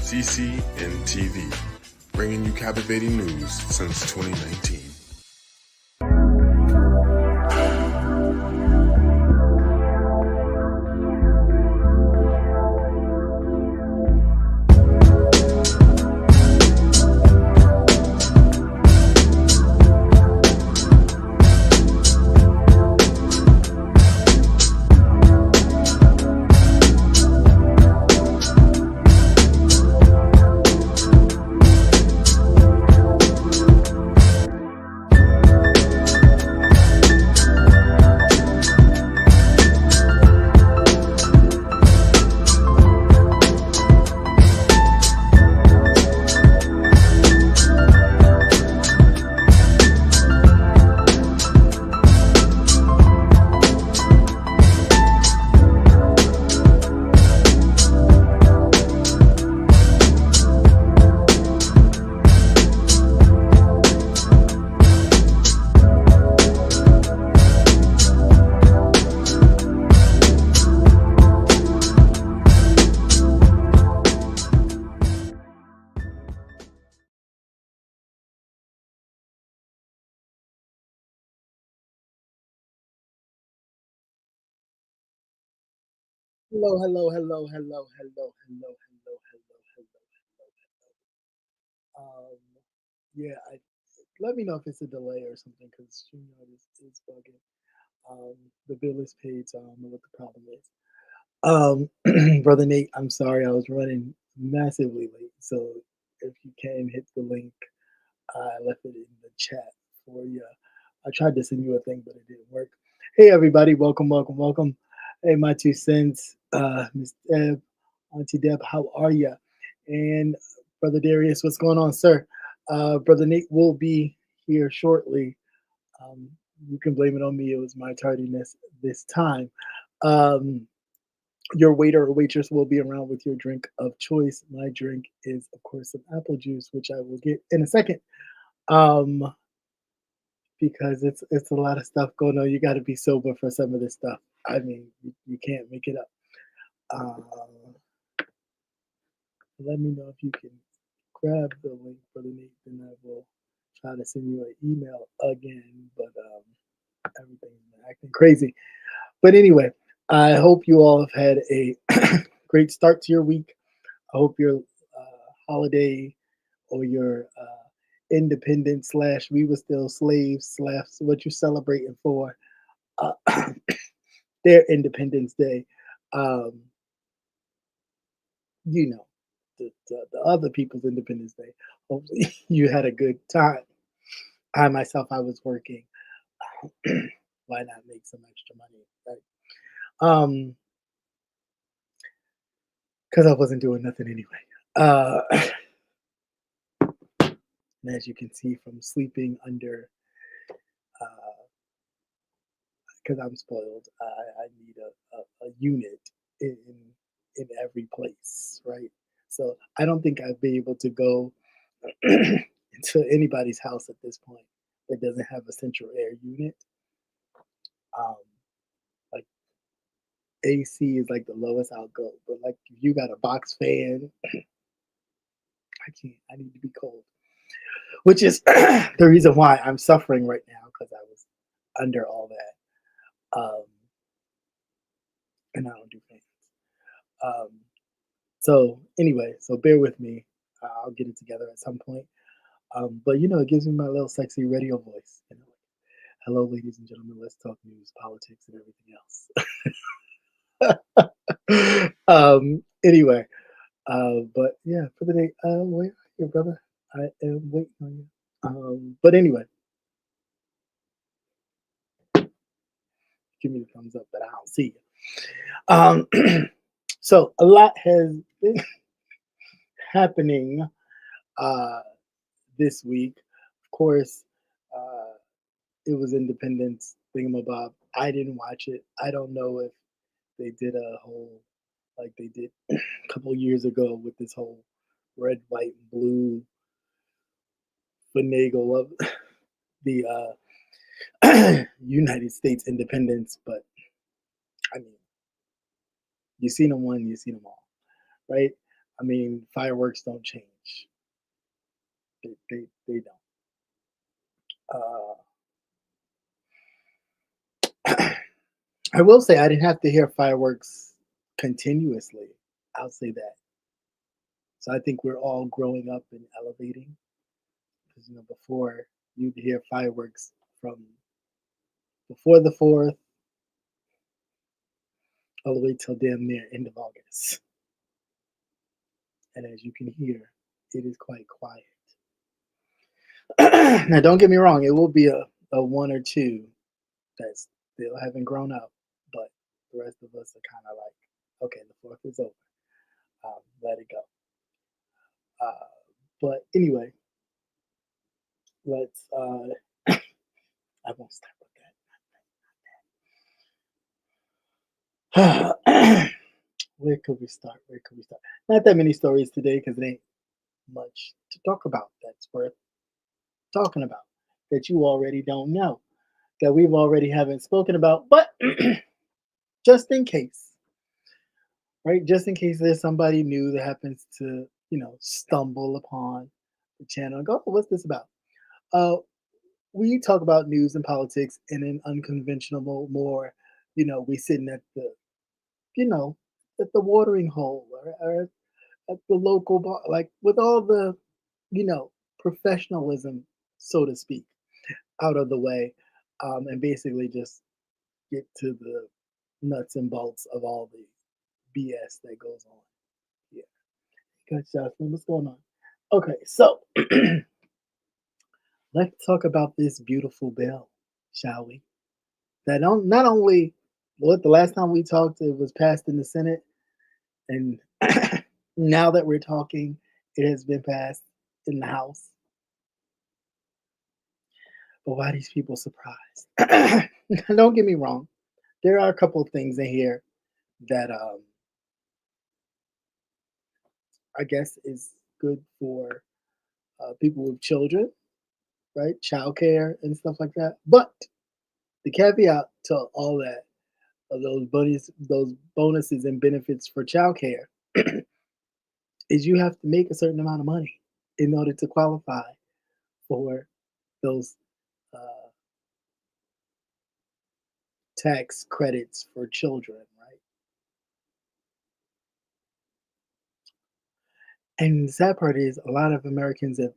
CCNTV, bringing you captivating news since 2019. Hello, hello, hello, hello, hello, hello, hello, hello, hello. Yeah, let me know if it's a delay or something because StreamYard is bugging. The bill is paid, so I don't know what the problem is. Brother Nate, I'm sorry, I was running massively late. So if you can hit the link, I left it in the chat for you. I tried to send you a thing, but it didn't work. Hey, everybody, welcome, welcome, welcome. Hey, my 2 cents, Miss Deb, Auntie Deb, how are you? And Brother Darius, what's going on, sir? Brother Nate will be here shortly. Um, you can blame it on me. It was my tardiness this time. Um, your waiter or waitress will be around with your drink of choice. My drink is, of course, some apple juice, which I will get in a second. Um, because it's a lot of stuff going on. You got to be sober for some of this stuff. I mean, you can't make it up. Uh, Let me know if you can grab the link for the Nate, then I will try to send you an email again. But everything's been acting crazy. But anyway, I hope you all have had a great start to your week. I hope your holiday or your independence slash we were still slaves slash what you're celebrating for uh, their Independence Day. Um, you know, the other people's Independence Day. Hopefully, you had a good time. I myself, I was working. Why not make some extra money, right? Because I wasn't doing nothing anyway. And as you can see from sleeping under, because I'm spoiled, I need a unit in in every place, right? So I don't think I'd be able to go into anybody's house at this point that doesn't have a central air unit. Um, like AC is like the lowest I'll go, but like if you got a box fan, I can't. I need to be cold, which is the reason why I'm suffering right now because I was under all that, and I don't do fans. Um, so anyway, so bear with me. I'll get it together at some point. But it gives me my little sexy radio voice. Hello, ladies and gentlemen. Let's talk news, politics, and everything else. Anyway, but yeah, for the day, where are you, brother? I am waiting on you. But anyway, give me the thumbs up that I don't see you. So a lot has been happening uh, this week. Of course, uh, it was Independence thingamabob. I didn't watch it. I don't know if they did a whole like they did a couple years ago with this whole red, white, and blue finagle of the United States independence. But I mean, you seen them one, you seen them all, right? I mean, fireworks don't change. They don't. I will say I didn't have to hear fireworks continuously. I'll say that. So I think we're all growing up and elevating because before you'd hear fireworks from before the fourth all the way till damn near end of August. And as you can hear, it is quite quiet. Now, don't get me wrong, it will be a one or two that still haven't grown up, but the rest of us are kind of like, okay, the fourth is over. Let it go. Uh, but anyway, let's. I won't start with that. Where could we start? Where could we start? Not that many stories today because it ain't much to talk about that's worth talking about that you already don't know that we've already haven't spoken about. But just in case, right? Just in case there's somebody new that happens to stumble upon the channel and go, oh, "What's this about?" Uh, we talk about news and politics in an unconventional, more we sitting at the you know at the watering hole or at the local bar, like with all the professionalism, so to speak, out of the way, and basically just get to the nuts and bolts of all the BS that goes on. Yeah, good, Jocelyn. What's going on? Okay, so let's talk about this beautiful bill, shall we? That not only what the last time we talked, it was passed in the Senate, and now that we're talking, it has been passed in the House. But why are these people surprised? Don't get me wrong. There are a couple of things in here that I guess is good for people with children, right? Childcare and stuff like that. But the caveat to all that, those bonuses and benefits for childcare, is you have to make a certain amount of money in order to qualify for those uh, tax credits for children, right? And the sad part is a lot of Americans have,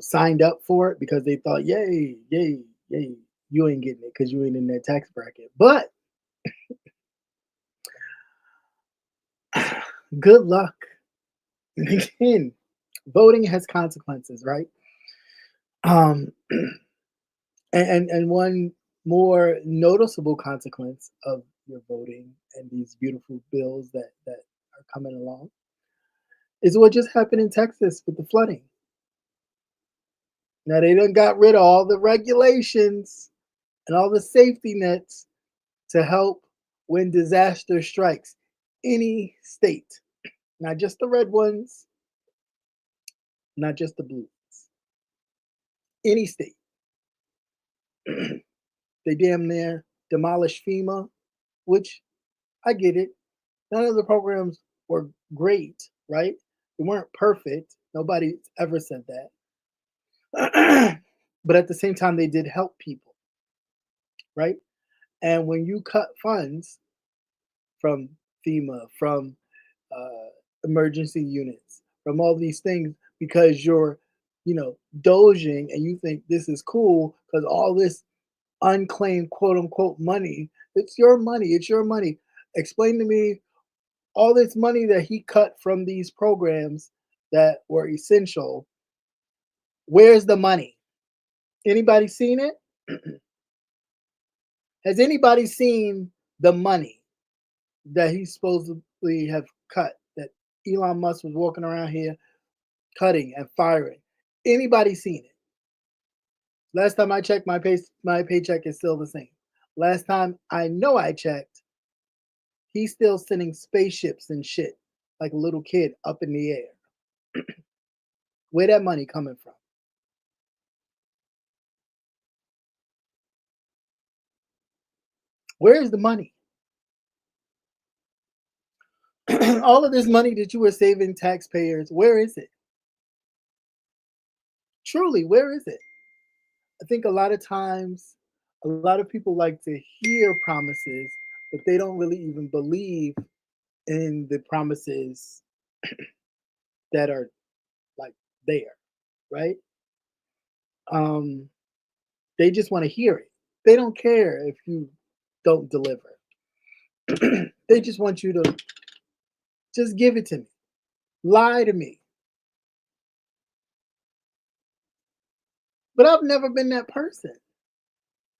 signed up for it because they thought, yay, yay, yay, you ain't getting it because you ain't in that tax bracket. But good luck. Again, voting has consequences, right? Um, and one more noticeable consequence of your voting and these beautiful bills that are coming along is what just happened in Texas with the flooding. Now they done got rid of all the regulations and all the safety nets to help when disaster strikes any state, not just the red ones, not just the blue ones, any state. They damn near demolished FEMA, which I get it. None of the programs were great, right? They weren't perfect. Nobody ever said that. But at the same time, they did help people, right? And when you cut funds from FEMA, from emergency units, from all these things, because you're, doging and you think this is cool because all this unclaimed quote unquote money, it's your money, it's your money. Explain to me all this money that he cut from these programs that were essential. Where's the money? Anybody seen it? Has anybody seen the money that he supposedly have cut, that Elon Musk was walking around here cutting and firing? Anybody seen it? Last time I checked, my paycheck is still the same. Last time I know I checked, he's still sending spaceships and shit like a little kid up in the air. Where that money coming from? Where is the money? All of this money that you were saving taxpayers, where is it? Truly, where is it? I think a lot of times, a lot of people like to hear promises, but they don't really even believe in the promises that are like there, right? Um, they just want to hear it. They don't care if you don't deliver. They just want you to just give it to me. Lie to me. But I've never been that person.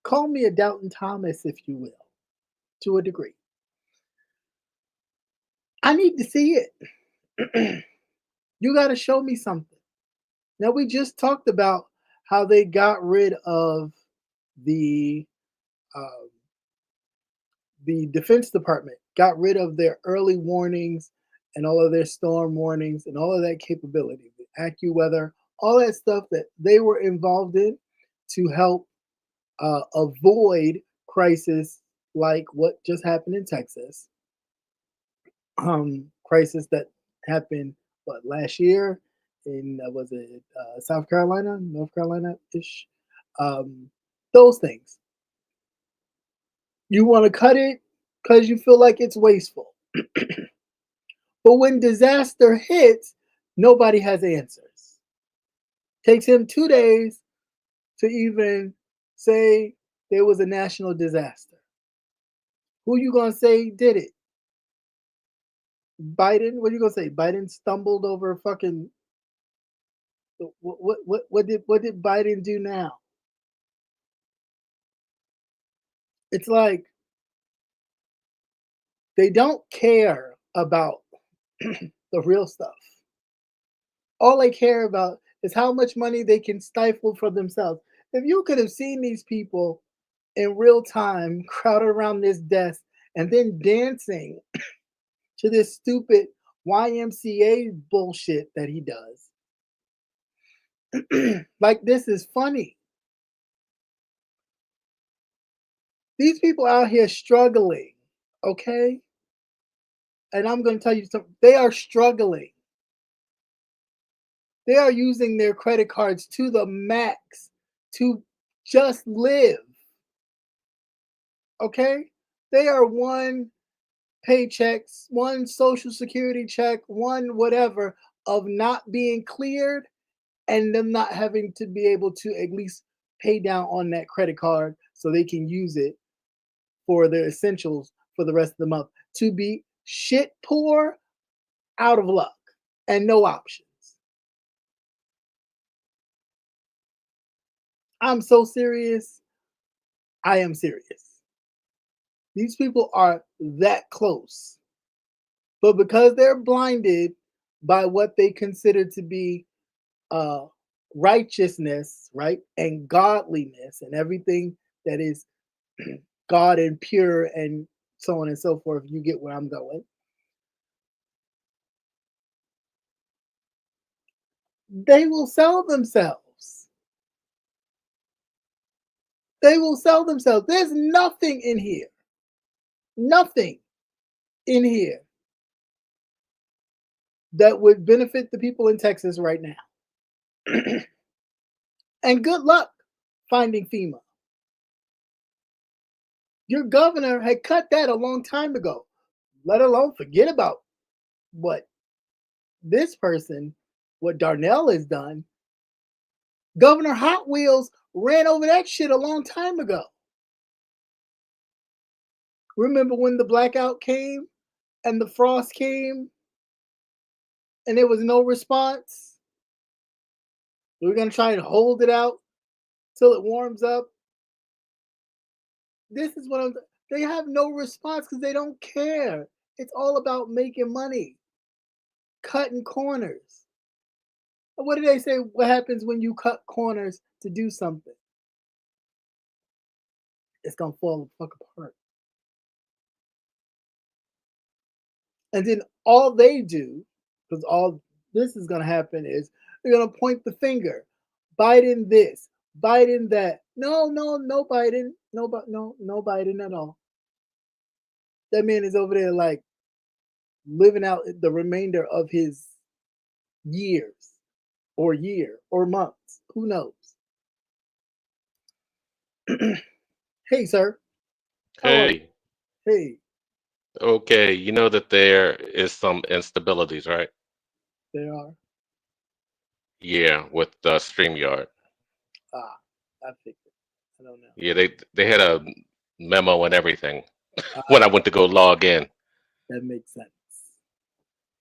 Call me a Doubting Thomas, if you will, to a degree. I need to see it. You got to show me something. Now, we just talked about how they got rid of the uh, the Defense Department, got rid of their early warnings and all of their storm warnings and all of that capability, the AccuWeather, all that stuff that they were involved in to help avoid crisis like what just happened in Texas, crisis that happened what last year in was it South Carolina, North Carolina ish, um, those things. You want to cut it because you feel like it's wasteful, but when disaster hits, nobody has answers. Takes him 2 days to even say there was a national disaster. Who you gonna say did it? Biden? What are you gonna say? Biden stumbled over fucking what did Biden do now? It's like they don't care about the real stuff. All they care about is how much money they can stifle for themselves. If you could have seen these people in real time crowded around this desk and then dancing to this stupid YMCA bullshit that he does. Like, this is funny. These people out here struggling, okay? And I'm going to tell you something. They are struggling. They are using their credit cards to the max to just live, okay? They are one paychecks, one social security check, one whatever of not being cleared and them not having to be able to at least pay down on that credit card so they can use it for their essentials for the rest of the month. To be shit poor, out of luck, and no options. I'm so serious. I am serious. These people are that close. But because they're blinded by what they consider to be uh, righteousness, right, and godliness, and everything that is God and pure, and so on and so forth, you get where I'm going. They will sell themselves. They will sell themselves. There's nothing in here, nothing in here that would benefit the people in Texas right now. And good luck finding FEMA. Your governor had cut that a long time ago, let alone forget about what this person, what Darnell has done. Governor Hot Wheels ran over that shit a long time ago. Remember when the blackout came and the frost came and there was no response? We're going to try and hold it out till it warms up. This is what they have no response because they don't care. It's all about making money, cutting corners. What do they say? What happens when you cut corners to do something? It's going to fall the fuck apart. And then all they do, because all this is going to happen, is they're going to point the finger. Biden this, Biden that. No, no, no Biden. No Biden at all. That man is over there like living out the remainder of his years or year or months. Who knows? Hey, sir. How are you? Hey, Hey, okay, you know that there is some instabilities, right? there are. Yeah, with StreamYard. Ah, I figured. I don't know. Yeah, they had a memo and everything when I Ah, went to go log in. that makes sense.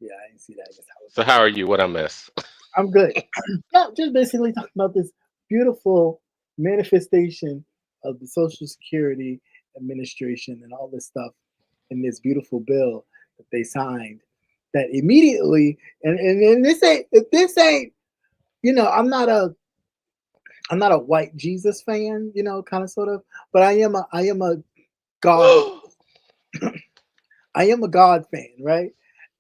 Yeah, I didn't see that. I guess I was So busy. how are you? What I miss? I'm good. No, just basically talking about this beautiful manifestation of the Social Security Administration and all this stuff in this beautiful bill that they signed. That immediately, and this ain't, if this ain't, I'm not a white Jesus fan, kind of sort of, but I am a God I am a God fan, right?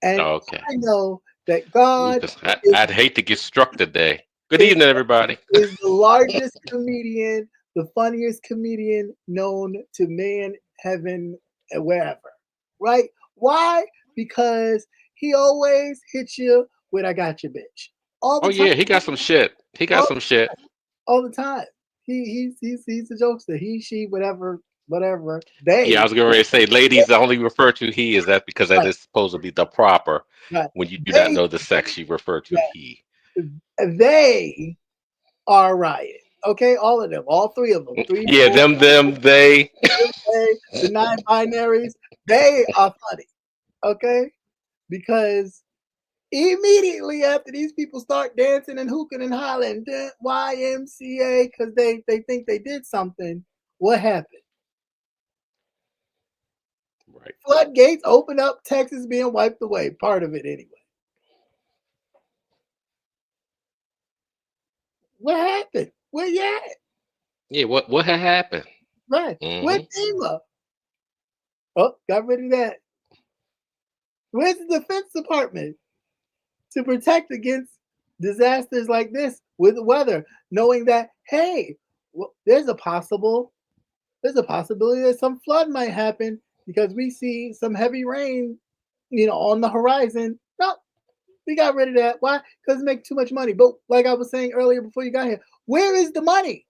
And Okay. I know that Ooh, God 'cause is I'd hate to get struck today. Good is evening, everybody. is the largest comedian, the funniest comedian known to man, heaven, and wherever. Right? Why? Because he always hits you with "I got you, bitch" all Oh the time. yeah, he got some shit. He got All, some shit. all the time. He's a jokester. He, she, whatever. Yeah, I They, was getting ready to say, ladies, I only refer to he. Is that because that right, is supposed to be the proper right. when you do not They, know the sex, you refer to he. they are riot. Okay, all of them, all three of them, three, Yeah, four, them, they. the non-binaries, they are funny. Okay, because immediately after these people start dancing and hooking and hollering YMCA because they think they did something, what happened? Right. Floodgates open up, Texas being wiped away. Part of it anyway. What happened? Where you at? Yeah, what had happened? Right. Where's Hmm. FEMA? Oh, got rid of that. Where's the Defense Department to protect against disasters like this with the weather, knowing that hey, well, there's a possibility that some flood might happen because we see some heavy rain, on the horizon. No, we got rid of that. Why? Because it makes too much money. But like I was saying earlier before you got here, where is the money?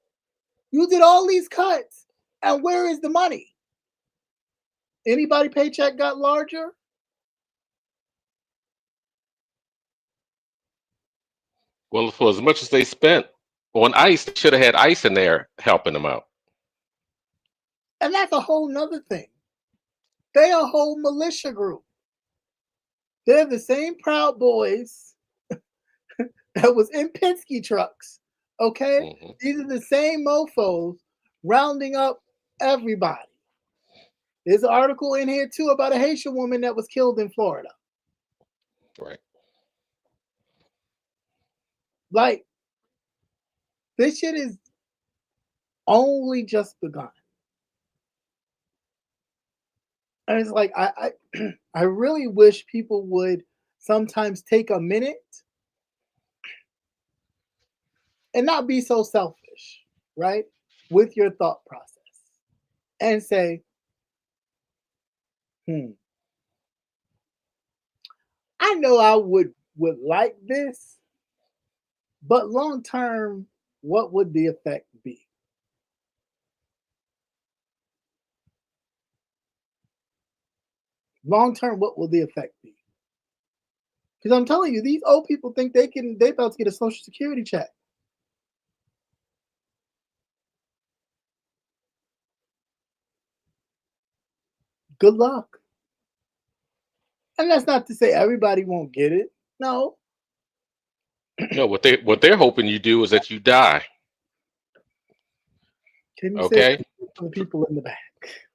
You did all these cuts, and where is the money? Anybody paycheck got larger? Well, for as much as they spent on ICE, they should have had ICE in there helping them out. And that's a whole nother thing. They a whole militia group. They're the same Proud Boys that was in Penske trucks. Okay? Hmm. These are the same mofos rounding up everybody. There's an article in here too about a Haitian woman that was killed in Florida. Right. Like, this shit is only just begun. And it's like I really wish people would sometimes take a minute and not be so selfish, right? With your thought process and say, hmm, I know I would like this, but long term, what would the effect be? Long term, what will the effect be? Because I'm telling you, these old people think they about to get a social security check. Good luck. And that's not to say everybody won't get it. No. No, what they're hoping you do is that you die. Can you say Okay. that for the people in the back?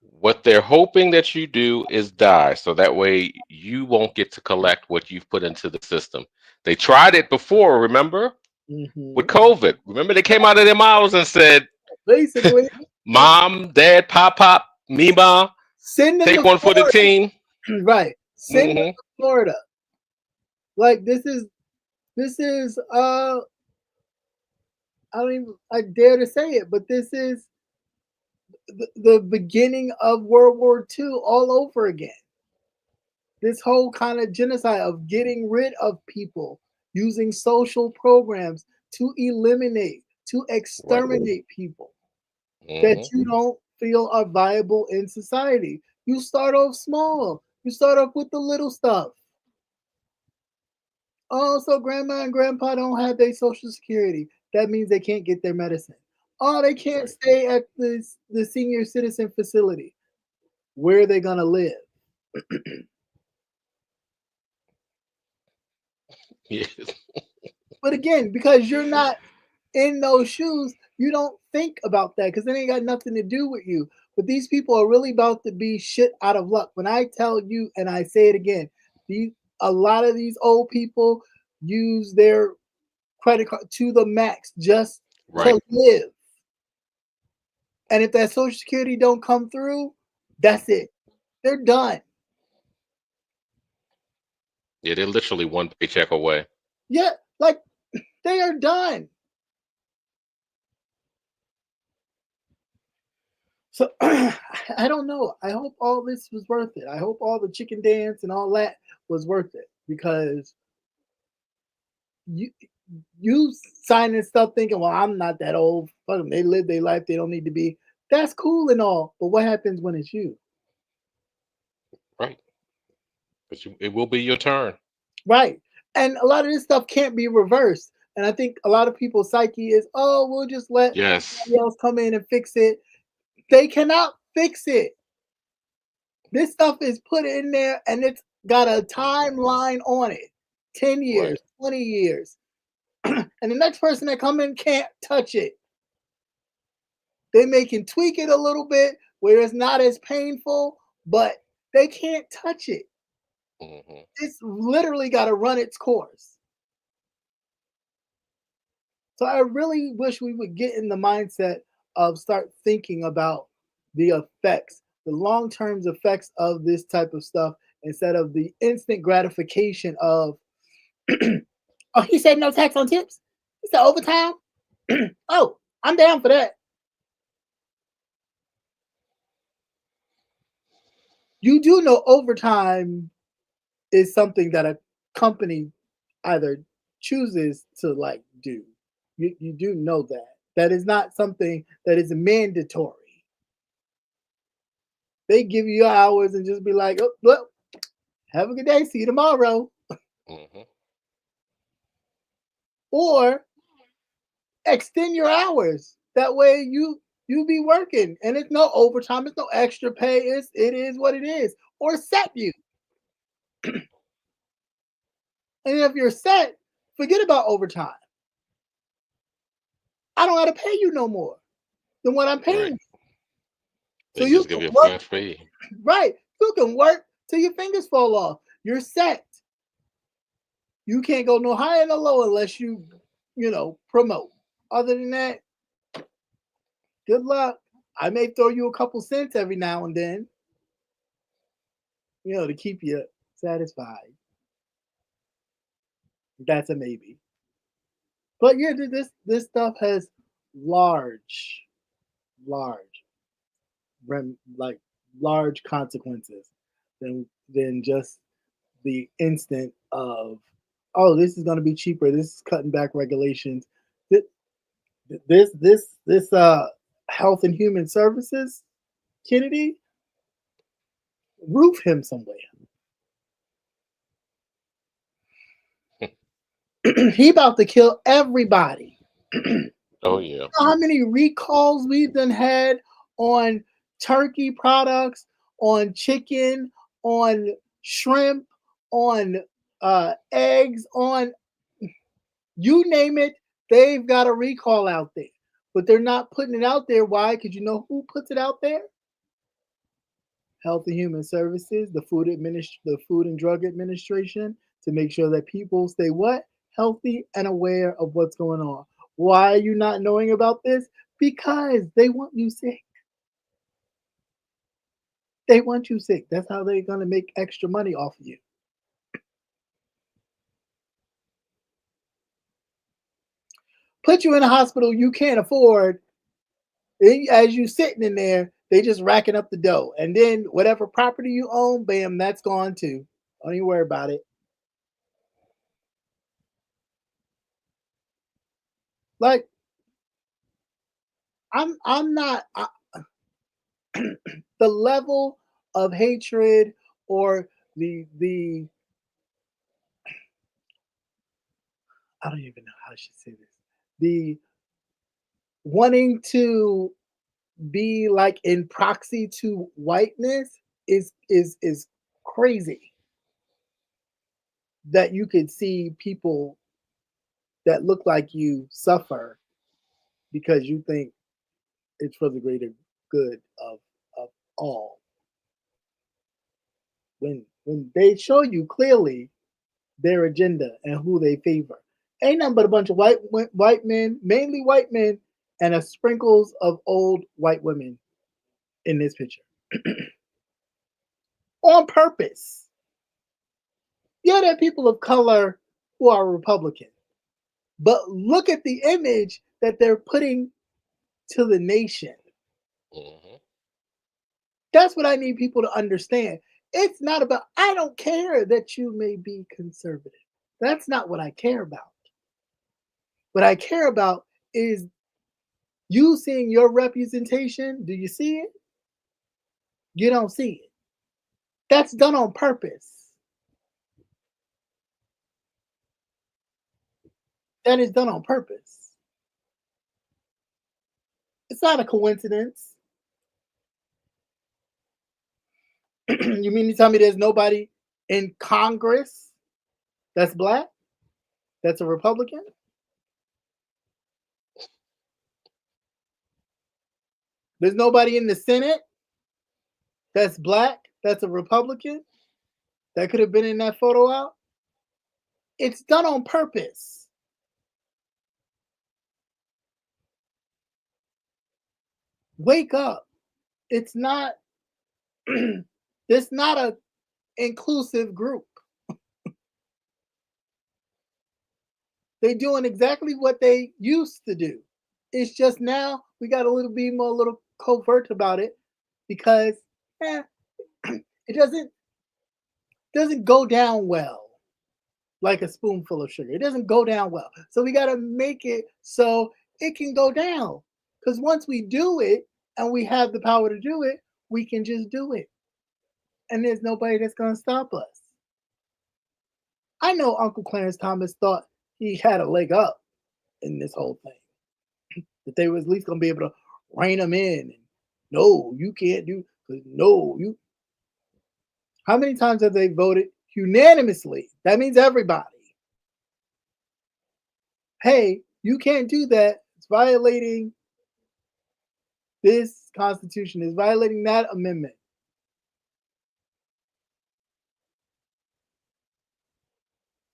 What they're hoping that you do is die, so that way you won't get to collect what you've put into the system. They tried it before, remember? With Hmm. COVID. Remember they came out of their mouths and said, Basically, Mom, Dad, Pop Pop, Mima, send them take to one for the Florida. team. Right. Send them Hmm. to Florida. Like this is I don't even I dare to say it, but this is the beginning of World War II all over again. this whole kind of genocide of getting rid of people using social programs to eliminate, to exterminate people that Hmm. you don't feel are viable in society. You start off small. You start off with the little stuff. Oh, so grandma and grandpa don't have their social security. That means they can't get their medicine. Oh, they can't Right. stay at the senior citizen facility. Where are they gonna live? Yeah. But again, because you're not in those shoes, you don't think about that because it ain't got nothing to do with you. But these people are really about to be shit out of luck. When I tell you, and I say it again, these a lot of these old people use their credit card to the max just Right. to live. And if that social security don't come through, that's it. They're done. Yeah, they're literally one paycheck away. Yeah, like they are done. So I don't know. I hope all this was worth it. I hope all the chicken dance and all that was worth it because you you signing stuff thinking, well, I'm not that old. Fuck 'em, they live their life. They don't need to be. That's cool and all, but what happens when it's you? Right. But it will be your turn. Right. And a lot of this stuff can't be reversed. And I think a lot of people's psyche is, oh, we'll just let Yes. somebody else come in and fix it. They cannot fix it. This stuff is put in there and it's got a Hmm. timeline on it. 10 Right. years, 20 years. And the next person that come in can't touch it. They may can tweak it a little bit where it's not as painful, but they can't touch it. Hmm. It's literally got to run its course. So I really wish we would get in the mindset of start thinking about the effects, the long-term effects of this type of stuff instead of the instant gratification of, oh, he said no tax on tips. He said overtime. Oh, I'm down for that. You do know overtime is something that a company either chooses to like do. You do know that. That is not something that is mandatory. They give you hours and just be like, oh, well, have a good day. See you tomorrow. Hmm. Or extend your hours. That way you be working and it's no overtime, it's no extra pay. It is what it is. Or set you. And if you're set, forget about overtime. I don't gotta pay you no more than what I'm Right. paying. So They you just can give you a work, flat fee. right. You can work till your fingers fall off. You're set. You can't go no higher no lower unless promote. Other than that, good luck. I may throw you a couple cents every now and then, to keep you satisfied. That's a maybe. But yeah, this stuff has large, large, like large consequences than just the instant of, oh, this is going to be cheaper. This is cutting back regulations. This Health and Human Services, Kennedy, roof him somewhere. He about to kill everybody. Oh yeah. How many recalls we've done had on turkey products, on chicken, on shrimp, on eggs, on you name it, they've got a recall out there. But they're not putting it out there. Why? Because you know who puts it out there? Health and Human Services, the Food and Drug Administration, to make sure that people stay what? Healthy and aware of what's going on. Why are you not knowing about this? Because they want you sick. They want you sick. That's how they're going to make extra money off of you. Put you in a hospital you can't afford. As you sitting in there, they just racking up the dough. And then whatever property you own, bam, that's gone too. Don't even worry about it. Like, I'm not the level of hatred or the I don't even know how I should say this. The wanting to be like in proxy to whiteness is crazy. That you could see people that look like you suffer because you think it's for the greater good of all. When they show you clearly their agenda and who they favor. Ain't nothing but a bunch of white men, mainly white men, and a sprinkles of old white women in this picture. On purpose. Yeah, there are people of color who are Republican. But look at the image that they're putting to the nation. Mm-hmm. That's what I need people to understand. It's not about, I don't care that you may be conservative. That's not what I care about. What I care about is you seeing your representation. Do you see it? You don't see it. That's done on purpose. That is done on purpose. It's not a coincidence. You mean to tell me there's nobody in Congress that's black? That's a Republican? There's nobody in the Senate that's black, that's a Republican, that could have been in that photo out? It's done on purpose. Wake up. It's not it's not a inclusive group. They're doing exactly what they used to do. It's just now we got a little bit more a little covert about it because it doesn't go down well like a spoonful of sugar. It doesn't go down well. So we got to make it so it can go down. Because once we do it and we have the power to do it, we can just do it. And there's nobody that's going to stop us. I know Uncle Clarence Thomas thought he had a leg up in this whole thing. That they was at least going to be able to rein him in. And, no, you can't do, no, you. How many times have they voted unanimously? That means everybody. Hey, you can't do that. It's violating this Constitution. It's violating that amendment.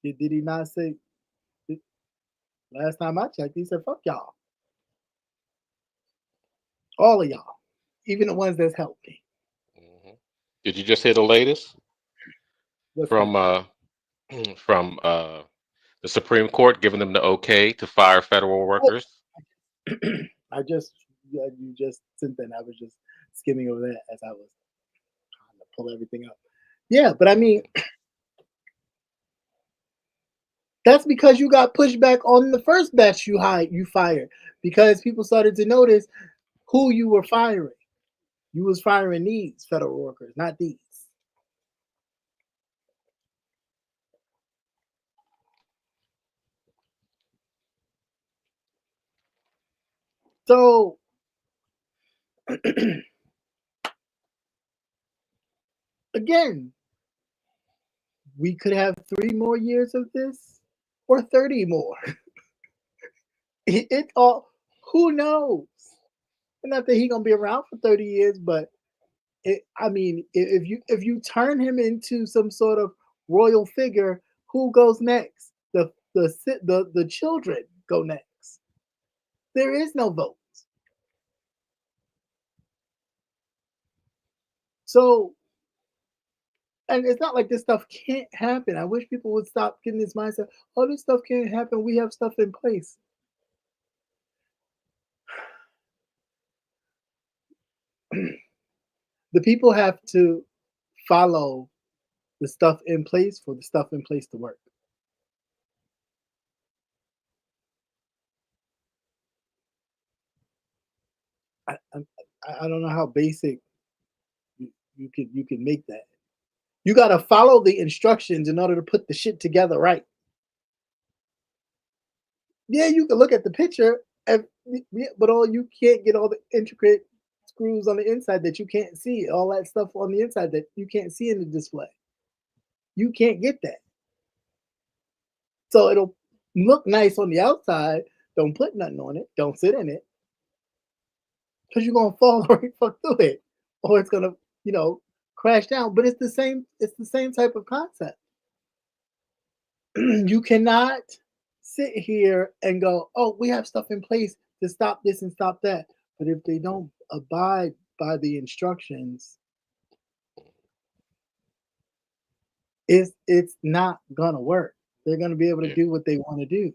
Did he not say? Last time I checked, he said, "Fuck y'all, all of y'all, even the ones that's helped me." Mm-hmm. Did you just hear the latest What's from that? from the Supreme Court giving them the okay to fire federal Oh, workers? I just you just sent that. I was just skimming over that as I was trying to pull everything up. Yeah, but I mean, that's because you got pushback on the first batch you fired because people started to notice who you were firing. You was firing these federal workers, not these. So again, we could have 3 more years of this or 30 more. It all, who knows? Not that he gonna be around for 30 years, but I mean, if you turn him into some sort of royal figure, who goes next? The children go next. There is no vote. So, and it's not like this stuff can't happen. I wish people would stop getting this mindset. Oh, this stuff can't happen. We have stuff in place. The people have to follow the stuff in place for the stuff in place to work. I, I, I don't know how basic you could make that. You got to follow the instructions in order to put the shit together right. Yeah, you can look at the picture, and, but all you can't get all the intricate screws on the inside that you can't see, all that stuff on the inside that you can't see in the display. You can't get that. So it'll look nice on the outside. Don't put nothing on it. Don't sit in it. Because you're gonna fall right fuck through it. Or it's gonna, crash down. But it's the same type of concept. You cannot sit here and go, oh, we have stuff in place to stop this and stop that. But if they don't abide by the instructions, it's not gonna work. They're gonna be able to do what they want to do.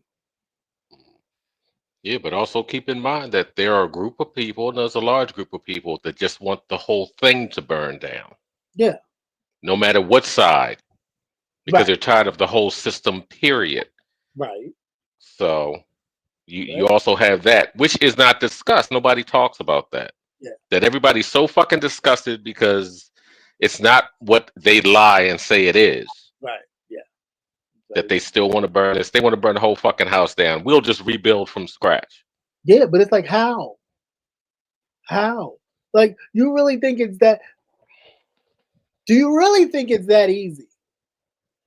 Yeah, but also keep in mind that there are a group of people, and there's a large group of people that just want the whole thing to burn down. Yeah. No matter what side, because Right. they're tired of the whole system, period. Right. So you also have that, which is not discussed. Nobody talks about that. Yeah. That everybody's so fucking disgusted because it's not what they lie and say it is. Right. Yeah. That they still want to burn this. They want to burn the whole fucking house down. We'll just rebuild from scratch. Yeah, but it's like how? How? Like, you really think it's that? Do you really think it's that easy?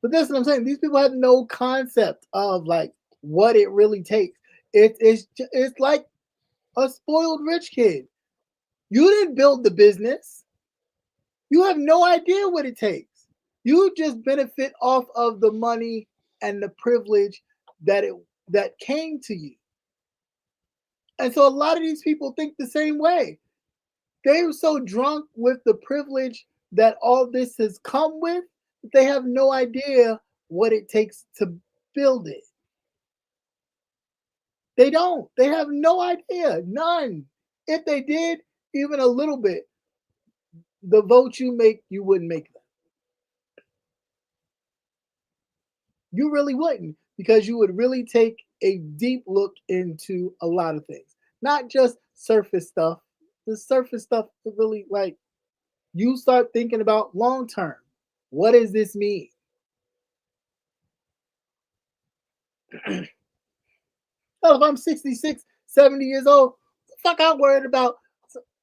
But that's what I'm saying. These people have no concept of like what it really takes. It's like a spoiled rich kid. You didn't build the business. You have no idea what it takes. You just benefit off of the money and the privilege that came to you. And so a lot of these people think the same way. They're so drunk with the privilege that all this has come with, that they have no idea what it takes to build it. They don't. They have no idea. None. If they did, even a little bit, the votes you make, you wouldn't make them. You really wouldn't, because you would really take a deep look into a lot of things, not just surface stuff. The surface stuff is really like, you start thinking about long term. What does this mean? Hell, if I'm 66, 70 years old, the fuck I'm worried about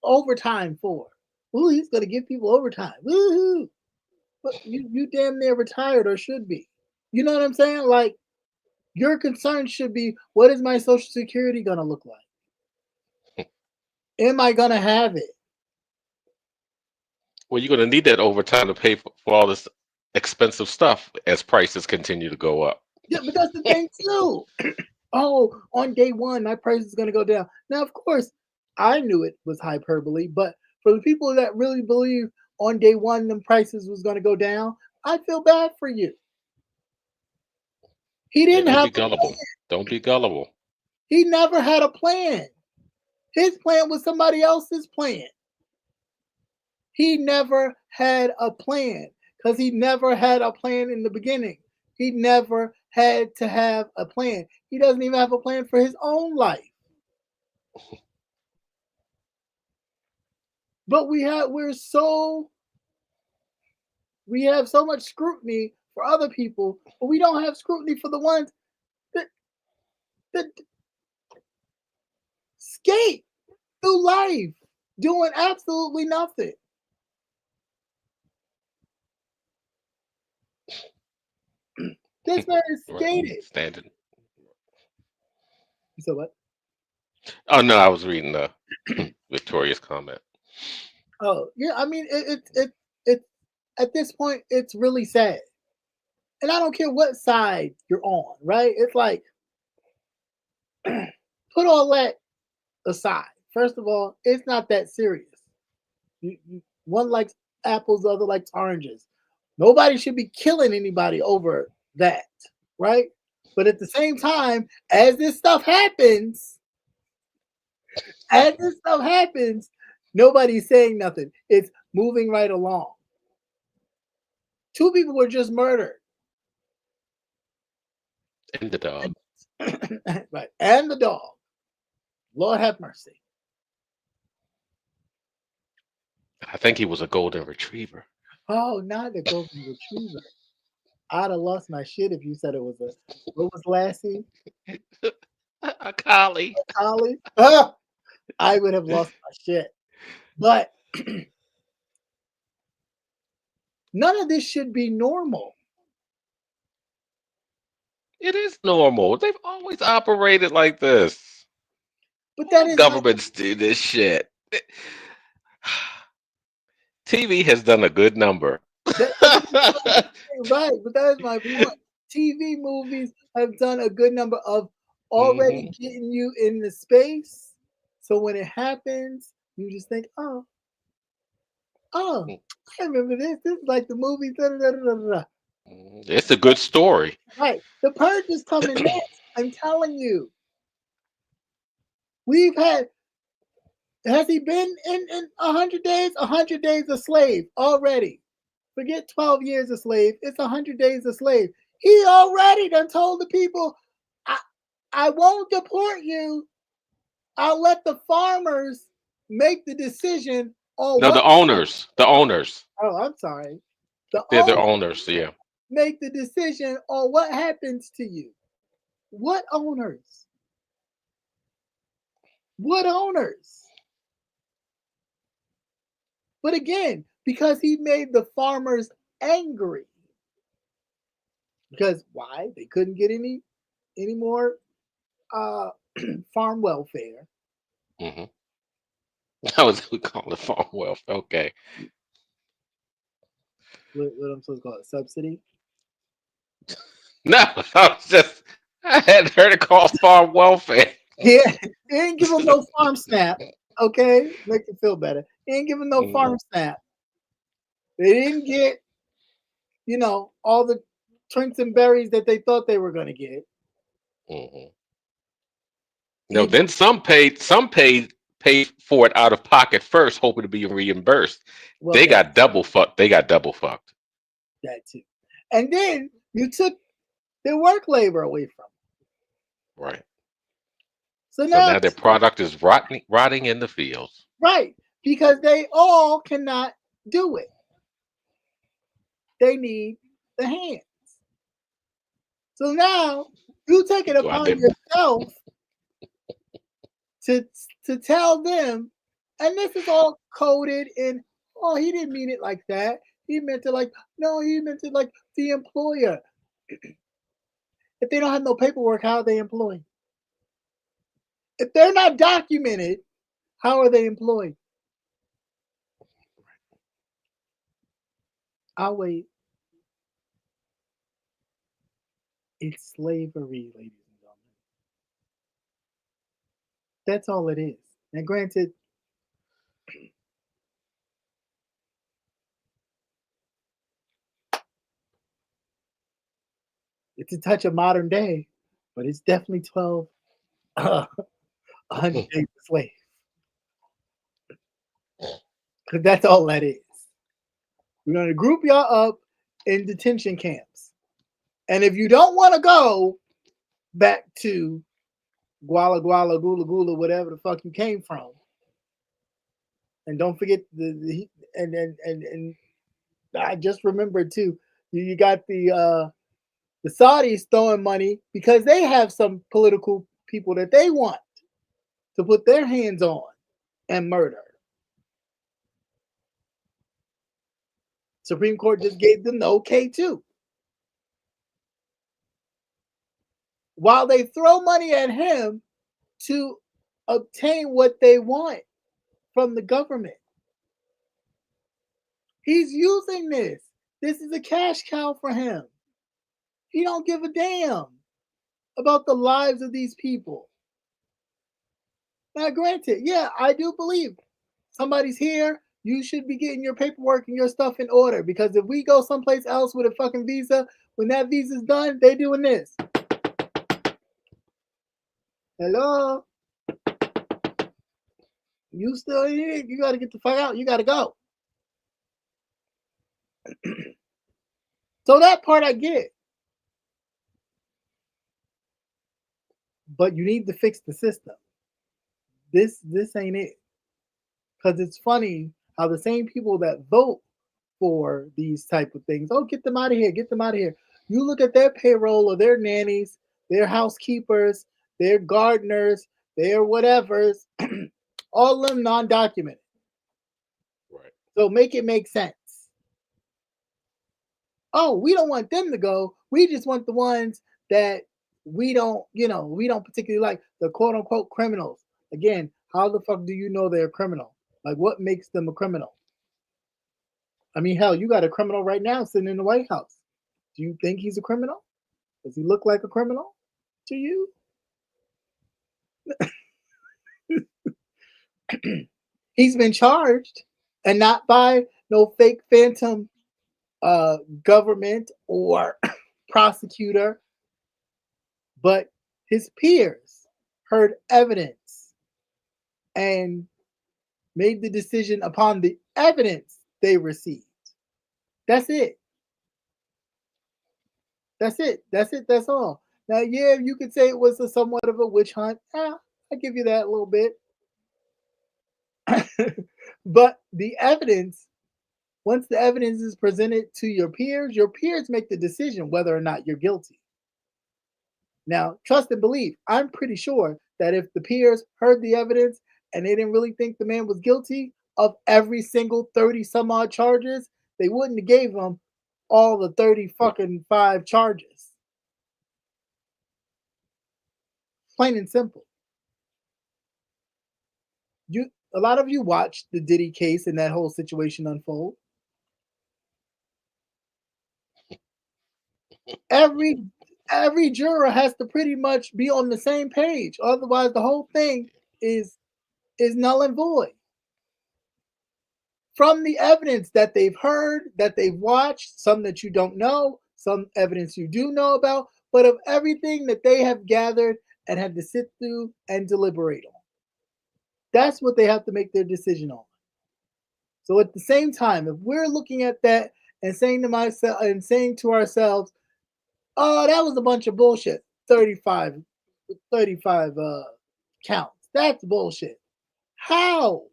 overtime for? Ooh, he's gonna give people overtime. Woohoo! But you damn near retired, or should be. You know what I'm saying? Like, your concern should be, what is my social security gonna look like? Am I gonna have it? Well, you're going to need that overtime to pay for all this expensive stuff as prices continue to go up. Yeah, but that's the thing too. Oh, on day one, my price is gonna go down. Now, of course, I knew it was hyperbole, but for the people that really believe on day one them prices was gonna go down, I feel bad for you. He Yeah, didn't don't have be gullible. Don't be gullible. He never had a plan. His plan was somebody else's plan. He never had a plan because he never had a plan in the beginning. He never had to have a plan. He doesn't even have a plan for his own life. But we have so much scrutiny for other people, but we don't have scrutiny for the ones that skate through life doing absolutely nothing. This man is skated. Standing. You said what? Oh no, I was reading Victoria's comment. Oh yeah, I mean it at this point it's really sad, and I don't care what side you're on, right? It's like, put all that aside. First of all, it's not that serious. One likes apples, the other likes oranges. Nobody should be killing anybody over that, right? But at the same time, as this stuff happens, nobody's saying nothing. It's moving right along. 2 people were just murdered. And the dog. Right. And the dog. Lord have mercy. I think he was a golden retriever. Oh, not the golden retriever. I'd have lost my shit if you said it was what was Lassie? A collie. Collie? Ah, I would have lost my shit. But none of this should be normal. It is normal. They've always operated like this. But that is Governments do this shit. TV has done a good number. right, but that is my point. TV movies have done a good number of already getting you in the space. So when it happens, you just think, oh, I remember this. This is like the movie. Da, da, da, da, da. It's a good story. Right. The purge is coming next. I'm telling you. We've had, has he been in 100 days? 100 days a slave already. Forget 12 years a slave. It's 100 days a slave. He already done told the people, I won't deport you. I'll let the farmers make the decision on No, what. the owners. The owners. Oh, I'm sorry. They're the owners, yeah. Make the decision on what happens to you. What owners? What owners? But again, because he made the farmers angry. Because why? They couldn't get any more farm welfare. Mm-hmm. That was we call it farm welfare. Okay. What I'm supposed to call it? Subsidy? No, I hadn't heard it called farm welfare. Yeah, they didn't give them no farm snap. Okay, make you feel better. They didn't give them no farm snap. They didn't get, all the trinks and berries that they thought they were going to get. Mm-hmm. No, then some paid for it out of pocket first, hoping to be reimbursed. Well, they got double fucked. That too. And then you took their work labor away from them. Right. So now their product is rotting in the fields. Right. Because they all cannot do it. They need the hands. So now you take it upon yourself to tell them, and this is all coded in, oh, he didn't mean it like that. He meant it like, no, he meant it like the employer. If they don't have no paperwork, how are they employed? If they're not documented, how are they employed? I'll wait. It's slavery, ladies and gentlemen. That's all it is. Now, granted, it's a touch of modern day, but it's definitely 100 days a slave. Because that's all that is. We're going to group y'all up in detention camps. And if you don't want to go back to Guala Guala, Gula Gula, whatever the fuck you came from, and don't forget and I just remembered too, you got the Saudis throwing money because they have some political people that they want to put their hands on and murder. Supreme Court just gave them the okay too. While they throw money at him to obtain what they want from the government. He's using this. This is a cash cow for him. He don't give a damn about the lives of these people. Now, granted, yeah, I do believe somebody's here. You should be getting your paperwork and your stuff in order, because if we go someplace else with a fucking visa, when that visa's done, they doing this. Hello? You still here? You got to get the fuck out. You got to go. So that part I get. But you need to fix the system. This ain't it. Because it's funny how the same people that vote for these type of things, oh, get them out of here, get them out of here. You look at their payroll or their nannies, their housekeepers, their gardeners, their whatevers, all of them non-documented. Right. So make it make sense. Oh, we don't want them to go. We just want the ones that we don't particularly like, the quote unquote criminals. Again, how the fuck do you know they're a criminal? Like, what makes them a criminal? I mean, hell, you got a criminal right now sitting in the White House. Do you think he's a criminal? Does he look like a criminal to you? He's been charged, and not by no fake phantom government or prosecutor, but his peers heard evidence and made the decision upon the evidence they received. That's it. That's it. That's it. That's all. Now, yeah, you could say it was somewhat of a witch hunt. I give you that a little bit. But the evidence, once the evidence is presented to your peers make the decision whether or not you're guilty. Now, trust and believe, I'm pretty sure that if the peers heard the evidence and they didn't really think the man was guilty of every single 30 some odd charges, they wouldn't have gave him all the 30 fucking 5 charges. Plain and simple. A lot of you watched the Diddy case and that whole situation unfold. Every juror has to pretty much be on the same page, otherwise the whole thing is null and void. From the evidence that they've heard, that they've watched, some that you don't know, some evidence you do know about, but of everything that they have gathered and had to sit through and deliberate on. That's what they have to make their decision on. So at the same time, if we're looking at that and saying to ourselves, oh, that was a bunch of bullshit, 35 counts. That's bullshit. How?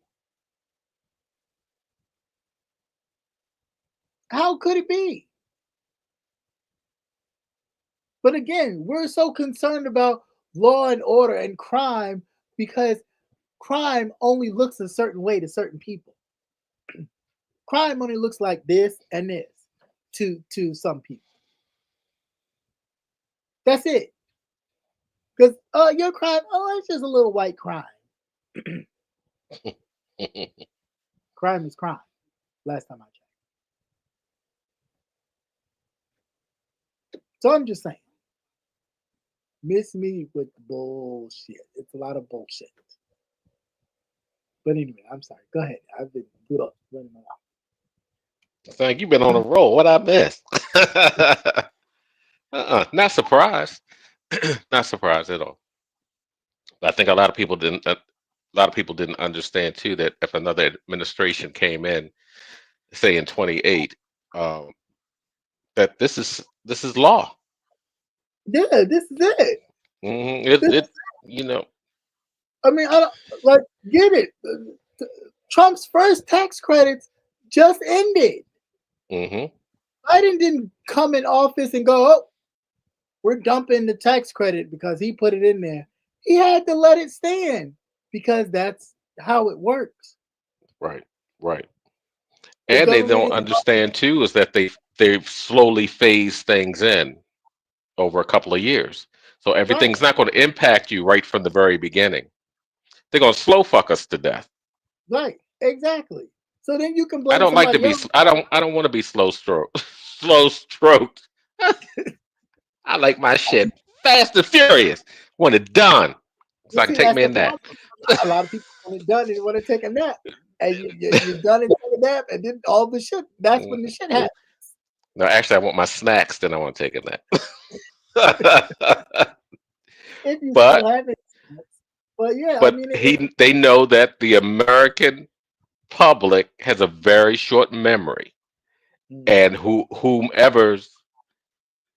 How could it be? But again, we're so concerned about law and order and crime because crime only looks a certain way to certain people. Crime only looks like this and this to some people. That's it. Because your crime, it's just a little white crime. Crime is crime. Last time I checked. So I'm just saying. Miss me with the bullshit. It's a lot of bullshit. But anyway, I'm sorry. Go ahead. I've been running my mouth. Thank you've been on a roll. What I missed? Not surprised. Not surprised at all. I think a lot of people didn't understand too that if another administration came in, say in 28, that this is law. Yeah, this is it. I mean, I don't like get it. Trump's first tax credits just ended. Mm-hmm. Biden didn't come in office and go, oh, we're dumping the tax credit because he put it in there. He had to let it stand because that's how it works. Right. And they don't understand too is that they've slowly phased things in over a couple of years. So everything's not going to impact you right from the very beginning. They're going to slow fuck us to death. Right. Exactly. So then you can blame I don't like to be else. I don't want to be slow stroked. Slow stroked. I like my shit fast and furious. Want it done. So I can take me a nap. A lot of people want it done and want to take a nap. And you're done and take a nap, and then all the shit. That's when the shit happens. No, actually, I want my snacks. Then I want to take a nap. If you still have it, but yeah, but I mean, they know that the American public has a very short memory, and whomever's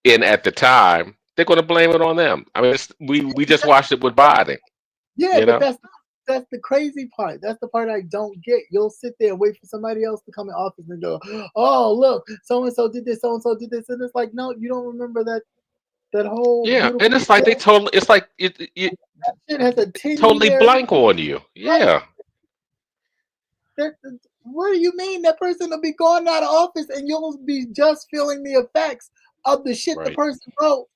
in at the time, they're going to blame it on them. I mean, we just watched it with Biden. Yeah, You but know? that's the crazy part. That's the part I don't get. You'll sit there and wait for somebody else to come in office and go, "Oh, look, so and so did this, so and so did this," and it's like, no, you don't remember that whole Yeah, beautiful and it's like they totally. It's like it shit has a 10 totally year. blank on you. Right. Yeah. What do you mean that person will be going out of office and you'll be just feeling the effects of the shit the Right. person wrote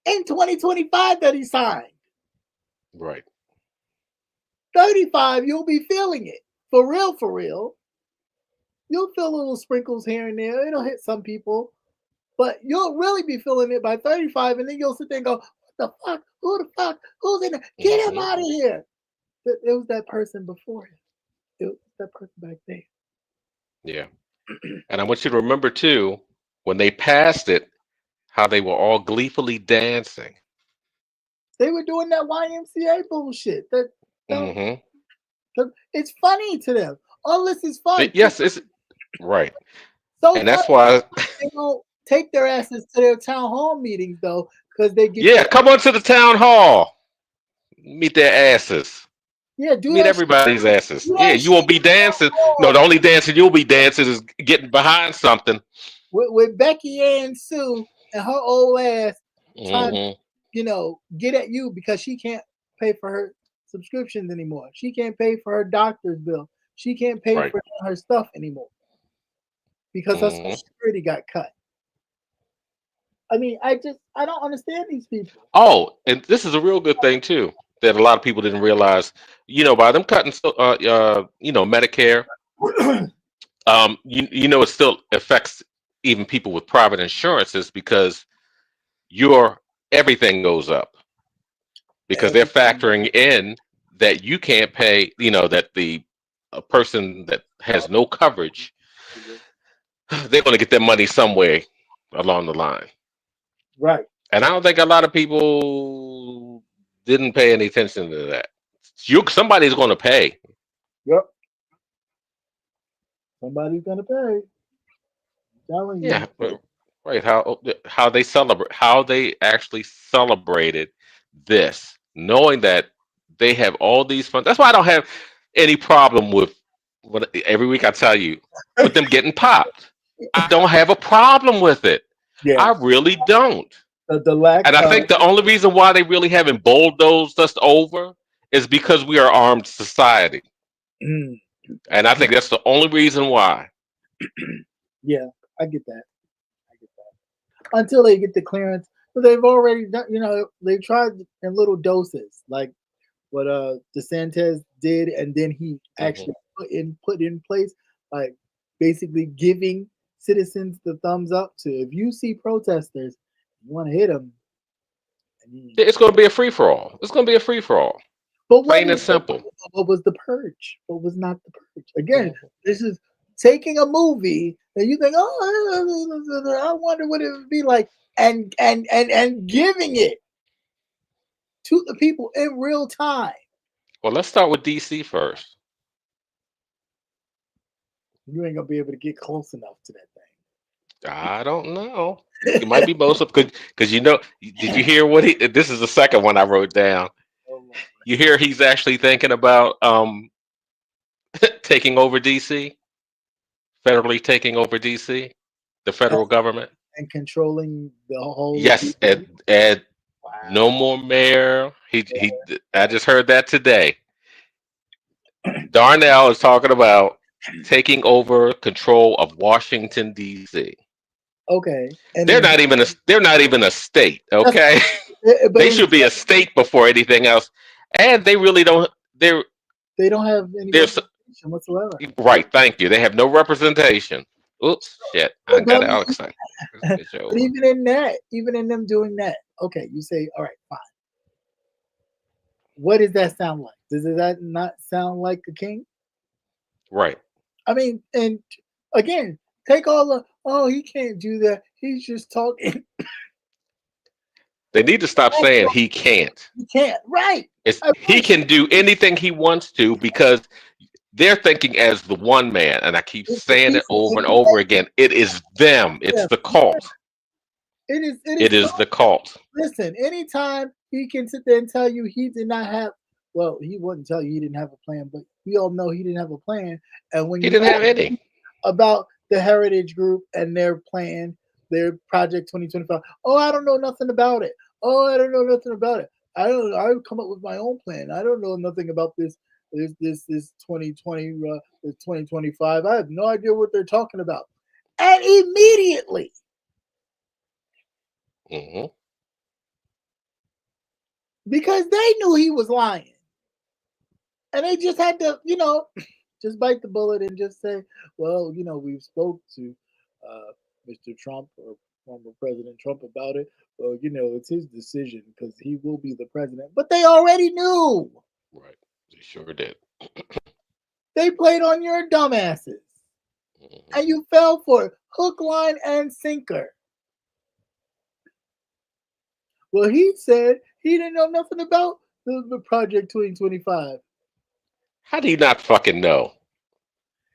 in 2025 that he signed? Right. 35, you'll be feeling it. For real, for real. You'll feel little sprinkles here and there. It'll hit some people, but you'll really be feeling it by 35, and then you'll sit there and go, "What the fuck? Who the fuck? Who's in there? Get him Hmm. out of here!" It was that person before him. It was that person back there. Yeah. And I want you to remember too, when they passed it, how they were all gleefully dancing. They were doing that YMCA bullshit. That, Hmm. it's funny to them. All this is fun. Yes, it's right. So And funny. that's why, They don't take their asses to their town hall meetings though, because they get yeah, come on to the town hall. Meet their asses. do Meet that shit. everybody's asses. Do Yeah, that you shit won't be dancing. No, the only dancing you'll be dancing is getting behind something. with Becky Ann Sue and her old ass trying to, Hmm. get at you because she can't pay for her subscriptions anymore. She can't pay for her doctor's bill. She can't pay Right. for her stuff anymore because her social Hmm. security got cut. I mean, I don't understand these people. Oh, and this is a real good thing too that a lot of people didn't realize. By them cutting, Medicare, it still affects even people with private insurances because your everything goes up because they're Everything. factoring in that you can't pay. That the a person that has no coverage, they're going to get their money somewhere along the line. Right. And I don't think a lot of people didn't pay any attention to that. Somebody's going to pay. Yep. Somebody's gonna pay. I'm telling Yeah, you. right. How they celebrate, how they actually celebrated this, knowing that they have all these funds. That's why I don't have any problem with what every week I tell you with them getting popped. I don't have a problem with it. Yeah. I really don't. The lack And I of think the only reason why they really haven't bulldozed us over is because we are armed society. mm, And I think that's the only reason why. yeah, I get that. I get that. Until they get the clearance. But they've already done, they've tried in little doses, like what DeSantis did, and then he Hmm. actually put in place, like basically giving citizens the thumbs up to if you see protesters, you want to hit them. I mean, It's going to be a free for all. It's going to be a free for all. but Plain and simple. what was the purge? What was not the purge? Again, Mhm. this is taking a movie that you think, oh, I wonder what it would be like, and giving it to the people in real time. Well, let's start with DC first. You ain't gonna be able to get close enough to that I don't know. You might be most of because Did you hear what he? This is the second one I wrote down. thing. You hear he's actually thinking about taking over DC, federally taking over DC, the And, federal government. and controlling the whole of Yes, DC. Ed, no Wow. more mayor. He. I just heard that today. Darnell is talking about taking over control of Washington D.C. Okay. And They're then not even a. They're not even a state. that's Okay, but they should be a state before anything else. And they really don't. They're they don't have any they're representation whatsoever. right. Thank you. They have no representation. Oops, shit. I But got I mean, Alex thing. Switch but over. even in them doing that, okay, you say, all right, fine. What does that sound like? Does that not sound like a king? Right. I mean, and again, take all the oh, he can't do that. He's just talking. They need to stop saying he can't. He can't. Right. It's I he right. can do anything he wants to because they're thinking as the one man, and I keep It's the saying it piece of over and over information. again. It is them. It's Yeah, the cult. It is It is the cult. listen, anytime he can sit there and tell you he did not have, well, he wouldn't tell you he didn't have a plan, but we all know he didn't have a plan. And when He you didn't have ask any. about the Heritage Group and their plan, their Project 2025, oh, I don't know nothing about it. Oh, I don't know nothing about it. I don't know. I would come up with my own plan. I don't know nothing about this 2020 this 2025. I have no idea what they're talking about. And immediately, Hmm. because they knew he was lying. And they just had to, just bite the bullet and just say, well, we've spoke to Mr. Trump or former President Trump about it. Well, it's his decision because he will be the president. But they already knew. Right. They sure did. They played on your dumbasses. Hmm. And you fell for it. Hook, line, and sinker. Well, he said he didn't know nothing about the Project 2025. How do you not fucking know?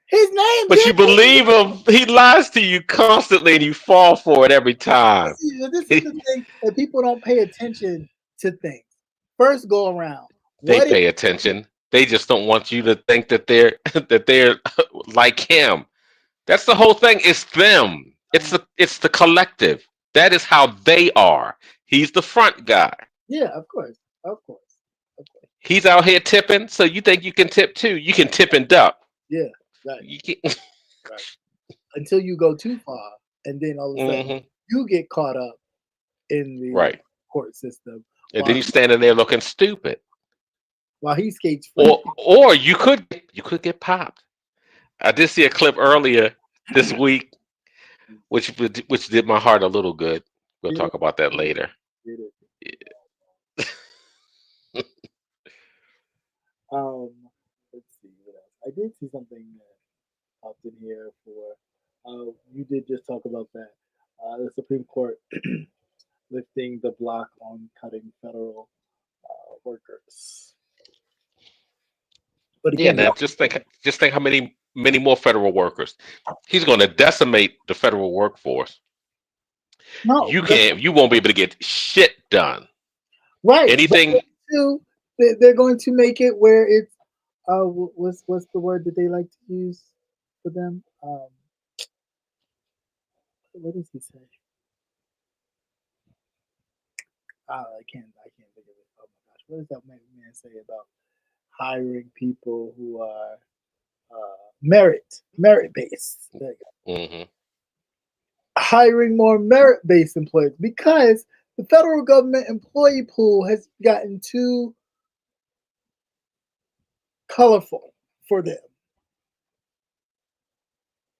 His name But you did. believe him. He lies to you constantly, and you fall for it every time. This is the thing that people don't pay attention to things. First go around. They What is pay attention. They just don't want you to think that they're that they're like him. That's the whole thing. It's them. It's the collective. That is how they are. He's the front guy. Yeah, of course. Of course. Of course. He's out here tipping, so you think you can tip too. You can tip and duck. Yeah, right. You can, Right. Until you go too far and then all of a sudden Mhm. you get caught up in the Right. court system And while, then he's standing there looking stupid. while he skates free. Or you could get popped. I did see a clip earlier this week, which did my heart a little good. We'll Did it, talk about that later. did it. Yeah. Um, let's see what else. I did see something that popped in here for. You did just talk about that. The Supreme Court lifting the block on cutting federal workers. But Yeah. again, Now just think how many more federal workers. He's going to decimate the federal workforce. no, You won't be able to get shit done. right. Anything. They're going to make it where it's what's the word that they like to use for them? What does he say? I can't think of it. Oh my gosh, what does that man say about hiring people who are merit based? There you go. Hmm. Hiring more merit based employees because the federal government employee pool has gotten too colorful for them.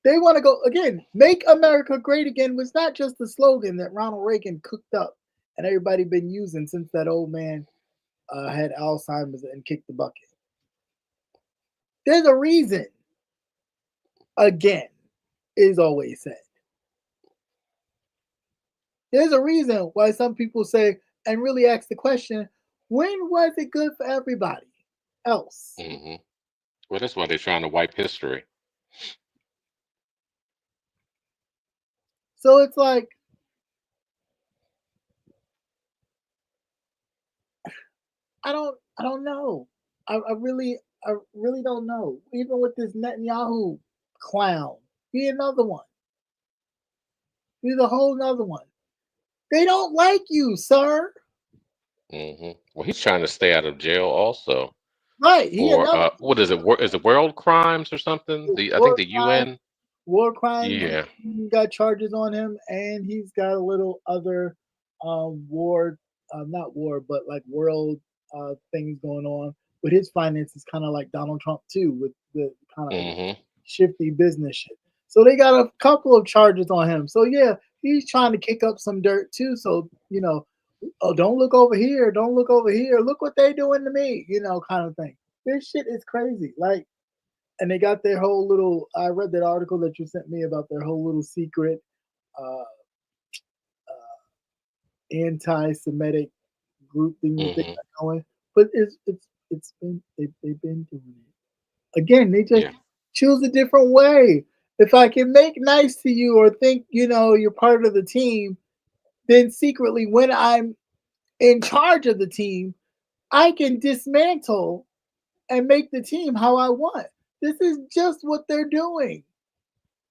They want to go again. Make America great again was not just the slogan that Ronald Reagan cooked up and everybody been using since that old man had Alzheimer's and kicked the bucket. There's a reason. Again, is always said. There's a reason why some people say and really ask the question: when was it good for everybody else? Hmm. Well, that's why they're trying to wipe history. So it's like I don't know. I really don't know. Even with this Netanyahu clown, he another one. He's a whole nother one. They don't like you, sir. Well, he's trying to stay out of jail also Right? He for another what is it? Is it world crimes or something? I think war the crime. UN. War crimes. Yeah. He got charges on him, and he's got a little other war, not war, but like world things going on. But his finances kind of like Donald Trump too, with the kind of Hmm. shifty business shit. So they got a couple of charges on him. So yeah, he's trying to kick up some dirt too. So oh, don't look over here, don't look over here. Look what they doing to me, kind of thing. This shit is crazy. Like, and they got their whole little. I read that article that you sent me about their whole little secret uh, anti-Semitic group thing that they Hmm. got going. But it's been they've been doing it again. They just Yeah. choose a different way. If I can make nice to you or think you're part of the team, then secretly, when I'm in charge of the team, I can dismantle and make the team how I want. This is just what they're doing.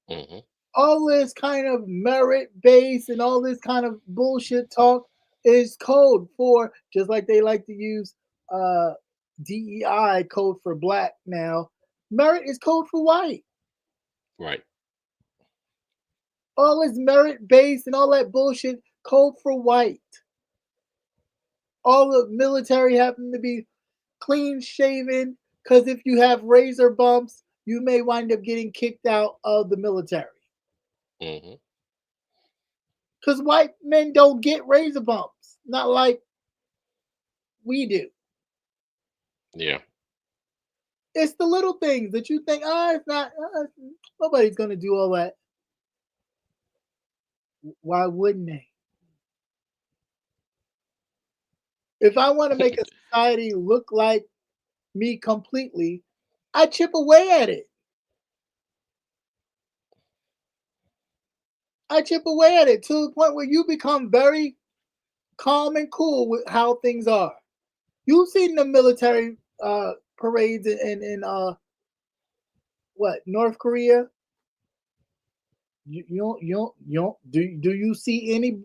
Hmm. All this kind of merit base and all this kind of bullshit talk is code for, just like they like to use uh, DEI code for black now. Merit is code for white. Right. All this merit base and all that bullshit code for white. All the military happen to be clean shaven because if you have razor bumps, you may wind up getting kicked out of the military. Hmm. Because white men don't get razor bumps, not like we do. Yeah. It's the little things that you think, it's not, nobody's going to do all that. Why wouldn't they? If I want to make a society look like me completely, I chip away at it. I chip away at it to the point where you become very calm and cool with how things are. You've seen the military parades in what, North Korea? Do you see any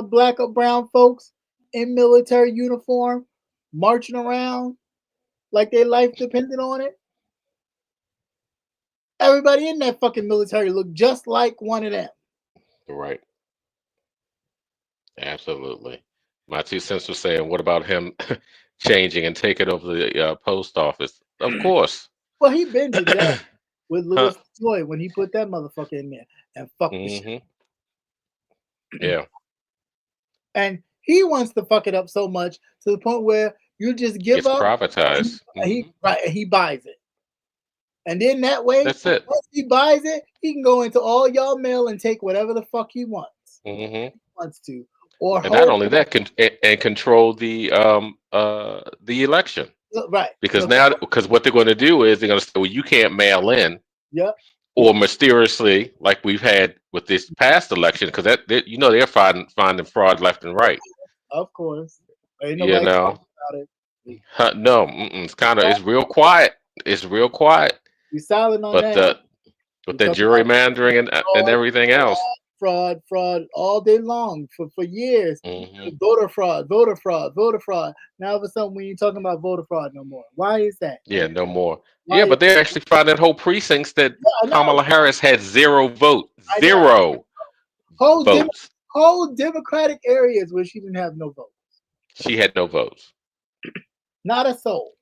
black or brown folks in military uniform marching around like their life depended on it? Everybody in that fucking military look just like one of them. Right. Absolutely. My 2 cents was saying, what about him changing and taking over the post office? Of course. Well, he been did that with Huh. Louis Joy when he put that motherfucker in there and fucked the shit. Hmm. Yeah. And he wants to fuck it up so much to the point where you just give Gets up. privatized. He right, and he buys it. And then that way, That's it. once he buys it, he can go into all y'all mail and take whatever the fuck he wants. Hmm. Wants to. Or And not hold only that, and control the election. right. Because now, because what they're going to do is they're going to say, well, you can't mail in, or mysteriously, like we've had with this past election, because they're finding fraud left and right. Of course. Ain't You nobody know, talking about it. no, it's real quiet. It's real quiet. You silent on But that. with that gerrymandering and everything else. Fraud all day long for years. Hmm. Voter fraud. Now all of a sudden we ain't talking about voter fraud no more. Why is that? Yeah, no more. Why Yeah, but they're actually finding whole precincts that I know. Kamala Harris had zero vote, I know. zero votes. Whole Democratic areas where she didn't have no votes. She had no votes. Not a soul.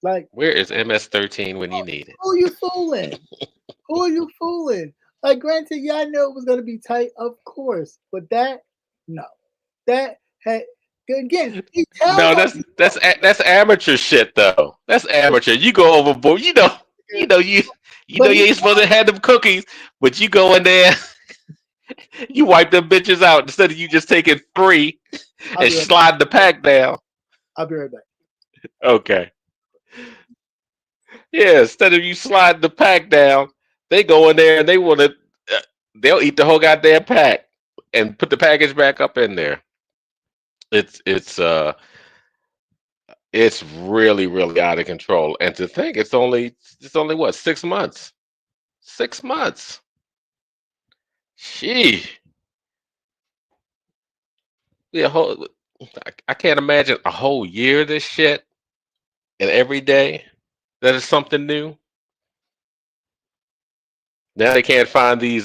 Like, Where is MS-13 when you need it? who are you fooling? Who are you fooling? Like, granted, yeah, I know it was gonna be tight, of course, but that, no, that had again. No, that's amateur shit though. That's amateur. You go overboard. You ain't supposed to have them cookies, but you go in there, you wipe them bitches out instead of you just taking 3 and slide the pack down. I'll be right back. Okay. Yeah, instead of you sliding the pack down, they go in there and they'll eat the whole goddamn pack and put the package back up in there. It's really, really out of control. And to think it's only what, 6 months? 6 months. Gee. Yeah, I can't imagine a whole year of this shit and every day that is something new. Now they can't find the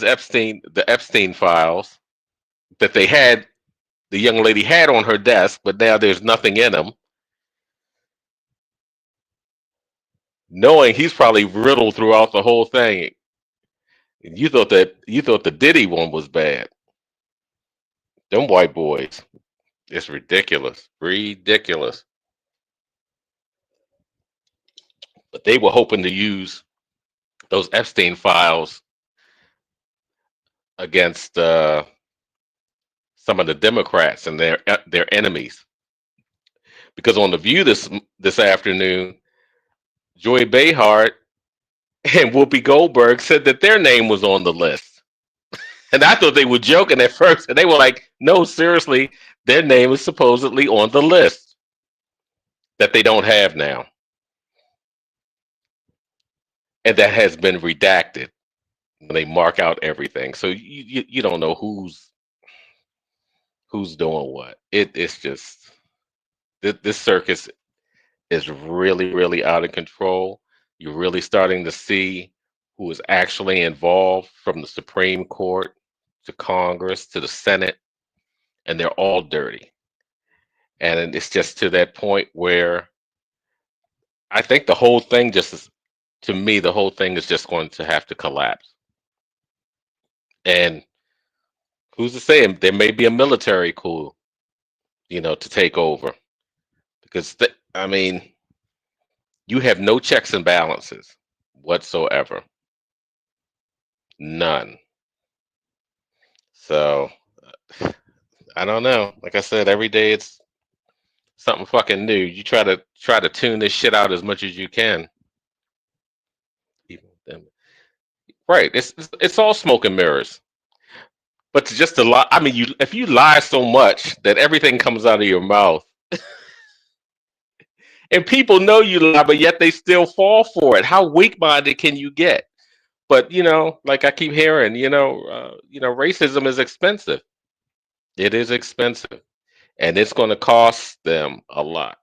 Epstein files that the young lady had on her desk, but now there's nothing in them. Knowing he's probably riddled throughout the whole thing. You thought the Diddy one was bad. Them white boys. It's ridiculous. Ridiculous. But they were hoping to use those Epstein files against some of the Democrats and their enemies. Because on the View this afternoon, Joy Behar and Whoopi Goldberg said that their name was on the list. And I thought they were joking at first, and they were like, "No, seriously, their name is supposedly on the list that they don't have now, and that has been redacted when they mark out everything. So you don't know who's doing what. It's just this circus is really out of control. You're really starting to see who is actually involved, from the Supreme Court to Congress to the Senate, and they're all dirty. And it's just to that point where I think the whole thing just is, to me, the whole thing is just going to have to collapse. And who's to say there may be a military coup, to take over? Because I mean, you have no checks and balances whatsoever, none. So I don't know. Like I said, every day it's something fucking new. You try to tune this shit out as much as you can. Even them. Right? It's all smoke and mirrors. But to just to lie, I mean, if you lie so much that everything comes out of your mouth, and people know you lie, but yet they still fall for it. How weak-minded can you get? But like I keep hearing, racism is expensive. It is expensive, and it's going to cost them a lot,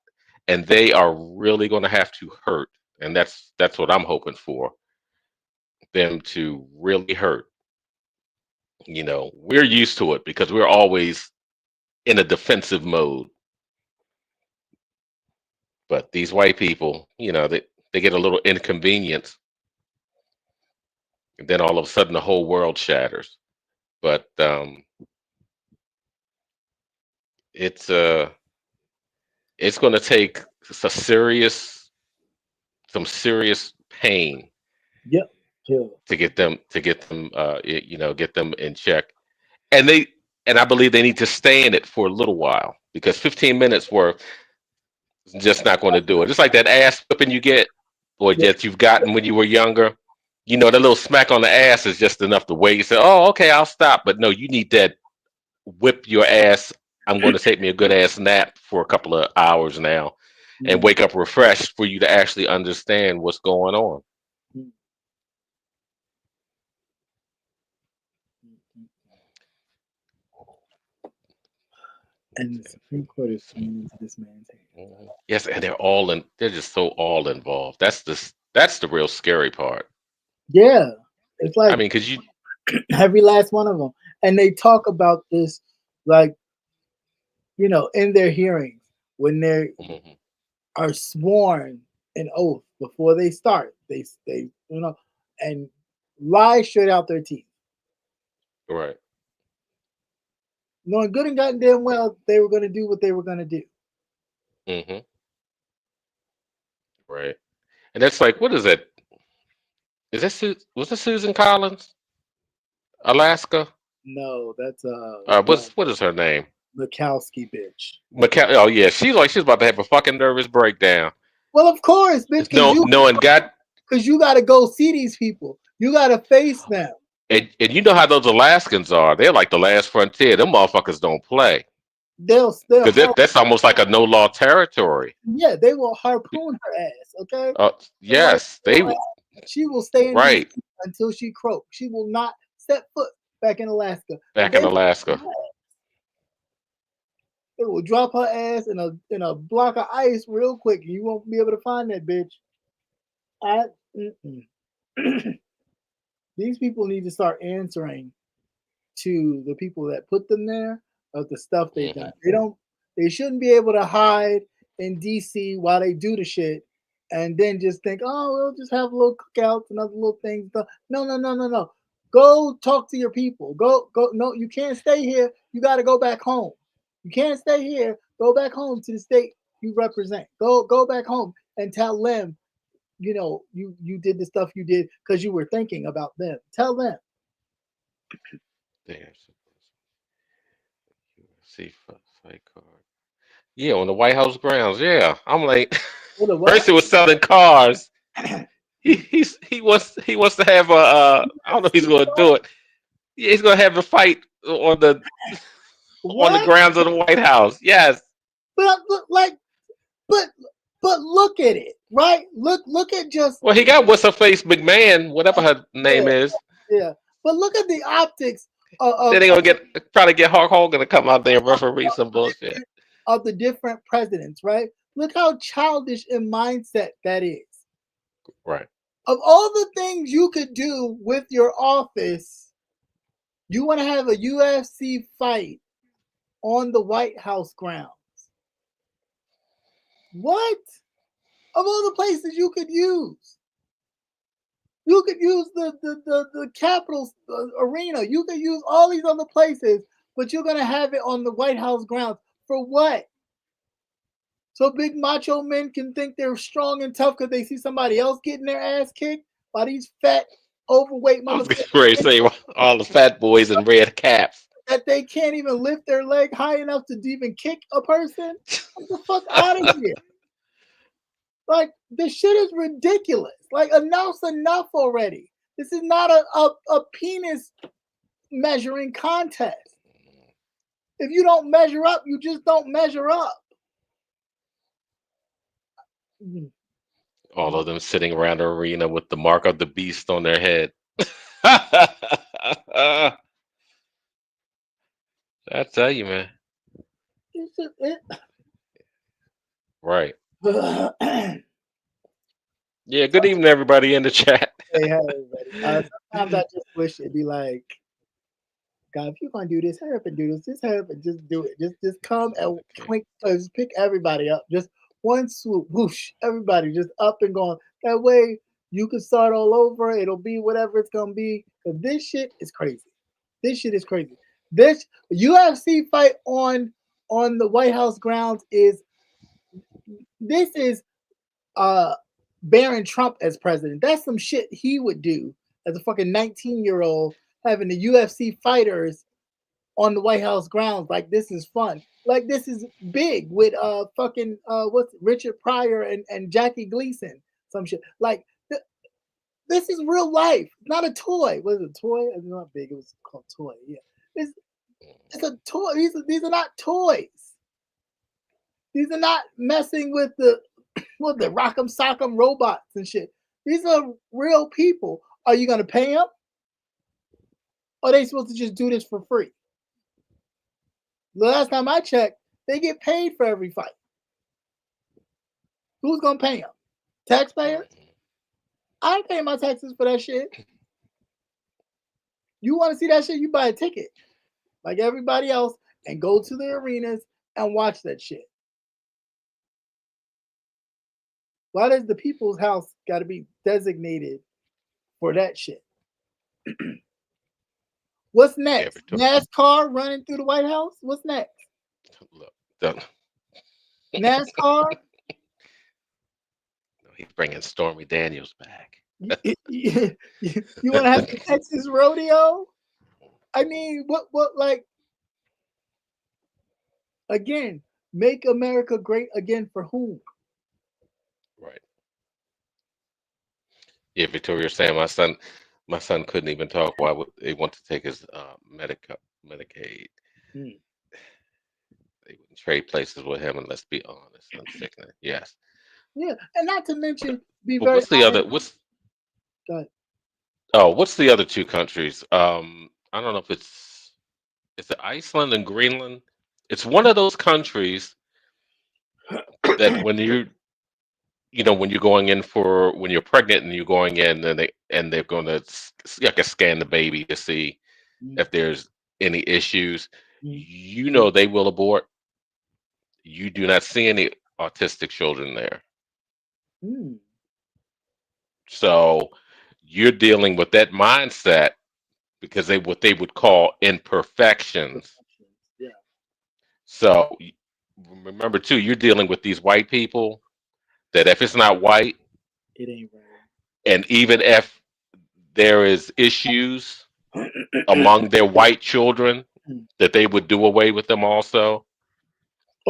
and they are really going to have to hurt, and that's what I'm hoping for, them to really hurt. We're used to it because we're always in a defensive mode, but these white people, they get a little inconvenience, and then all of a sudden the whole world shatters. But it's going to take some serious pain Yep. Yeah. to get them get them in check. And I believe they need to stay in it for a little while, because 15 minutes worth is just not going to do it. It's like that ass whipping you get, or Yeah. that you've gotten when you were younger. That little smack on the ass is just enough to wait. You say, "Oh, okay, I'll stop." But no, you need that whip your ass. I'm going to take me a good ass nap for a couple of hours now, and Mm, wake up refreshed for you to actually understand what's going on. mm, mm, mm. And the Supreme Court is playing into this man's hand. Mhm. Yes, and they're just so all involved. That's the real scary part. Yeah. It's I like mean, because you, every last one of them. And they talk about this, like, in their hearings when they mhm, are sworn an oath before they start. They and lie straight out their teeth, right, knowing good and goddamn well they were going to do what they were going to do. hmm, right, and that's like, what is that? Is that was that Susan Collins, Alaska? No, that's What is her name? Mikowski bitch. Oh yeah, she's about to have a fucking nervous breakdown. Well, of course, bitch, It's no knowing God, because you got to go see these people. You got to face them. and you know how those Alaskans are. They're like the last frontier. Them motherfuckers don't play, They'll because that's almost like a no law territory. yeah, they will harpoon her ass. Okay, they will Yes, they harpoon her ass. She will stay in DC right until she croaks. She will not step foot back in Alaska. back in Alaska. They will drop her ass in a block of ice real quick, and you won't be able to find that bitch. These people need to start answering to the people that put them there of the stuff they've Hmm. done. They shouldn't be able to hide in DC while they do the shit and then just think, oh, we'll just have little cookouts and other little things. No. Go talk to your people. Go. No, you can't stay here. You got to go back home. You can't stay here. Go back home to the state you represent. Go back home and tell them, you did the stuff you did because you were thinking about them. Tell them. There, see fight card. Yeah, on the White House grounds. Yeah, I'm like, What a first what? it was selling cars. He wants to have a. I don't know if he's going to do it. He's gonna have a fight on the What? grounds of the White House. Yes. Like, but look at it, right? Look at just Well, he got what's her face McMahon, whatever her name yeah, is. yeah. But look at the optics of Then they gonna try to get Hulk Hogan to come out there and referee some bullshit. of the different presidents, right? Look how childish in mindset that is. Right. Of all the things you could do with your office, you want to have a UFC fight on the White House grounds. What? Of all the places you could use. You could use the Capitol arena. You could use all these other places, but you're going to have it on the White House grounds. For what? So big macho men can think they're strong and tough because they see somebody else getting their ass kicked by these fat, overweight I was motherfuckers ready to say all the fat boys in red caps. that they can't even lift their leg high enough to even kick a person. Get the fuck out of here. Like, this shit is ridiculous. Like, enough's enough already. This is not a penis measuring contest. If you don't measure up, you just don't measure up. All of them sitting around the arena with the mark of the beast on their head. I tell you, man. It's just, Right. hey, Yeah. Good evening, everybody in the chat. hey, everybody. Sometimes I just wish it'd be like, God, if you're gonna do this, hurry up and do this. Just hurry up and just do it. Just come and Okay. just pick everybody up. Just one swoop, whoosh, everybody just up and going. That way you can start all over. It'll be whatever it's gonna be. Because this shit is crazy. This shit is crazy. This UFC fight on the White House grounds is Barron Trump as president. That's some shit he would do as a fucking 19-year-old having the UFC fighters on the White House grounds. Like, this is fun. Like, this is big with fucking what's Richard Pryor and Jackie Gleason. Some shit. Like, this is real life, not a toy. Was it a toy? It's not big. It was called toy. Yeah, it's a toy. These are not toys. These are not messing with the rock'em sock'em robots and shit. These are real people. Are you gonna pay them? Or are they supposed to just do this for free? The last time I checked, they get paid for every fight. Who's gonna pay them? Taxpayers? I ain't paying my taxes for that shit. You want to see that shit? You buy a ticket, like everybody else, and go to the arenas and watch that shit. Why does the people's house got to be designated for that shit? What's next? NASCAR running through the White House? What's next? Look, NASCAR? he's bringing Stormy Daniels back. You want to have the Texas rodeo? I mean, what, like, again, make America great again for whom? Right. Yeah, Victoria's saying my son couldn't even talk. Why would they want to take his Medicaid? They wouldn't trade places with him, and let's be honest, and sickening. Yes. Yeah, and not to mention, But what's the other? What's Go ahead. Oh, what's the other two countries? I don't know if is it Iceland and Greenland? It's one of those countries that when when you're going in for when you're pregnant and you're going in and they're going to scan the baby to see if there's any issues. They will abort. You do not see any autistic children there. So you're dealing with that mindset because what they would call imperfections. Yeah. So remember too, you're dealing with these white people that if it's not white, it ain't right. And even if there is issues among their white children, that they would do away with them also,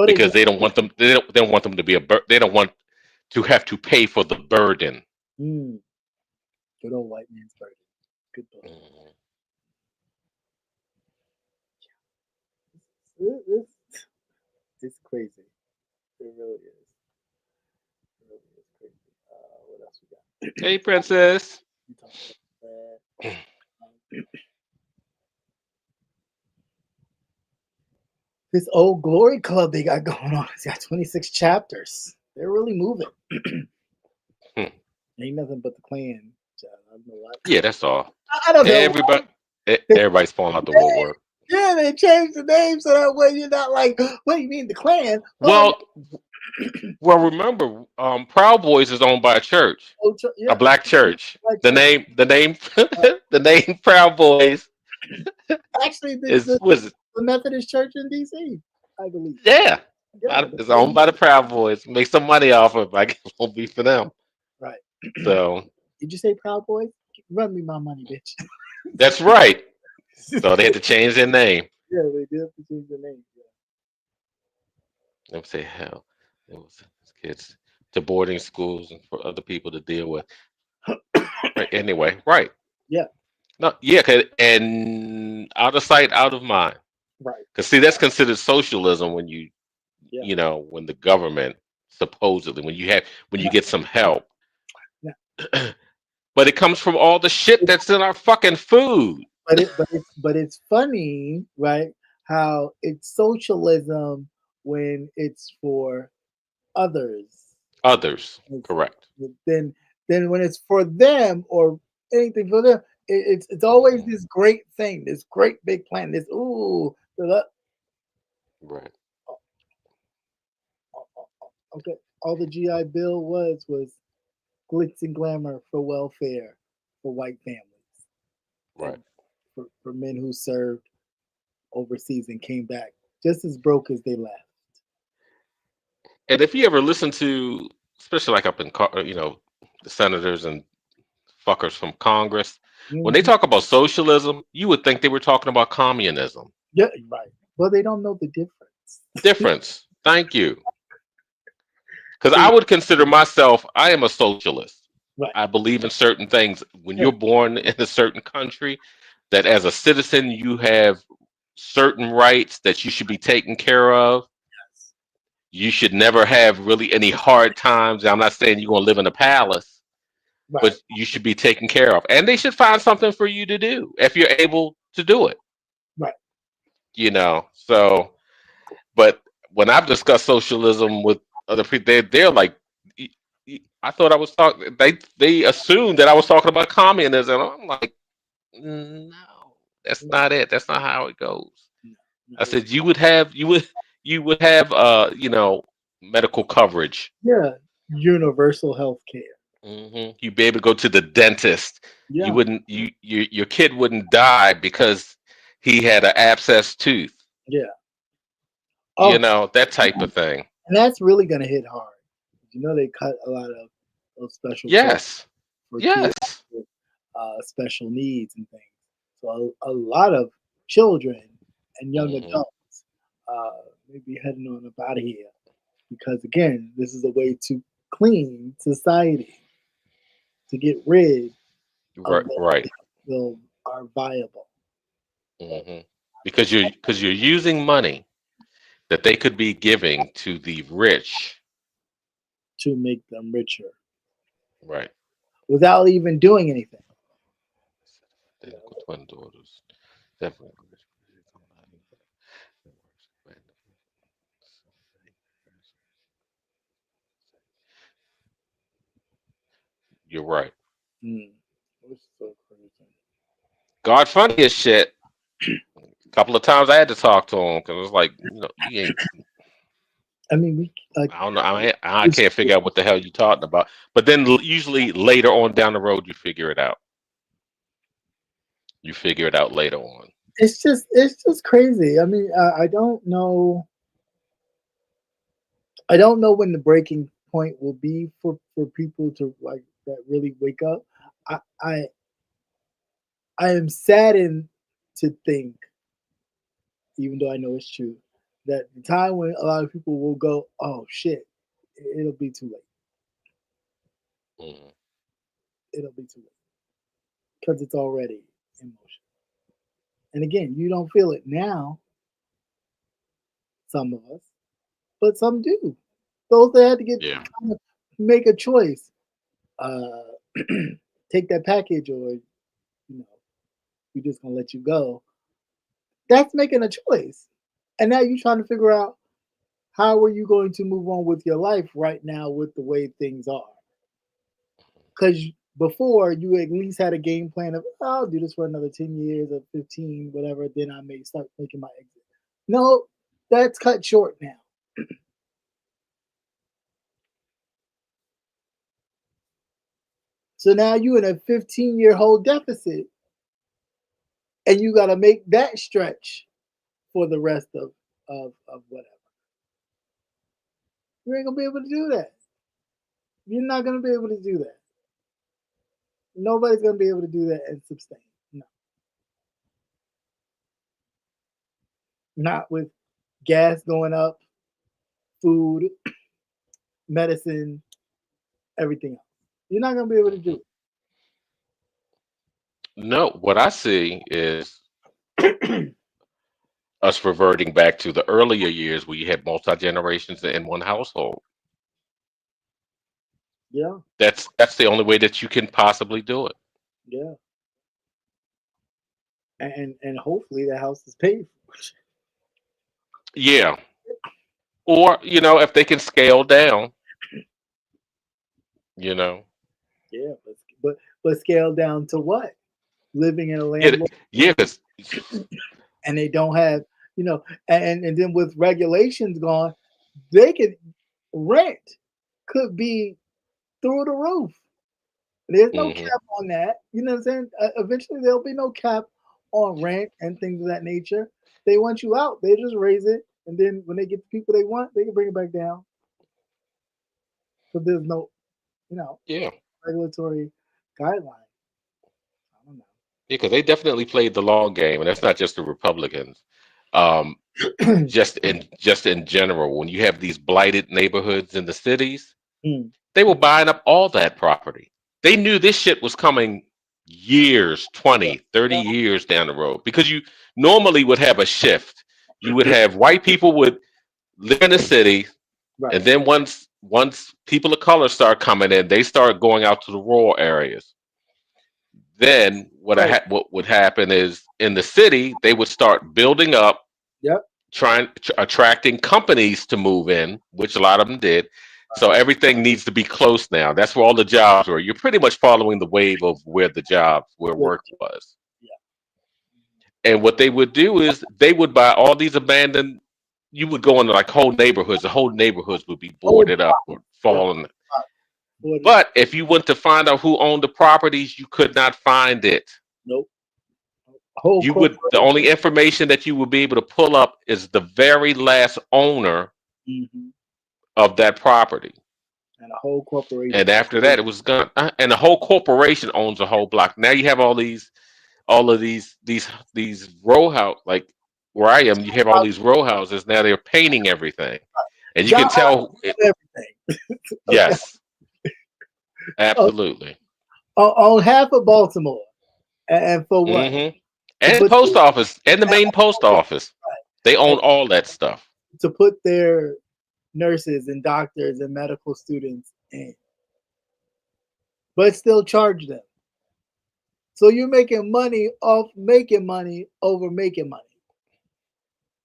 because they don't want them. They don't want them to be they don't want to have to pay for the burden. Good old white man's burden. Good boy. It's crazy. It really is. It really is crazy. What else we got? Hey, princess. We talked about that. This old Glory Club they got going on. It's got 26 chapters. They're really moving. Hmm. Ain't nothing but the Klan. I don't know why. Yeah, that's all. I don't know Everybody, why. everybody's falling out the woodwork. Yeah, they changed the name so that way you're not like, what do you mean the Klan? Oh, Well, well, remember, Proud Boys is owned by a church, yeah, a black church. like The name, the name Proud Boys actually is was it? the Methodist Church in DC, I believe. Yeah, Yeah, it's owned by the Proud Boys. Make some money off of it. I guess it won't be for them. right. So Did you say Proud Boys? Run me my money, bitch. that's right. So they had to change their name. Yeah, they did have to change the name. Let me say hell. It was kids to boarding schools and for other people to deal with. Right. Anyway, right. Yeah, No, yeah, and out of sight, out of mind. right. Because see, that's considered socialism when Yeah, when the government supposedly when you yeah, get some help, yeah. but it comes from all the shit that's in our fucking food. But it's funny, right? How it's socialism when it's for others. Others, It's, correct. then when it's for them or anything for them, it's always Mhm. this great thing, this great big plan. This Right. okay. All the GI Bill was glitz and glamour for welfare for white families Right. and for men who served overseas and came back just as broke as they left. And if you ever listen to, especially like up in, the senators and fuckers from Congress, when they Mhm. talk about socialism, you would think they were talking about communism. Yeah, right. Well, they don't know the difference. Difference. Thank you. Because See, I would consider myself, I am a socialist. right. I believe in certain things. When Yeah. you're born in a certain country, that as a citizen, you have certain rights that you should be taken care of. Yes. You should never have really any hard times. I'm not saying you're going to live in a palace, Right. but you should be taken care of. And they should find something for you to do if you're able to do it. Right. So, but when I've discussed socialism with other people, they're like, I thought I was talking. They assumed that I was talking about communism. I'm like, no, that's No, not it. That's not how it goes. no, I no. said you would have medical coverage. Yeah. Universal health care. You'd be able to go to the dentist. You Yeah. wouldn't. Your kid wouldn't die because he had an abscessed tooth. Yeah. Oh, That type of thing. and that's really gonna hit hard. They cut a lot of those special programs Yes. for kids Yes. with special needs and things. So a lot of children and young hmm adults may be heading on up out of here because again, this is a way to clean society to get rid of Right. those Right. that still are viable hmm because you're using money that they could be giving to the rich. to make them richer Right. without even doing anything. Identical twin daughters. Definitely. You're right. Mm. It's so crazy. God funny as shit. A couple of times I had to talk to him because it was like, you ain't. I mean, we I don't know. I it's, can't figure out what the hell you're talking about. But then usually later on down the road, you figure it out. You figure it out later on. it's just crazy. I mean, I don't know. I don't know when the breaking point will be for people to like that really wake up. I I I am saddened to think, even though I know it's true, that the time when a lot of people will go, oh shit, it'll be too late. Mhm. It'll be too late because it's already in motion. And again, you don't feel it now, some of us, but some do. Those that had to get Yeah. kind of make a choice, uh, take that package, or we're just gonna let you go. That's making a choice, and now you're trying to figure out how are you going to move on with your life right now with the way things are. Because before you at least had a game plan of, "Oh, I'll do this for another 10 years or 15, whatever, then I may start making my exit." No, that's cut short now. So now you in a 15-year whole deficit, and you got to make that stretch for the rest of whatever. You ain't gonna be able to do that. You're not gonna be able to do that. Nobody's gonna be able to do that and sustain. No, not with gas going up, food, medicine, everything else. You're not gonna be able to do No, what I see is it. us reverting back to the earlier years where you had multi generations in one household. Yeah, That's the only way that you can possibly do it. yeah, and hopefully the house is paid for. Yeah. Or, if they can scale down, you know. Yeah, but scale down to what? Living in a Yeah, landlord, yeah, 'cause- and they don't have, and then with regulations gone, they could rent could be through the roof. There's no mhm. cap on that. You know what I'm saying? Eventually, there'll be no cap on rent and things of that nature. They want you out, they just raise it, and then when they get the people they want, they can bring it back down. But there's no, you know, Yeah. regulatory guideline. I don't Yeah, because they definitely played the long game, and that's not just the Republicans. Um, know. just in general, when you have these blighted neighborhoods in the cities, Mm, they were buying up all that property. They knew this shit was coming years, yeah, 20, 30 yeah, years down the road because you normally would have a shift. You would have white people would live in the city, right. and then once people of color start coming in, they start going out to the rural areas. Then Right. what would happen is in the city they would start building up, Yep. attracting companies to move in, which a lot of them did. So Right. everything needs to be close now. That's where all the jobs were. You're pretty much following the wave of where Yeah. work was. Yeah. And what they would do is they would buy all these abandoned. You would go into like whole neighborhoods. The whole neighborhoods would be Whole boarded up block. or Yep. fallen. Block. Boarded up. But if you went to find out who owned the properties, you could not find it. Nope. Whole The corporation. only information that you would be able to pull up is the very last owner Hmm. of that property. And a whole corporation. And after that, it was gone. And the whole corporation owns a whole block. Now you have all of these row house, like where I am. You have all these row houses. Now they're painting everything, and you John can tell. everything. Okay. Yes, absolutely. On half of Baltimore, and for what? hmm To And put post office and the main post office. They and own all that stuff. to put their nurses and doctors and medical students in, but still charge them. So you're making money off making money over making money.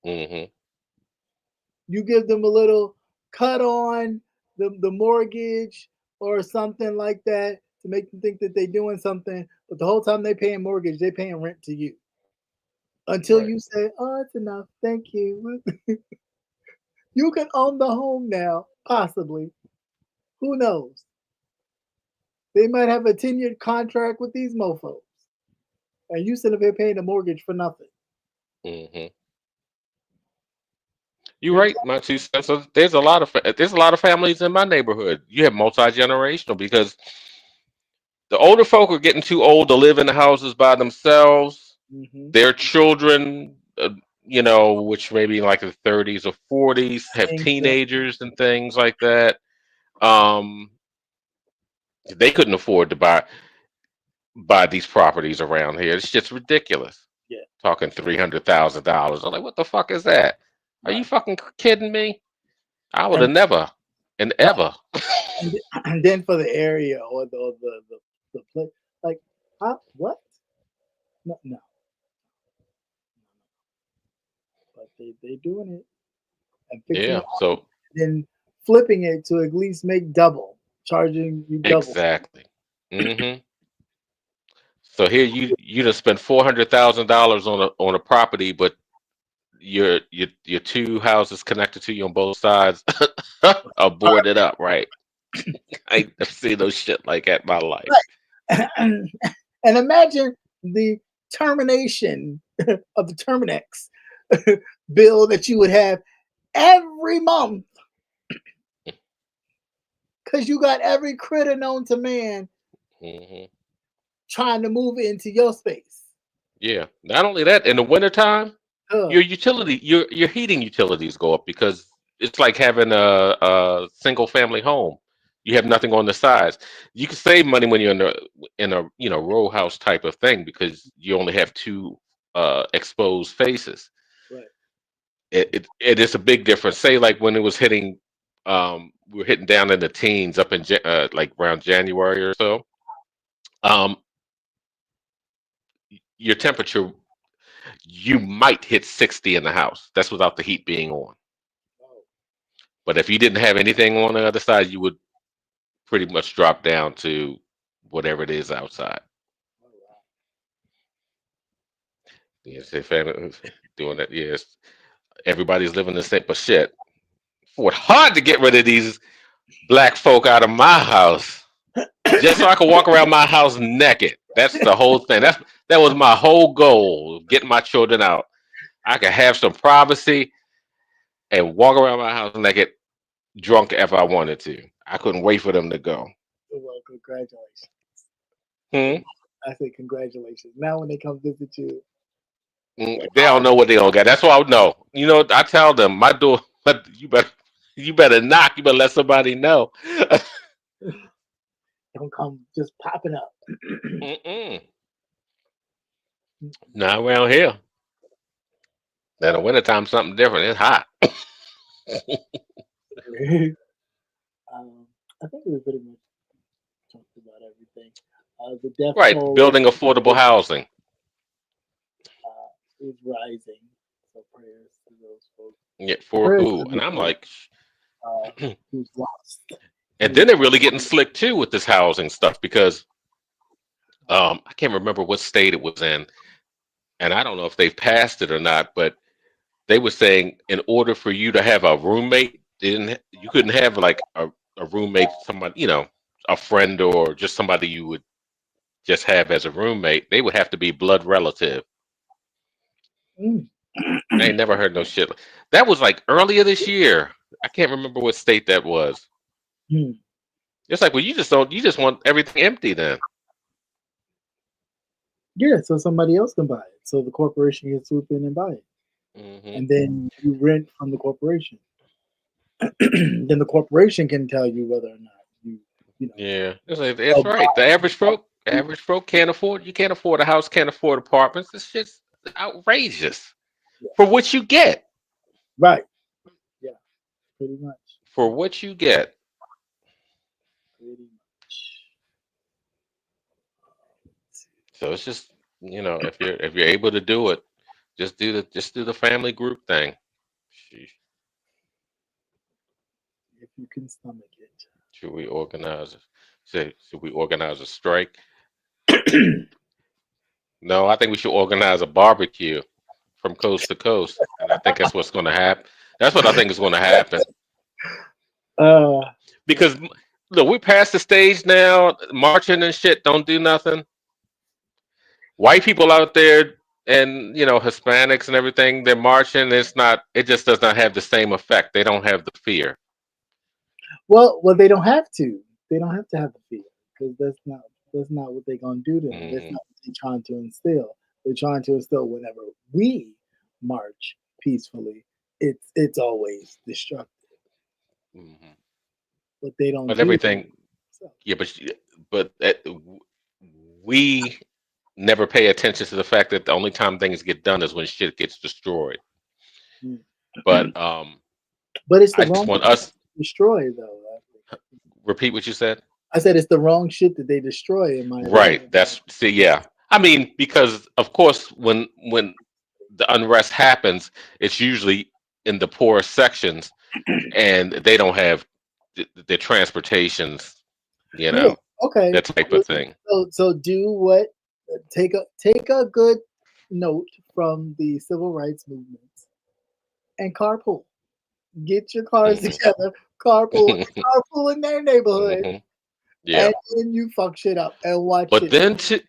hmm You give them a little cut on the mortgage or something like that to make them think that they're doing something, but the whole time they paying mortgage, they paying rent to you. Until Right. you say, "Oh, it's enough, thank you." You can own the home now, possibly. Who knows? They might have a 10-year contract with these mofos, and you sit up here paying a mortgage for nothing. hmm You're right, my two cents. So there's a lot of families in my neighborhood. You have multi-generational because the older folk are getting too old to live in the houses by themselves. Hmm. Their children, which maybe like the 30s or 40s, have Same thing. teenagers and things like that. Um, they couldn't afford to buy these properties around here. It's just ridiculous. Yeah. Talking $300,000. I'm like, what the fuck is that? Are you Right. fucking kidding me? I would have And never and right. ever. And then for the area or the place, like, huh? What? No, no, but they doing it and fixing Yeah. it up, So then flipping it to at least make double, charging you double. exactly. Hmm. So here you just spent $400,000 on a property, but your two houses connected to you on both sides are boarded up, right? I ain't never seen no shit like that in my life. Right. And imagine the termination of the Terminex bill that you would have every month because you got every critter known to man Hmm. trying to move into your space. Yeah. Not only that, in the wintertime, Uh, your heating utilities go up because it's like having a single family home. You have nothing on the sides. You can save money when you're in a row house type of thing because you only have two exposed faces. right. It is a big difference. Say like when it was hitting, we were hitting down in the teens up in like around January or so. Um, your temperature, you might hit 60 in the house. That's without the heat being on. Oh, But if you didn't have anything on the other side, you would pretty much drop down to whatever it is outside. oh, wow. Yes, if family doing that, yes, everybody's living the same. But shit, for it hard to get rid of these black folk out of my house, just so I could walk around my house naked. That's the whole thing. That was my whole goal, getting my children out. I could have some privacy and walk around my house naked, drunk if I wanted to. I couldn't wait for them to go. Well, congratulations. Hmm? I say congratulations. Now when they come visit you, They don't know what they don't got. That's why I know. I tell them my door. You better knock. You better let somebody know. don't come just popping up. Mm-mm. Not around here. In the wintertime, something different. It's hot. um, I think we pretty much talked about everything. The death Right. toll Building affordable housing. is rising, so prayers to those folks. Yeah, for Prayers who? to And the I'm folks like, who's lost. and Who's then they're really getting slick too with this housing stuff because I can't remember what state it was in, and I don't know if they've passed it or not, but they were saying in order for you to have a roommate, you couldn't have like a roommate, somebody, a friend or just somebody you would just have as a roommate. They would have to be blood relative. mm, I ain't never heard no shit. That was like earlier this year. I can't remember what state that was. mm. It's like, well, you just want everything empty then. Yeah, so somebody else can buy it. So the corporation can swoop in and buy it, Hmm. and then you rent from the corporation. Then the corporation can tell you whether or not you know. Yeah, it's right. Buy. Average folk can't afford. You can't afford a house, can't afford apartments. This shit's outrageous Yeah, for what you get. right. Yeah, pretty much. For what you get. Pretty much. So it's just if you're able to do it, just do the family group thing. Sheesh. If you can stomach Should we organize? Should we organize a strike? it. No, I think we should organize a barbecue from coast to coast, and I think that's what's going to happen. That's what I think is going to happen uh, because look, we're past the stage now. Marching and shit don't do nothing. White people out there and Hispanics and everything, they're marching. It just does not have the same effect. They don't have the fear. well, they don't have to. They don't have to have the fear because that's not what they're gonna do to them. That's Hmm. not what they're trying to instill. They're trying to instill whenever we march peacefully, it's always destructive. Hmm. But they don't But do that. everything, So, yeah, but we never pay attention to the fact that the only time things get done is when shit gets destroyed. mm. But But it's the I just wrong want shit us to destroy, though. repeat what you said. I said it's the wrong shit that they destroy, in my opinion. Right. That's see, yeah. I mean, because of course, when the unrest happens, it's usually in the poorest sections, and they don't have the transportations, you Yeah. know, Okay. that type of thing. So do what? Take a good note from the civil rights movement and carpool. Get your cars Hmm. together, carpool, carpool in their neighborhood, Hmm. Yeah. and then you fuck shit up and watch But it. then to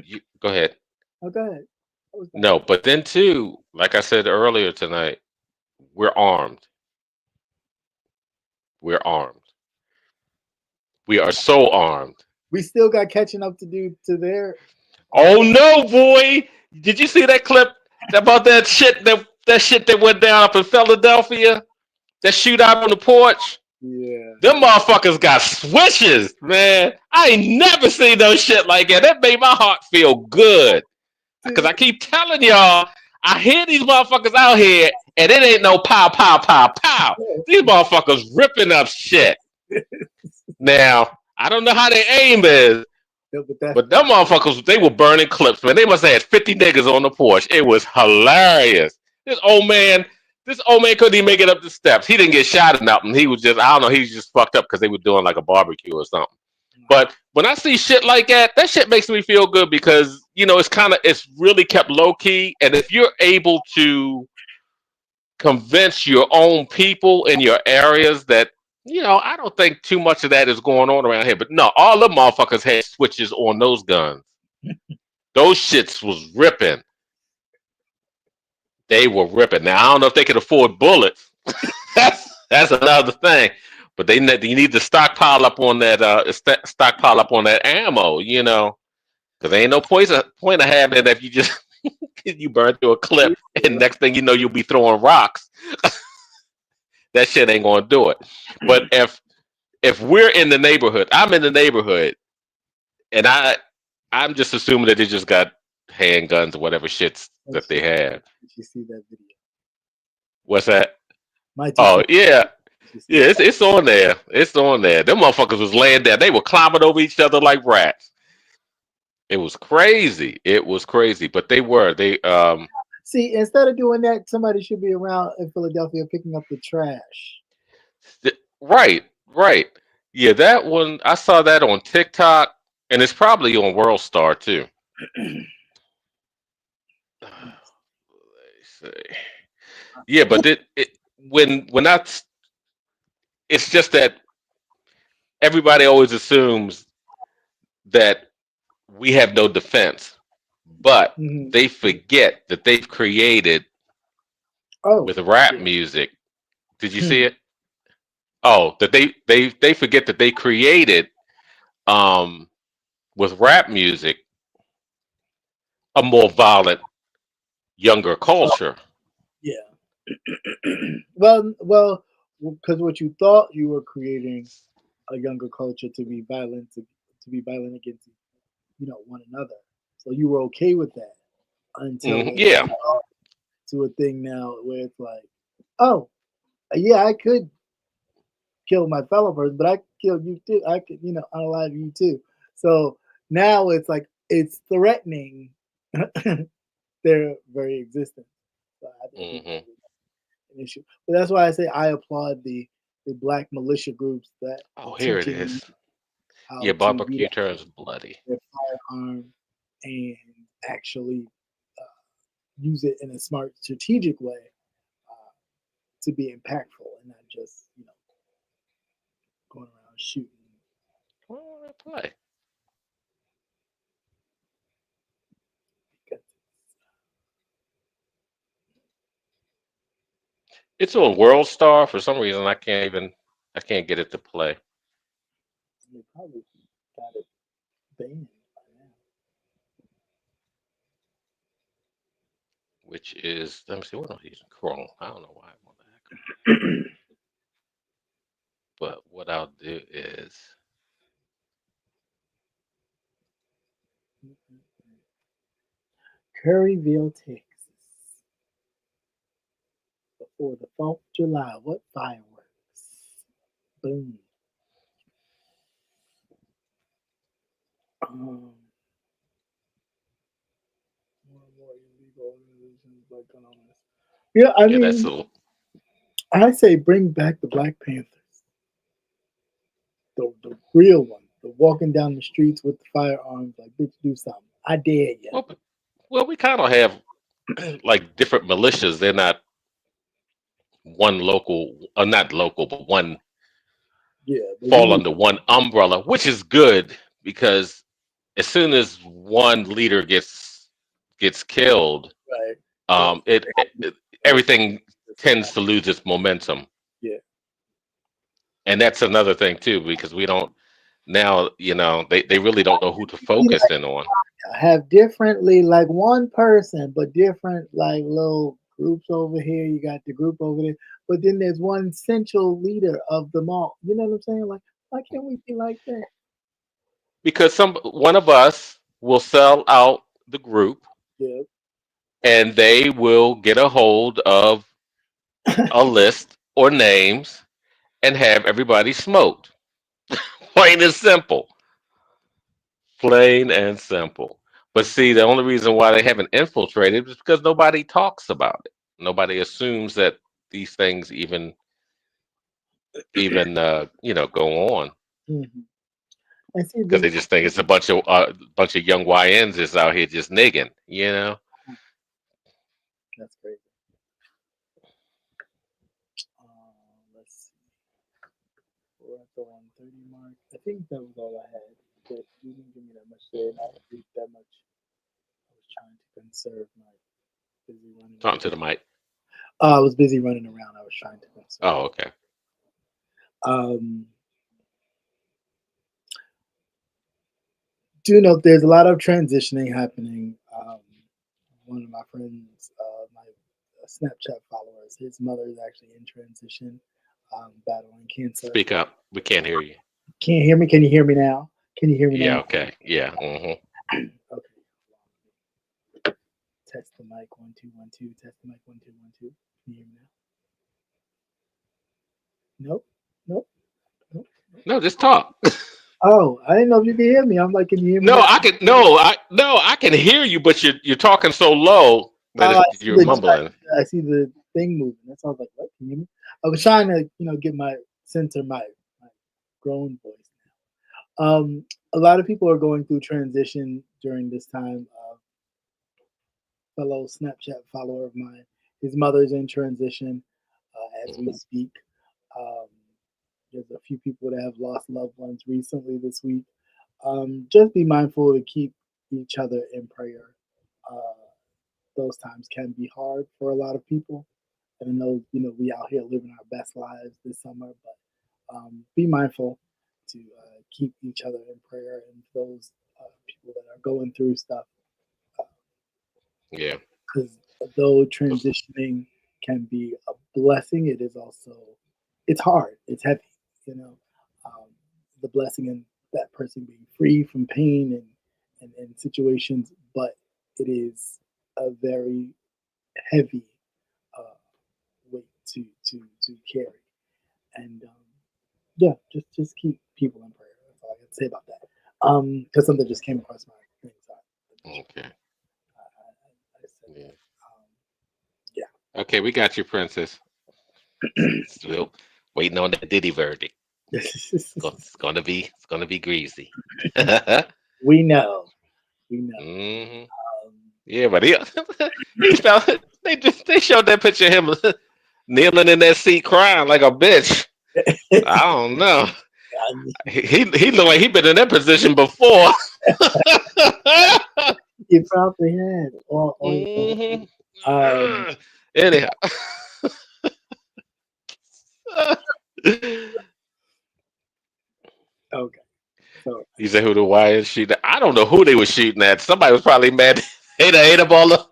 you go ahead. Oh, go ahead. What was that? No, but then too, like I said earlier tonight, we're armed. We're armed. We are so armed. We still got catching up to do to their. Oh no, boy! Did you see that clip about that shit that went down up in Philadelphia? That shootout on the porch? Yeah. Them motherfuckers got swishes, man. I ain't never seen no shit like that. That made my heart feel good. Cause I keep telling y'all, I hear these motherfuckers out here, and it ain't no pow, pow, pow, pow. These motherfuckers ripping up shit. Now, I don't know how their aim is, Yeah, but that but them motherfuckers, they were burning clips, man. They must have had 50 niggas on the porch. It was hilarious. This old man, this old man couldn't even make it up the steps. He didn't get shot or nothing. He was just, I don't know, he was just fucked up because they were doing like a barbecue or something. But when I see shit like that, that shit makes me feel good because, you know, it's really kept low key. And if you're able to convince your own people in your areas that, you know, I don't think too much of that is going on around here. But no, all the motherfuckers had switches on those guns. Those shits was ripping. They were ripping. Now I don't know if they could afford bullets. That's another thing. But you need to stockpile up on that stockpile up on that ammo, you know, because ain't no point of having it if you just you burn through a clip and next thing you know you'll be throwing rocks. That shit ain't gonna do it. But if we're in the neighborhood, I'm in the neighborhood, and I'm just assuming that they just got handguns or whatever shits that they have. Did you see that video? What's that? Might you Oh see? yeah, Did you see yeah. It's on there. It's on there. Them motherfuckers was laying there. They were climbing over each other like rats. It was crazy. It was crazy. But they. See, instead of doing that, somebody should be around in Philadelphia picking up the trash. Right, right. Yeah, that one I saw that on TikTok, and it's probably on World Star too. Let's see. Yeah, but when that's it's just that everybody always assumes that we have no defense, but Mhm. they forget that they've created Oh, with rap yeah. music. Did you see it? Oh, that they forget that they created um with rap music a more violent, younger culture. Yeah. Well, because what you thought you were creating a younger culture to be violent to be violent against one another. So you were okay with that until it Yeah. evolved to a thing now where it's like, oh yeah, I could kill my fellow person, but I could kill you too. I could unalive you too. So now it's like it's threatening their very existence. So I think Hmm. an issue. But that's why I say I applaud the black militia groups that are Oh, here it teaching is. Yeah, how to do barbecue that turns bloody. with their firearm and actually use it in a smart, strategic way to be impactful and not just going around shooting. What do I play? It's on World Star for some reason. I can't get it to play. They probably got it banned by Which is let me see what I'm using Chrome. I don't know why I want that, now. but what I'll do is Curryville, Texas. for the 4th of July. What fireworks? Boom. Um, more and more illegal organizations like gun owners. Yeah, I Yeah, that's mean, a I say bring back the Black Panthers, the real one, the walking down the streets with the firearms. Like, bitch, do something. I dare you. well. Well, we kind of have like different militias. They're not one local, not local, but one Yeah, but we fall need under one umbrella, which is good because as soon as one leader gets killed, right. That's everything just a tends to lose its momentum, yeah. and that's another thing too because we don't now. They really don't know who to Be focus like, in on. have differently, like one person, but different, like little groups over here. You got the group over there, but then there's one central leader of them all. You know what I'm saying? Like, why can't we be like that? Because some one of us will sell out the group Yeah. and they will get a hold of a list or names and have everybody smoked. Plain and simple. Plain and simple. But see, the only reason why they haven't infiltrated is because nobody talks about it. Nobody assumes that these things even go on hmm And see, because this they just think it's a bunch of young YNs is out here just nigging. that's great. Let's see. We're at the 130 mark. I think that was all I had. But you didn't give me that much today, and I didn't read that much. I was trying to conserve my busy running Talking around. to the mic. I was busy running around. I was trying to conserve. Oh, okay. Um, do know there's a lot of transitioning happening. One of my friends, my Snapchat followers, his mother is actually in transition, battling cancer. Speak up. We can't hear you. Can't hear me? Can you hear me now? Can you hear me Yeah. now? Okay. Yeah. Okay. Test the mic 1 2 1 2. Test the mic 1 2 1 2. Can you hear me now? Nope. Nope. Nope. No, just talk. Oh, I didn't know if you could hear me. I'm like, can you hear me No, now? I can. No, I can hear you, but you're talking so low that I see you're mumbling. I see the thing moving. That's why I was like, what? Can you hear me? I was trying to, get my center my grown voice now. A lot of people are going through transition during this time. Fellow Snapchat follower of mine, his mother's in transition as we speak. Um, there's a few people that have lost loved ones recently this week. Just be mindful to keep each other in prayer. Uh, those times can be hard for a lot of people. And I know, we out here living our best lives this summer, but be mindful to keep each other in prayer and those people that are going through stuff. Yeah. Because though transitioning can be a blessing, it is also it's hard. It's heavy. You know, um, the blessing in that person being free from pain and situations, but it is a very heavy uh, weight to carry. And yeah, just keep people in prayer. That's all I can say about that. Because something just came across my thing. So Okay. I said Yeah. that. Yeah. Okay, we got you, Princess. Still waiting on that Diddy verdict. It's gonna be greasy. we know. We know. hmm Um, Yeah, but he felt they showed that picture of him kneeling in that seat crying like a bitch. I don't know. He looked like he been in that position before. you probably had. hmm Um, Anyhow, okay. So you said who the wire shooting? I don't know who they were shooting at. Somebody was probably mad. They done ate up all the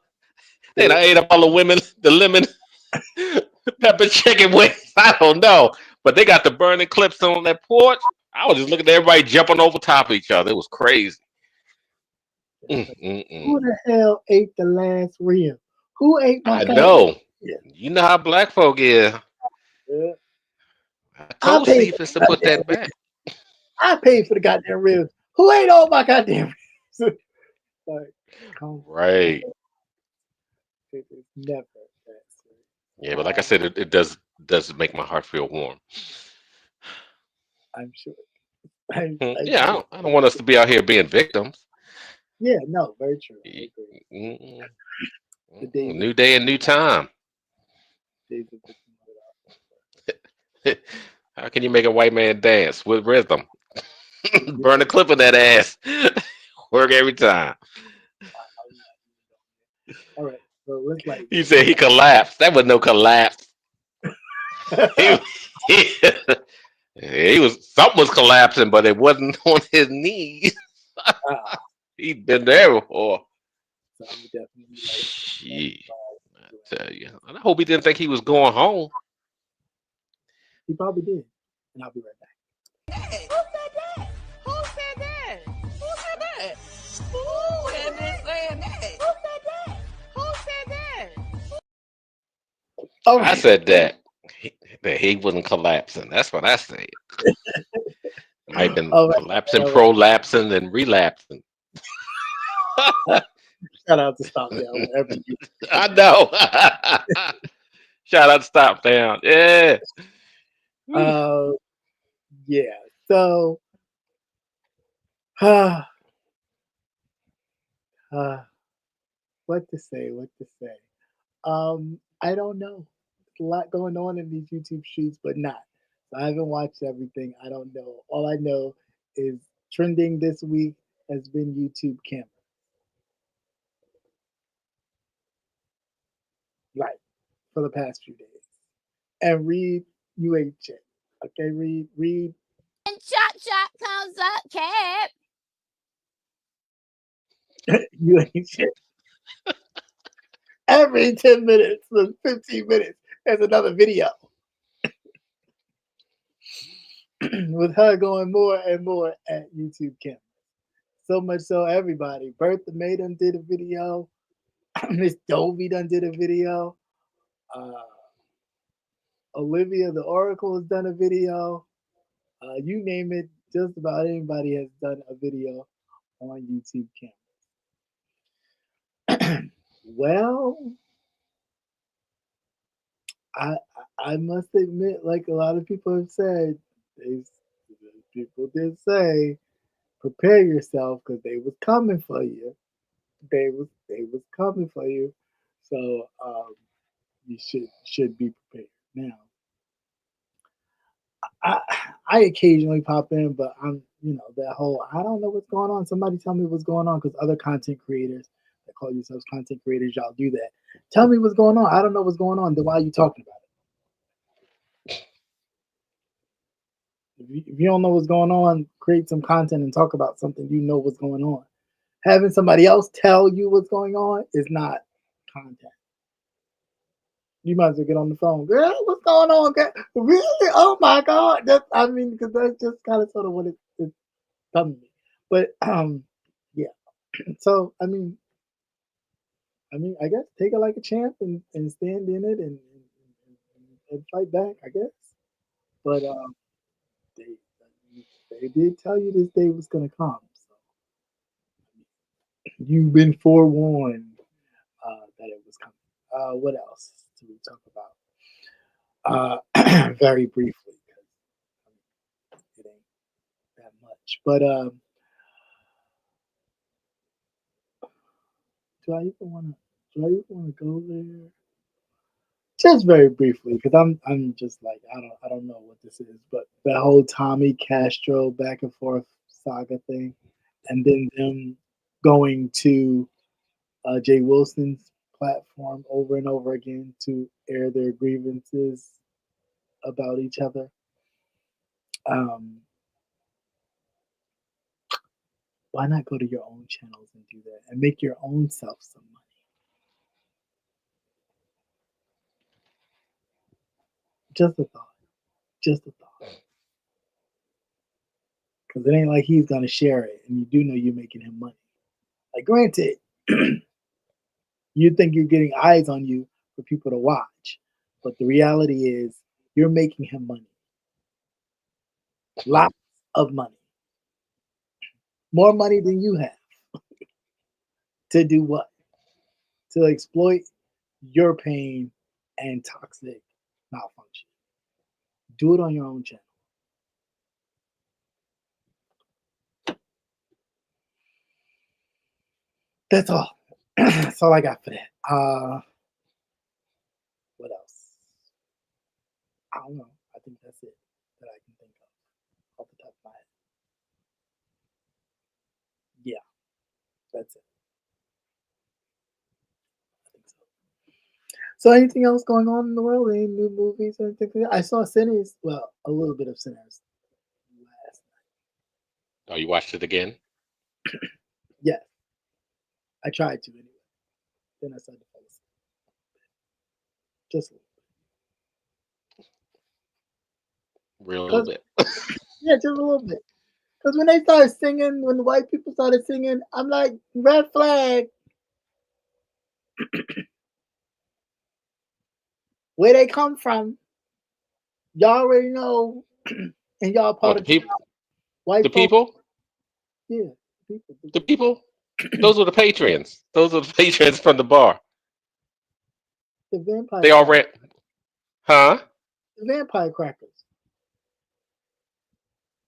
they yeah, done ate up all the women, the lemon pepper chicken wings. I don't know, but they got the burning clips on that porch. I was just looking at everybody jumping over top of each other. It was crazy. it's like, Mm-mm-mm. who the hell ate the last rib? Who ate my I cousin? know. Yeah. You know how black folk is. Yeah. I I told paid for Cephas to the put goddamn that back. I paid for the goddamn ribs. Who ate all my goddamn ribs? Like, come on. Right. It is never that serious. Yeah, but like I said, it does make my heart feel warm. I'm sure. I'm Yeah, sure. I don't want us to be out here being victims. Yeah, no, very true. I Y- agree. mm, The days of New day and new time. victim How can you make a white man dance with rhythm? yeah, Burn a clip of that ass. Work every time. all right. So let's like He said he collapsed. That was no collapse. He, he, he was something was collapsing, but it wasn't on his knees. He'd been there before. so I would definitely like Shit, I tell you. I hope he didn't think he was going home. he probably did. And I'll be right back. Who said that? Who said that? Who said that? Who is this saying that? Who said that? Who said that? All I right. said that he wasn't collapsing. That's what I said. Might have been All right. collapsing, All right. prolapsing, and relapsing. Shout out to Stop Down wherever you I know. Shout out to Stop Down. Yeah. uh yeah. So uh, what to say, what to say. I don't know. There's a lot going on in these YouTube streets, but not. So I haven't watched everything. I don't know. All I know is trending this week has been YouTube camera. Right. For the past few days. And Reed, you ain't shit. Okay, Reed. And chop comes up, Cap. You ain't shit. Every 10 minutes, 15 minutes, there's another video with her going more and more at YouTube camera. So much so, everybody. Bertha May done did a video. Miss Dovey done did a video. Uh, Olivia the Oracle has done a video. You name it, just about anybody has done a video on YouTube camera. Well, I I must admit, like a lot of people have said, they people did say, prepare yourself because they was coming for you. They was coming for you. So you should be prepared. Now, I I occasionally pop in, but I'm that whole I don't know what's going on. Somebody tell me what's going on because other content creators that call yourselves content creators, y'all do that. Tell me what's going on. I don't know what's going on. Then why are you talking about it? If you don't know what's going on, create some content and talk about something you know what's going on. Having somebody else tell you what's going on is not content. You might as well get on the phone. Girl, what's going on? Girl? Really? Oh my God. Because that's just kind of sort of what it's telling me. But yeah. So I guess take it like a champ and stand in it and fight back, I guess. But they did tell you this day was gonna come. So you've been forewarned that it was coming. What else do we talk about? Very briefly, because it ain't that much. But do I even want to go there? Just very briefly, because I'm just like I don't know what this is, but that whole Tommy Castro back and forth saga thing, and then them going to Jay Wilson's platform over and over again to air their grievances about each other. Um, why not go to your own channels and do that and make your own self some money? Just a thought. Just a thought. Because it ain't like he's gonna share it, and you do know you're making him money. Like, granted, you think you're getting eyes on you for people to watch. But the reality is, you're making him money. Lots of money. More money than you have. To do what? To exploit your pain and toxic malfunction. Do it on your own channel. That's all. That's all I got for that. What else? I don't know. I think that's it that I can think of off the top of my head. Yeah, that's it. I think so. So, anything else going on in the world? Any new movies or anything? I saw Sinners. Well, a little bit of Sinners last night. Oh, you watched it again? Yes, I tried to anyway. Then I started to fall asleep. Just a Real little bit. yeah, just a little bit. Because when they started singing, when the white people started singing, I'm like, red flag. Where they come from, y'all already know, and y'all Oh, part the of people. white The folks. people. Yeah, people. The people. Those were the patrons. Those are the patrons from the bar. The vampire. They all ran. Huh? The vampire crackers.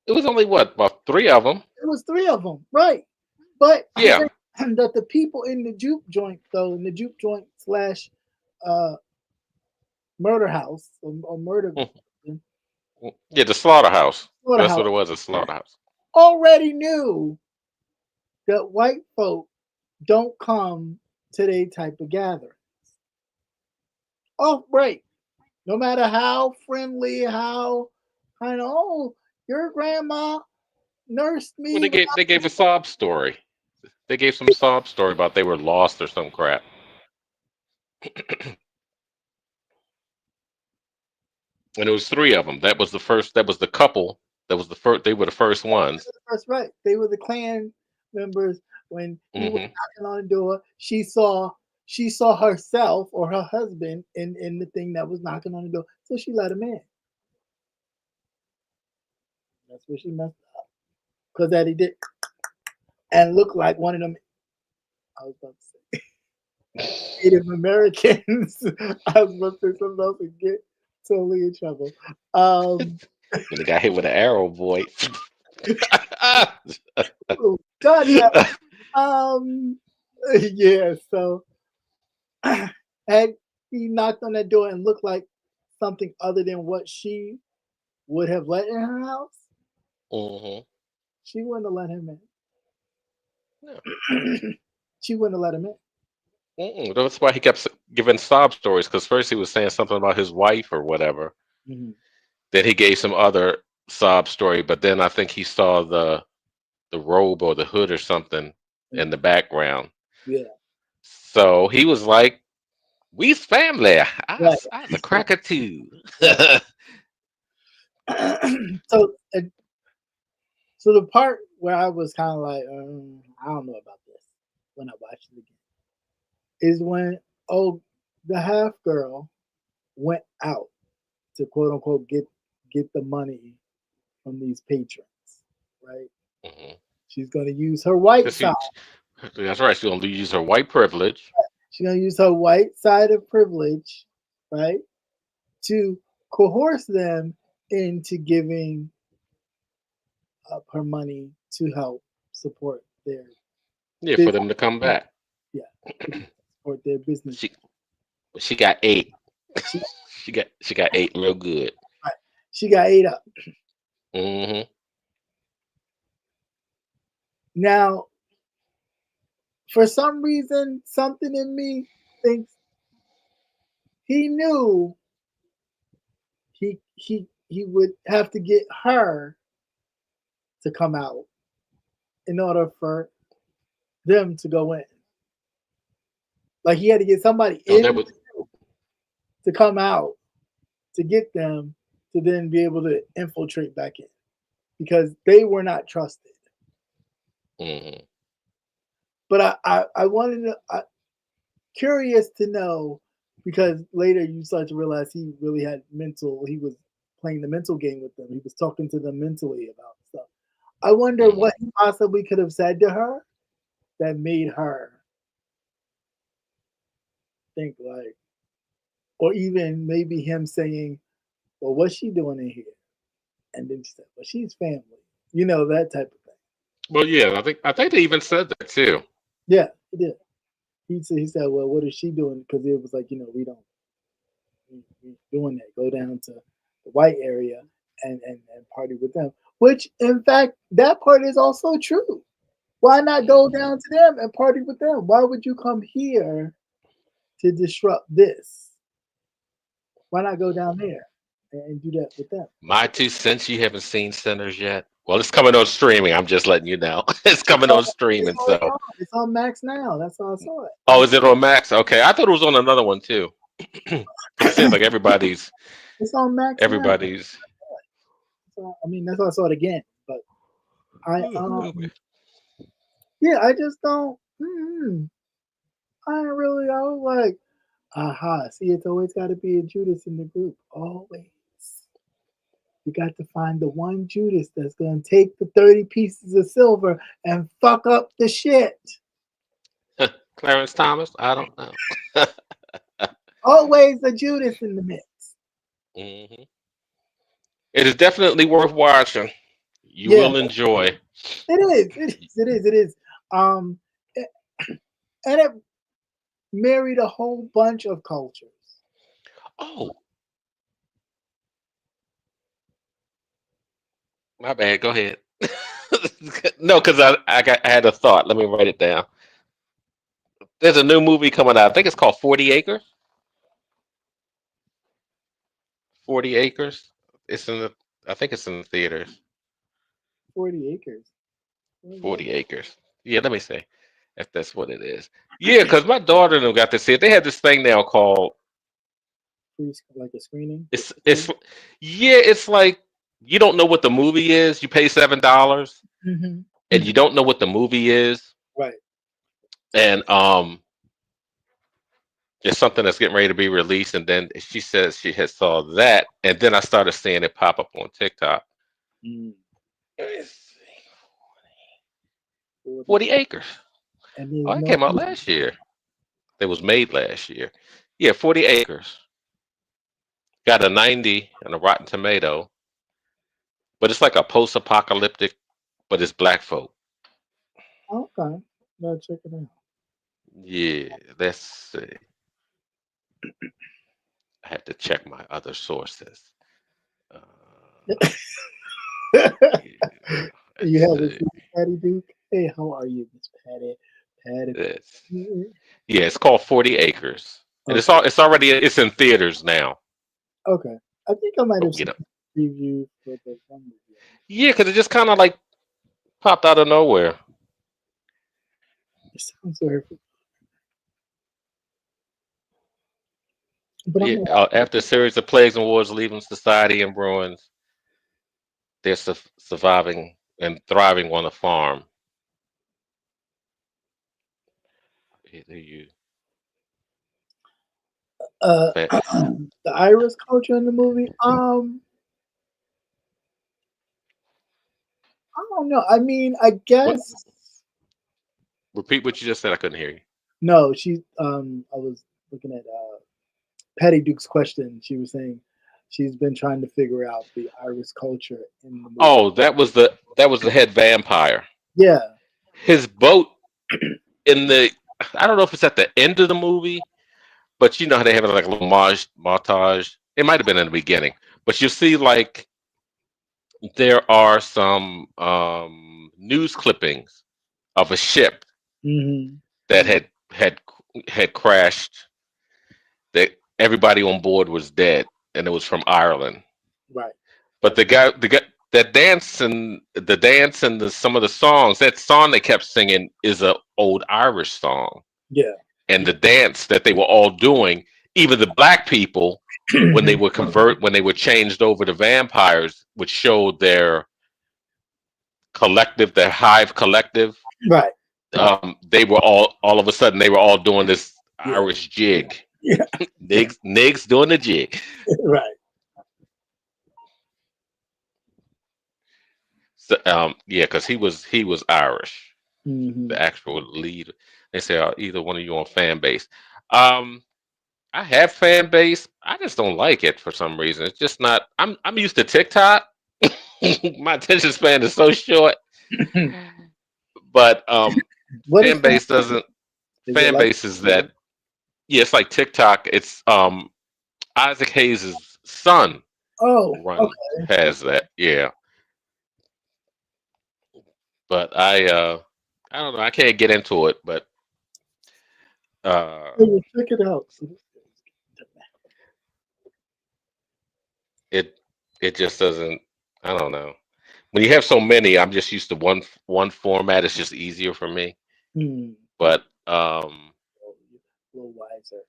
It was only what, about 3 of them? It was 3 of them, right? But I'm Yeah. saying that the people in the juke joint, though, in the juke joint slash murder house or murder Yeah, the slaughterhouse. That's what slaughterhouse, it was, a slaughterhouse. already knew that white folk don't come to they type of gatherings. Oh, right. No matter how friendly, how kind of, oh, your grandma nursed Well, me. they gave a sob story. They gave some sob story about they were lost or some crap. And it was 3 of them. That was the first. That was the couple. That was the first. They were the first ones. That's right. They were the Klan members. When he was Hmm. knocking on the door, she saw herself or her husband in the thing that was knocking on the door. So she let him in. That's where she messed up. Because that he did and looked like one of them. I was about to say Native Americans. I was about to say something else and get totally in trouble. And the guy hit with an arrow, boy. Oh, God, yeah. Yeah, so had he knocked on that door and looked like something other than what she would have let in her house, Hmm. she wouldn't have let him No. in. She wouldn't have let him in. That's why he kept giving sob stories. Because first he was saying something about his wife or whatever. Mhm. Then he gave some other sob story. But then I think he saw the robe or the hood or something in the background. Yeah, So he was like, "We's family. right, I was a cracker too." right. So, so the part where I was kind of like, I don't know about this when I watched it again, is when the half girl went out to quote unquote get the money from these patrons, right? Mhm. She's gonna use her white 'Cause side. that's right. She's gonna use her white privilege. She's gonna use her white side of privilege, right, to coerce them into giving up her money to help support their Yeah, for business. them to come back. Yeah, support their business. She got 8. She, She got 8 real good. right, she got ate up. Hmm. Now, for some reason, something in me thinks he knew he would have to get her to come out in order for them to go in. Like he had to get somebody Oh, in that was. to come out to get them to then be able to infiltrate back in because they were not trusted. Hmm. But I wanted to curious to know because later you start to realize he really had mental. He was playing the mental game with them. He was talking to them mentally about stuff. I wonder Mhm. what he possibly could have said to her that made her think like, or even maybe him saying, "Well, what's she doing in here?" And then she said, "Well, she's family." You know, that type of thing. Well, yeah, I think they even said that too. Yeah, he did. He said, "Well, what is she doing?" Because it was like, we don't we doing that. Go down to the white area and party with them. Which, in fact, that part is also true. Why not go Mhm. down to them and party with them? Why would you come here to disrupt this? Why not go down there and do that with them? My 2 cents. You haven't seen Sinners yet? Well, it's coming on streaming. I'm just letting you know. It's It's coming on, on it's streaming. already So, on. It's on Max now. That's how I saw oh, is it on Max? Okay, I thought it was on another one too. Because it seems it. like everybody's It's on Max now. everybody's. So, I mean, that's why I saw it again. But I Ooh, movie. yeah, I just don't. I ain't really. I was like, aha. See, it's always got to be a Judas in the group. Always. You got to find the one Judas that's gonna take the 30 pieces of silver and fuck up the shit. Clarence Thomas. I don't know. Always a Judas in the mix. Hmm. It is definitely worth watching. You Yeah, will enjoy. it is. It is. It is. It is. Um, a- and it married a whole bunch of cultures. Oh, my bad. Go ahead. No, because I had a thought. Let me write it down. There's a new movie coming out. I think it's called 40 Acres. 40 Acres. It's in the. I think it's in the theaters. 40 acres. What is that? 40 Acres. Yeah, let me see if that's what it is. Yeah, because my daughter and them got to see it. They had this thing now called Like a screening? it's yeah, it's like you don't know what the movie is. You pay $7 Mm-hmm. and you don't know what the movie is, Right. and it's something that's getting ready to be released. And then she says she had saw that, and then I started seeing it pop up on TikTok. Mm. Let me see. 40. 40 Acres. And there's Oh, that no. came out last year. It was made last year. Yeah, 40 Acres. Got a 90 and a Rotten Tomato, but it's like a post-apocalyptic, but it's black folk. Okay. Gotta check it out. Yeah, let's see. I have to check my other sources. Uh, yeah, let's You have a see. seat, Patty Duke. Hey, how are you, Miss Patty? Patty. Let's, yeah, it's called 40 Acres, and Okay. it's in theaters now. Okay. I think I might So have seen a preview for the one movie. yeah, because it just kind of like popped out of nowhere. It sounds very, but I'm Yeah, gonna after a series of plagues and wars leaving society in ruins, they're surviving and thriving on a farm. Either you, uh fa- the Irish culture in the movie. I don't know. I mean, I what? guess Repeat what you just said. I couldn't hear you. no. She I was looking at Patty Duke's question. She was saying she's been trying to figure out the Irish culture in the movie. Oh, that was the head vampire. Yeah. His boat in the I don't know if it's at the end of the movie, but you know how they have like a little montage. It might have been in the beginning, but you see like there are some news clippings of a ship Hmm. that had crashed. That everybody on board was dead, and it was from Ireland. Right. But the guy that dance and some of the songs, that song they kept singing is a old Irish song, Yeah. and the dance that they were all doing, even the black people, when they were changed over to vampires, would show their collective, their hive collective. Right. They were all of a sudden they were all doing this Yeah. Irish jig. Yeah. Niggas doing the jig. Right. So, yeah, because he was Irish, Hmm. the actual lead. They say either one of you on fan base. Um, I have fan base. I just don't like it for some reason. It's just not. I'm used to TikTok. My attention span is so short. But What is fan that? base doesn't. Is it Fan like? base is that. Yeah, it's like TikTok. It's Isaac Hayes' son Oh, run okay. has that. Yeah, but I don't know. I can't get into it, but uh, Hey, well, check it out. it it just doesn't. I don't know. When you have so many, I'm just used to one format. It's just easier for me. Hmm. But Oh, you're a little wiser.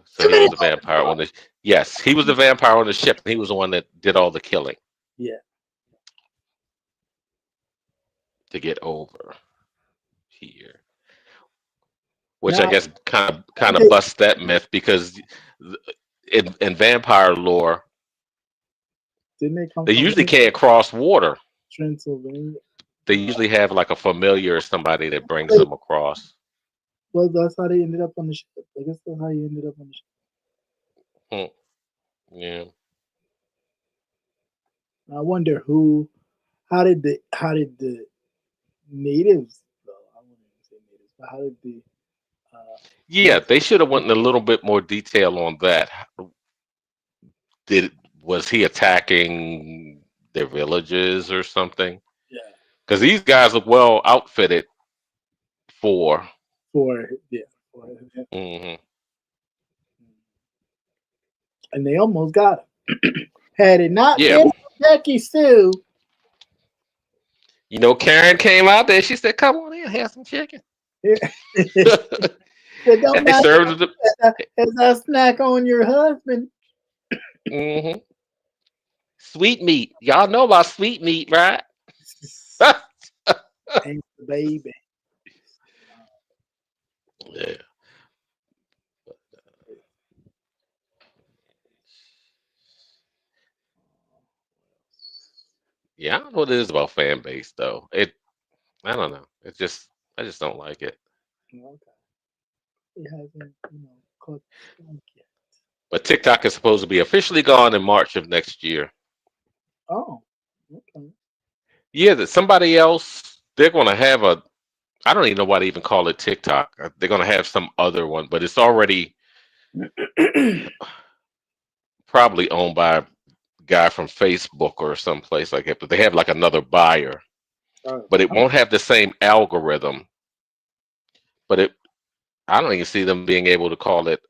so he was the vampire on the. Yes, he was the vampire on the ship, and he was the one that did all the killing Yeah. to get over here. Which I Now, guess kind of they busts that myth because in vampire lore, didn't they come they from usually can't cross water. Transylvania? They usually have like a familiar or somebody that brings Wait, them across. well, that's how they ended up on the ship. I guess that's how he ended up on the ship. Hmm, yeah. I wonder who. How did the natives? Well, I wouldn't even say natives, but how did the uh, Yeah, they should have went in a little bit more detail on that. Did Was he attacking their villages or something? yeah, Because these guys look well outfitted for. for yeah, for, Hmm. and they almost got him. Had it not Yeah, been for Becky Sue, you know, Karen came out there. She said, "Come on in, have some chicken." it don't And they matter served the. as a snack on your husband. Hmm. Sweet meat. Y'all know about sweet meat, right? Ain't the baby. Yeah. Yeah, I don't know what it is about fan base though. I don't know. I just don't like it. Okay, it hasn't, caught the skunk yet. But TikTok is supposed to be officially gone in March of next year. Oh, okay. Yeah, that somebody else they're gonna have a I don't even know why they even call it TikTok. They're gonna have some other one, but it's already probably owned by a guy from Facebook or someplace like that. But they have like another buyer. Oh, But it won't have the same algorithm. But I don't even see them being able to call it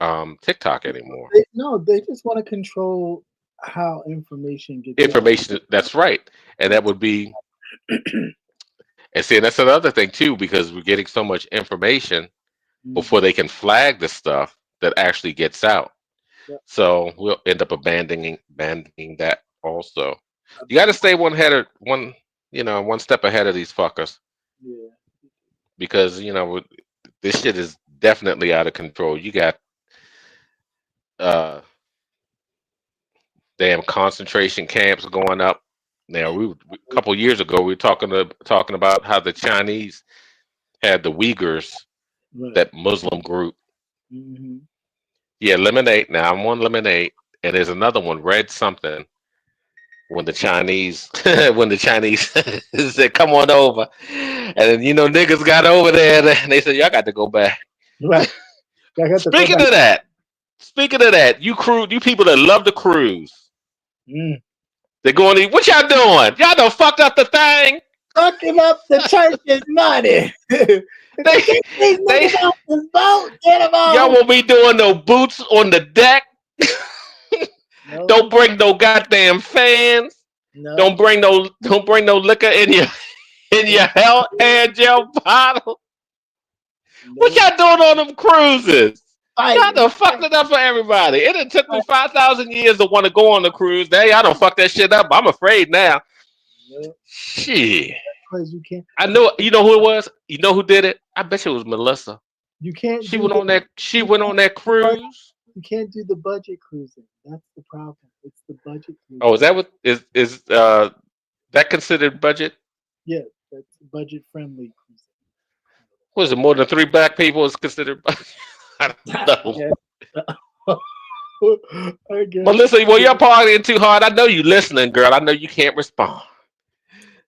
TikTok anymore. no, they just want to control how information gets out. Information, that's right. And that would be, and see, and that's another thing too, because we're getting so much information before Mhm. they can flag the stuff that actually gets out. Yep. So we'll end up abandoning that also. You got to stay one step ahead of these fuckers Yeah. because this shit is definitely out of control. You got uh damn concentration camps going up. Now, a couple years ago, we were talking about how the Chinese had the Uyghurs, Right. that Muslim group. Hmm. Yeah, Lemonade. Now I'm on Lemonade, and there's another one, Red something. When the Chinese, when the Chinese said, "Come on over," and then niggas got over there, and they said, "Y'all got to go back." Right. I got to go Speaking back. of that, you people that love to cruise, Mm. they're going to, what y'all doing? Y'all done fucked up the thing. Fucking up the church's money. They, Get these they, niggas off this boat. Get them y'all off. won't be doing no boots on the deck. No, Don't bring no goddamn fans. no, Don't bring no liquor in your hell hair gel bottle. What no. y'all doing on them cruises? Y'all Fighting. done fucked it up for everybody. It done took me 5,000 years to want to go on the cruise. Now y'all done fuck that shit up. I'm afraid now. No, Shit. because you can't. I know. You know who it was? You know who did it? I bet you it was Melissa. You can't She do went the on that. She you went on that can't cruise. you can't do the budget cruising. That's the problem. It's the budget Oh, cruising. is that what is that considered budget? Yeah, that's budget friendly cruising. Was it more than three black people is considered budget? I don't know. Yeah. I guess. Melissa, well, you're partying too hard. I know you listening, girl. I know you can't respond.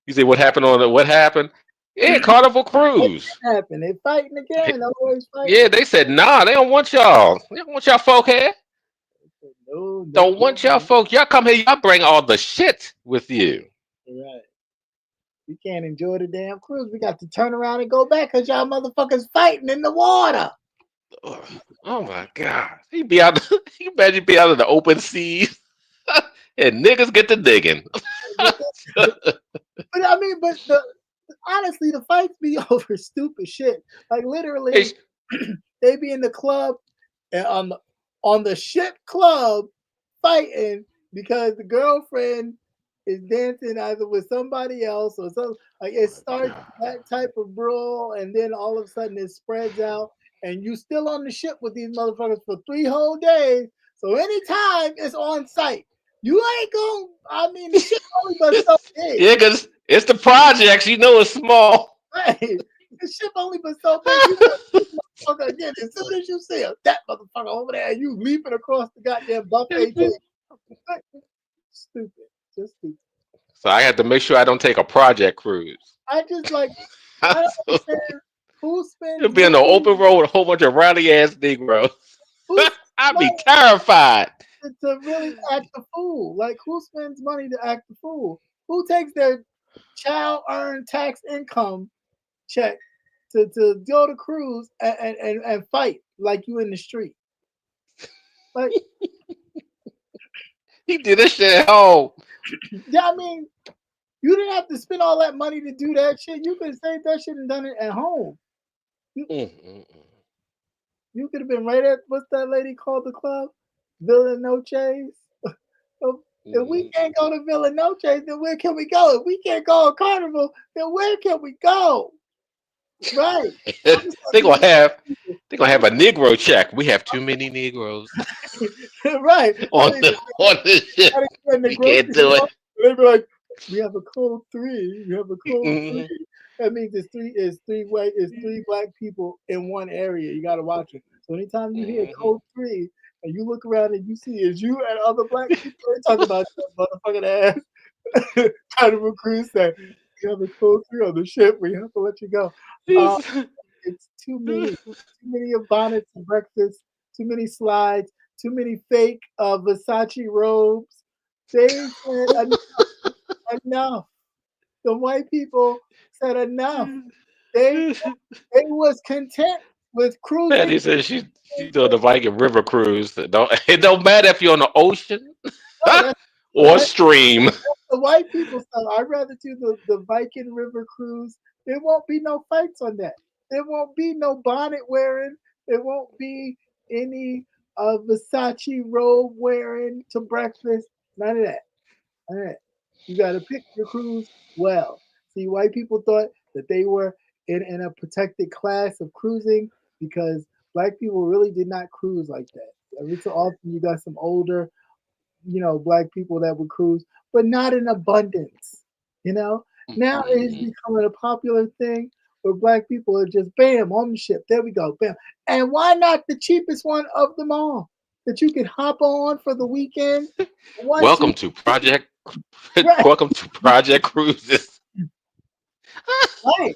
You say what happened on the what happened? Yeah, Carnival What Cruise. happened? They fighting again. Always Yeah, fighting. they said nah, they don't want y'all. They don't want y'all folk here. No, no, Don't want y'all folk. Y'all come here, y'all bring all the shit with you. right. We can't enjoy the damn cruise. We got to turn around and go back because y'all motherfuckers fighting in the water. Ugh. Oh my god. He be out you imagine be out in the open seas and niggas get to digging. But I mean, honestly, the fights be over stupid shit. Like literally, they be in the club and on the shit club fighting because the girlfriend is dancing either with somebody else or something. Like it starts that type of brawl, and then all of a sudden it spreads out, and you still on the ship with these motherfuckers for 3 whole days. So anytime it's on site, you ain't gonna. I mean, the ship only but so big. Yeah, because it's the projects, you know it's small. Right. The ship only but so big. You know this motherfucker again. As soon as you see that motherfucker over there, you leaping across the goddamn buffet table. Stupid. Just stupid. So I had to make sure I don't take a project cruise. I just like I don't understand who spends It'll be in the money, open road with a whole bunch of rowdy ass Negroes. who I'd be money terrified. to really act a fool. Like who spends money to act a fool? Who takes their child earned tax income check to go to cruise and fight like you in the street? Like He did this shit at home. yeah, I mean, you didn't have to spend all that money to do that shit. You could have saved that shit and done it at home. You could have been right at what's that lady called the club? Villa Noches. If we can't go to Villa Noches, then where can we go? If we can't go on Carnival, then where can we go? Right. They're gonna have a Negro check. We have too many Negroes Right. on the ship. We can't do it. They'd be like, we have a code 3. We have a code 3. That means it's three black people in one area. You gotta watch it. So anytime you hear code 3 and you look around and you see it's you and other black people, they talk about that motherfucking ass Carnival Cruise that you have a code 3 on the ship. We have to let you go. It's too many of bonnets and breakfast, too many slides, too many fake Versace robes. They said enough. The white people said enough. They was content with cruising. Patty said she's doing the Viking River cruise. It don't matter if you're on the ocean or stream. The white people said, I'd rather do the Viking River cruise. There won't be no fights on that. There won't be no bonnet wearing. There won't be any Versace robe wearing to breakfast. None of that. None of that. You got to pick your cruise well. See, white people thought that they were in a protected class of cruising because black people really did not cruise like that. Every so often, you got some older, black people that would cruise, but not in abundance. Now it's becoming a popular thing where black people are just bam on the ship. There we go, bam. And why not the cheapest one of them all that you can hop on for the weekend? Welcome to Project Cruises. Right.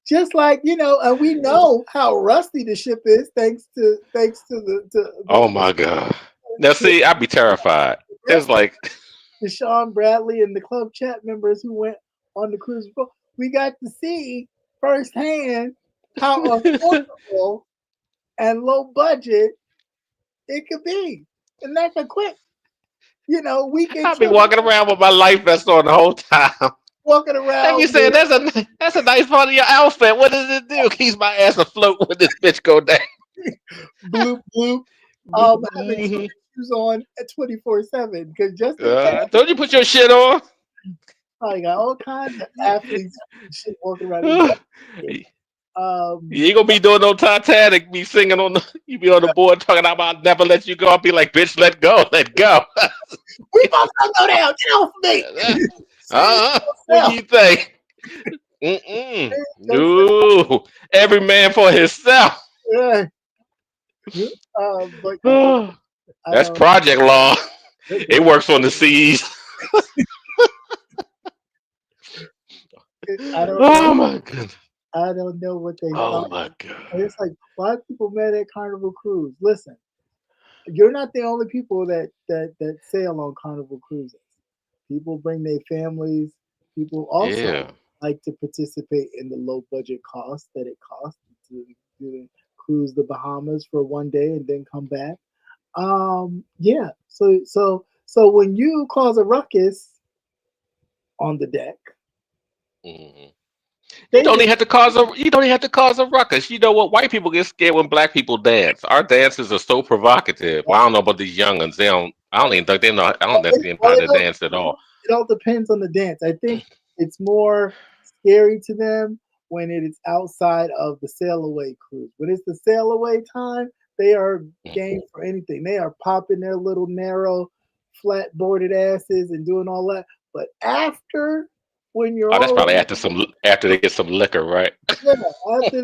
Just like and we know how rusty the ship is thanks to the Oh my god! Now see, I'd be terrified. It's like the Sean Bradley and the club chat members who went on the cruise. We got to see firsthand how affordable and low budget it could be, and that's a quick, weekend. I'd be walking around with my life vest on the whole time. Walking around. Let me say that's a nice part of your outfit. What does it do? Keeps my ass afloat when this bitch go down. Bloop bloop. Having shoes on at 24/7 because just don't you put your shit on? I got all kinds of athletes shit walking around. You ain't gonna be doing no Titanic. Be singing on the. You be on the board talking about never let you go. I'll be like, bitch, let go, let go. We both gonna go down. Get off me. What do you think? No, every man for himself. Yeah. But That's project law. It works on the seas. I don't Oh know. my goodness. I don't know what they Oh thought. my god. And it's like black people mad at Carnival Cruise. Listen, you're not the only people that sail on Carnival Cruises. People bring their families. People also Yeah. like to participate in the low budget cost that it costs to cruise the Bahamas for one day and then come back. Yeah. So when you cause a ruckus on the deck, Mhm. You they don't just even have to cause a. You don't even have to cause a ruckus. You know what? White people get scared when black people dance. Our dances are so provocative. Well, I don't know about these younguns. They don't. I don't even think they know. I don't think they know well, how to dance at all. it all depends on the dance. I think it's more scary to them when it is outside of the sail away cruise. When it's the sail away time, they are game for anything. They are popping their little narrow, flat boarded asses and doing all that. But after, when you're Oh, that's probably already after they get some liquor, right? yeah, after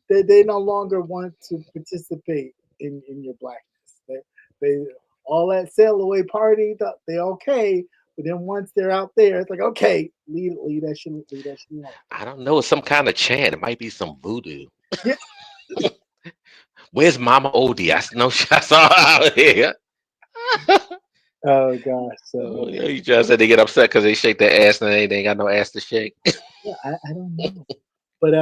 they no longer want to participate in your blackness. They all that sail away party, they okay, but then once they're out there, it's like okay, leave that shit alone. I don't know. It's some kind of chant. It might be some voodoo. Yeah. Where's Mama Odie? I saw her out here. Oh gosh, Oh, so yeah, you just said they get upset because they shake their ass and they ain't got no ass to shake. yeah, I don't know, but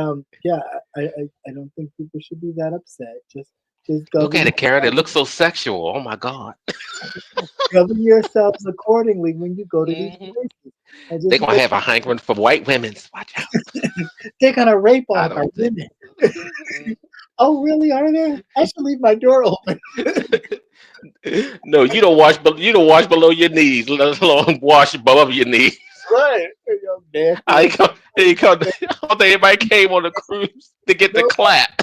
yeah, I don't think people should be that upset. Just Look govern at it, Karen. It looks so sexual. Oh my God. govern yourselves accordingly when you go to these Hmm. places, and They're just gonna have a hankering for white women. Watch out. they're gonna rape I all our don't think. women. Oh, really? Are they? I should leave my door open. No, you don't wash. You don't wash below your knees. Let alone wash above your knees. Right. You nasty I little come. He come. I don't think anybody came on the cruise to get the no, clap.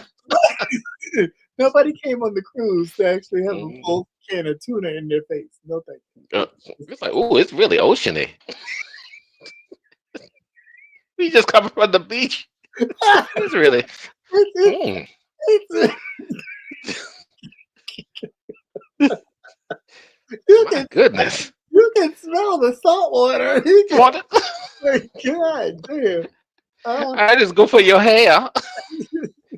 nobody came on the cruise to actually have a Mhm. full can of tuna in their face. No thank Uh, you. it's like, oh, it's really oceany. We just coming from the beach. It's really. It's, Mm, it's, you my can goodness. you can smell the salt water. You Want it? can, God damn. I just go for your hair,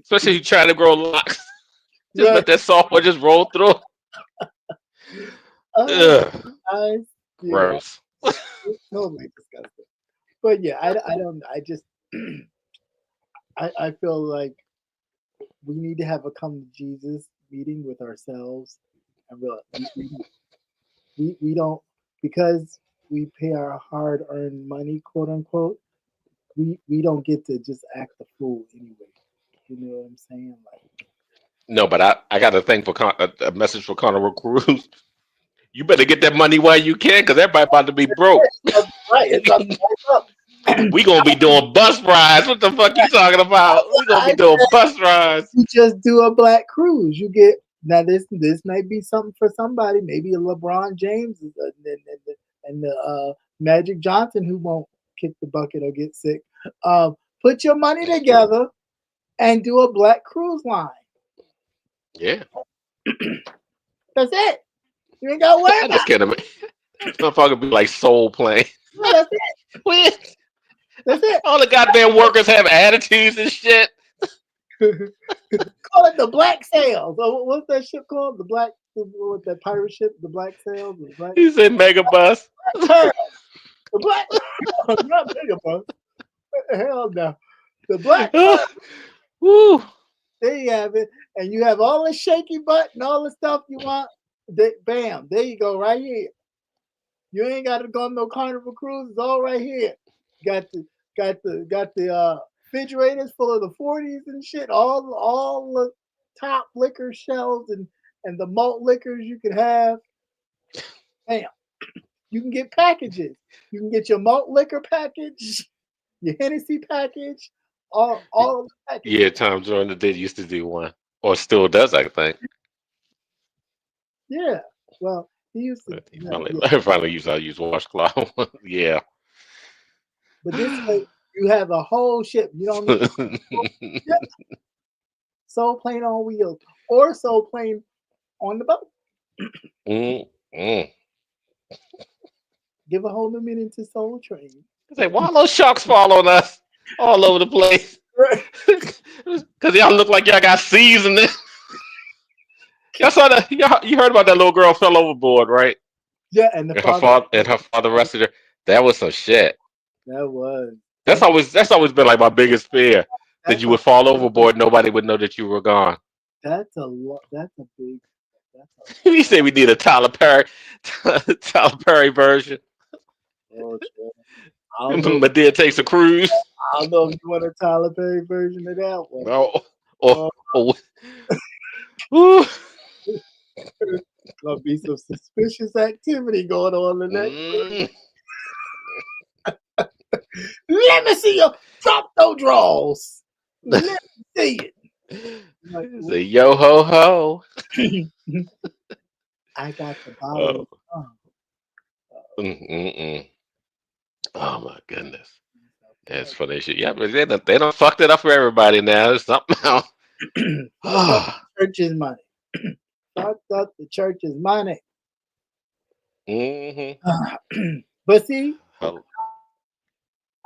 especially if you trying to grow locks. Just Right. let that software just roll through. Uh, Ugh, I yeah, gross. it's totally disgusting. But yeah, I don't. I just I feel like we need to have a come to Jesus meeting with ourselves and realize we don't because we pay our hard earned money, quote unquote. We don't get to just act the fool anyway. You know what I'm saying? Like No, but I got a thing for a message for Carnival Cruise. You better get that money while you can, because everybody about to be broke. right, it's about to wipe up. We gonna be doing bus rides. What the fuck you talking about? We gonna be I doing bus rides. you just do a black cruise. You get now. This might be something for somebody. Maybe a LeBron James and the Magic Johnson who won't kick the bucket or get sick. Put your money together and do a black cruise line. Yeah, That's it. You ain't got to worry I about just can't imagine. Motherfucker be like soul playing. it. That's it. That's it. All the goddamn workers have attitudes and shit. Call it the black sails. What's that ship called? The black what that pirate ship? The black sails. The black He said mega bus. pearl. The black not Megabus. Hell no. The black pearl. Woo. There you have it. And you have all the shaky butt and all the stuff you want. Bam. There you go, right here. You ain't got to go on no Carnival cruise. It's all right here. Got the refrigerators full of the 40s and shit. All the top liquor shelves and the malt liquors you can have. Bam. You can get packages. You can get your malt liquor package, your Hennessy package, all the package. Yeah, Tom Jordan did used to do one, or still does, I think. Yeah. Well, he used to. But he No, finally, yeah. finally use washcloth. Yeah. But this way, you have a whole ship. You don't need yeah, Soul Plane on wheels or Soul Plane on the boat. mm, mm. Give a whole new meaning to Soul Train. Say, why those sharks fall on us all over the place? Right. Because y'all look like y'all got seas in this. Y'all saw that? You heard about that little girl fell overboard, right? Yeah, and the And father. her father rescued her. That was some shit. That was. That's always been like my biggest fear, that That's you a. would fall overboard, nobody would know that you were gone. That's a lot. That's a big. That's You say we need a Tyler Perry, Tyler Perry version. oh, shit. I don't know. Medea takes a cruise. I don't know if you want a Tyler Perry version of that one. No, Uh, or ooh. Gonna be some suspicious activity going on in that. Mm. Let me see you drop those draws. Let me see it. Like, Say yo ho ho. I got the Oh. bottle. Mm-mm-mm. Oh my goodness. That's funny shit. Yeah, but they done fucked it up for everybody now. There's something else. Fucked up the church's money. Fucked up the church's money. Mm-hmm. But see, Oh,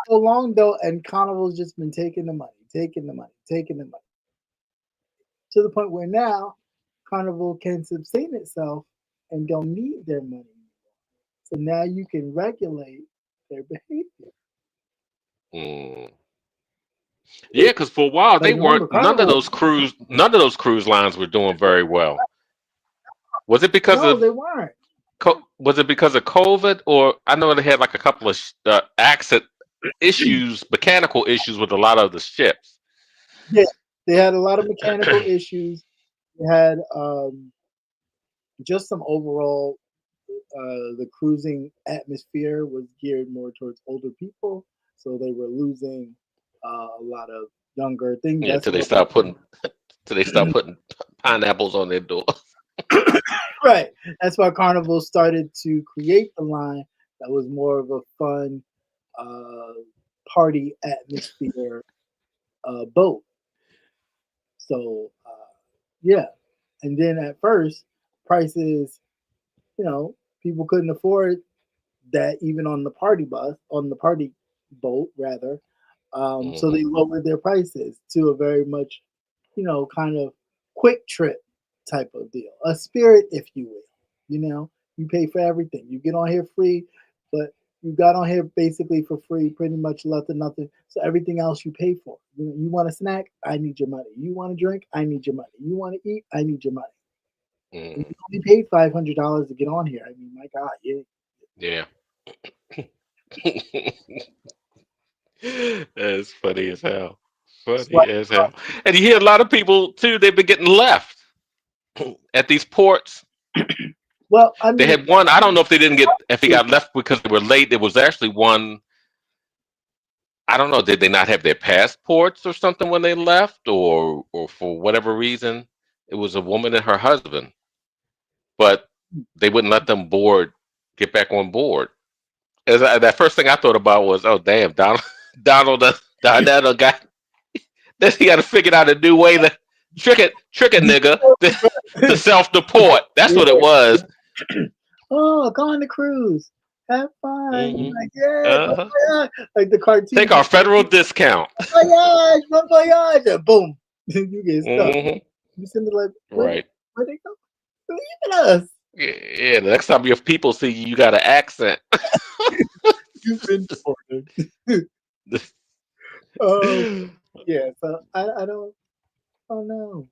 so long though, and Carnival's just been taking the money, taking the money, taking the money, to the point where now Carnival can sustain itself and don't need their money. So now you can regulate their behavior. mm. Yeah, because for a while they Like remember, weren't. None of Carnival. those cruise lines were doing very well. Was it because No, of they weren't. was it because of COVID, or I know they had like a couple of accident issues, mechanical issues with a lot of the ships. Yeah, they had a lot of mechanical issues. They had just some overall. The cruising atmosphere was geared more towards older people, so they were losing a lot of younger things. Yeah, That's till they what, start putting pineapples on their door. right. That's why Carnival started to create the line that was more of a fun party atmosphere boat. So yeah, and then at first prices, people couldn't afford that even on the party boat rather. So they lowered their prices to a very much, kind of quick trip type of deal, a Spirit, if you will. You pay for everything. You get on here free, but you got on here basically for free, pretty much nothing. So everything else you pay for. You want a snack? I need your money. You want a drink? I need your money. You want to eat? I need your money. And you only paid $500 to get on here. I mean, my God, Yeah. That's funny as hell. Funny as hell. And you hear a lot of people too, they've been getting left at these ports. Well, I mean, They had one, I don't know if he got left because they were late. There was actually one, I don't know, did they not have their passports or something when they left, or for whatever reason? It was a woman and her husband. But they wouldn't let them get back on board. That first thing I thought about was, oh damn, Donald got then he got to figure out a new way to trick a nigga to self deport. That's what it was. oh, go on the cruise, have fun. Mhm. Like, yeah, like the cartoon. Take our federal discount. Bon voyage, and boom, you get stuck. Mhm. You send it like, Right. where they go? Leaving us. Yeah, the next time your people see you, you got an accent. You've been deported. Yeah. So I don't. Oh no.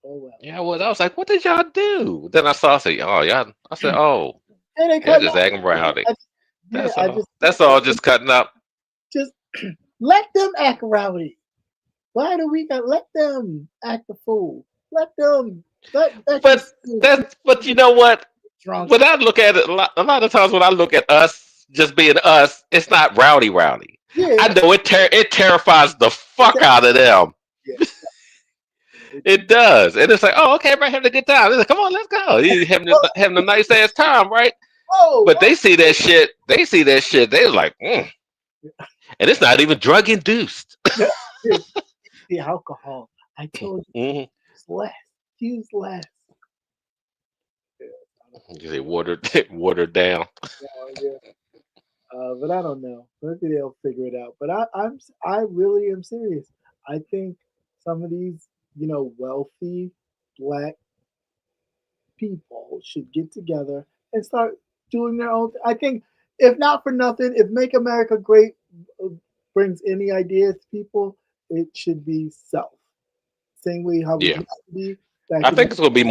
Oh well. Yeah, well, I was like, what did y'all do? Then I said, oh, y'all. I said, oh, And they they're cut just acting rowdy. That's all. Just cutting up. Just let them act rowdy. Why do we got let them act a fool? Let them. But you know what? Drunk. When I look at it, a lot of times when I look at us just being us, it's not rowdy. Yeah, I know it terrifies the fuck out of them. yeah. It does, and it's like, oh, okay, everybody having a good time. They're like, come on, let's go. You having a nice ass time, right? Oh, But they see that shit. They see that shit. They're like, and it's not even drug induced. the alcohol. I told you, Mm-hmm. use less. Use less. You say watered down. Yeah. But I don't know. Maybe they'll figure it out. But I really am serious. I think some of these, wealthy black people should get together and start doing their own. I think, if not for nothing, if Make America Great brings any ideas to people, it should be South. Same way how we Yeah, used to be back I in the think it's going to be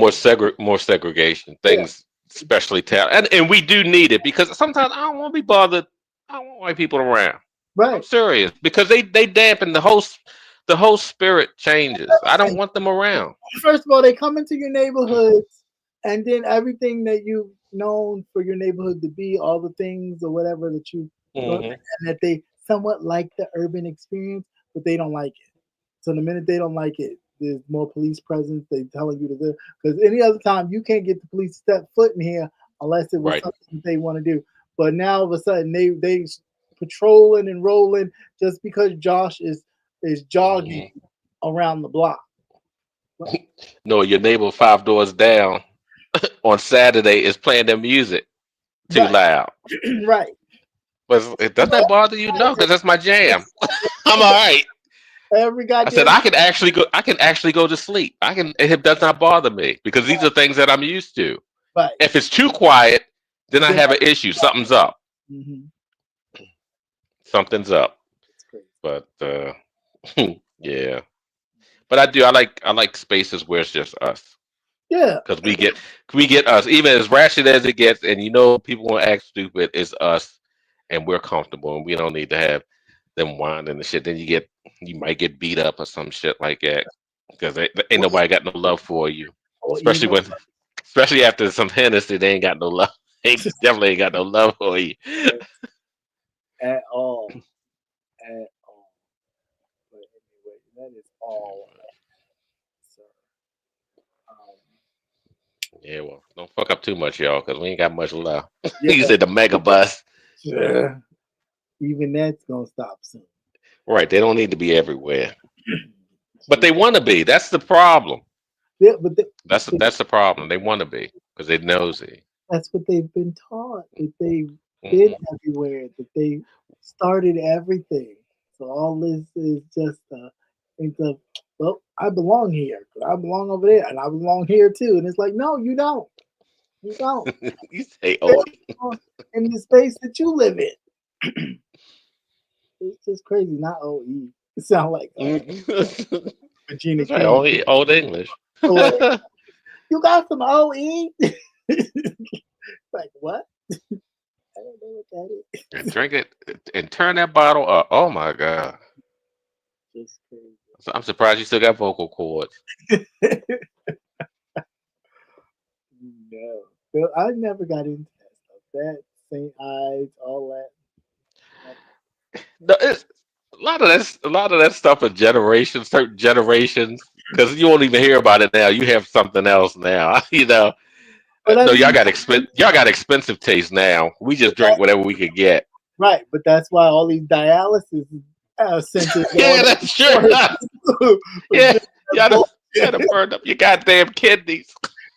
more segregation yeah, things, especially talent, and we do need it because sometimes I don't want to be bothered. I don't want white people around. I'm right. serious because they dampen the whole spirit changes. I don't want them around. First of all, they come into your neighborhoods, and then everything that you've known for your neighborhood to be, all the things or whatever that you know, Hmm. and that they somewhat like the urban experience, but they don't like it. So the minute they don't like it, there's more police presence. They telling you to do because any other time you can't get the police to step foot in here unless it was Right. something they want to do. But now all of a sudden they patrolling and rolling just because Josh is jogging Hmm. around the block. No, your neighbor 5 doors down on Saturday is playing their music too Right, loud. right. But it does that bother you? No, because that's my jam. I'm all right. Every I said goddamn I can actually go. I can actually go to sleep. I can. It does not bother me because these are things that I'm used to. right. If it's too quiet, then I Then have an issue. Something's up. mhm, Something's up. it's crazy. But yeah. But I do. I like spaces where it's just us Yeah, because we get us. Even as ratchet as it gets, and people want to act stupid. It's us, and we're comfortable, and we don't need to have them whining and shit. Then you might get beat up or some shit like that because ain't well, nobody got no love for you. or Especially even especially after some Hennessy, they ain't got no love. They definitely ain't got no love for you. at all, at all. But anyway, that is all, sir. Um, Yeah, well, don't fuck up too much, y'all, because we ain't got much love. You yeah, said the mega bus. yeah. Even that's gonna stop soon. Right, they don't need to be everywhere. But they want to be. That's the problem. Yeah, but That's the problem. They want to be because they're nosy. that's what they've been taught. That they've been Hmm. everywhere. That they started everything. So all this is just think of, well, I belong here. I belong over there, and I belong here too. And it's like, no, you don't. You don't. You say, Stay oh, in the space that you live in. It's just crazy. Not OE. It sound like mhm. Regina That's right. King. Old English. Like, you got some OE? Like what? I don't know what that And drink it and turn that bottle up. Oh my god! is. Just crazy. So I'm surprised you still got vocal cords. No. Well, I never got into that stuff. That St. Ives, all that. No, it's a lot of that stuff in generations, certain generations, because you won't even hear about it now. You have something else now. But I No, y'all mean, got expensive taste now. We just drink whatever we could get. right. But that's why all these dialysis centers Yeah, going that's true. Yeah, y'all done, y'all bullshit. done burned up your goddamn kidneys.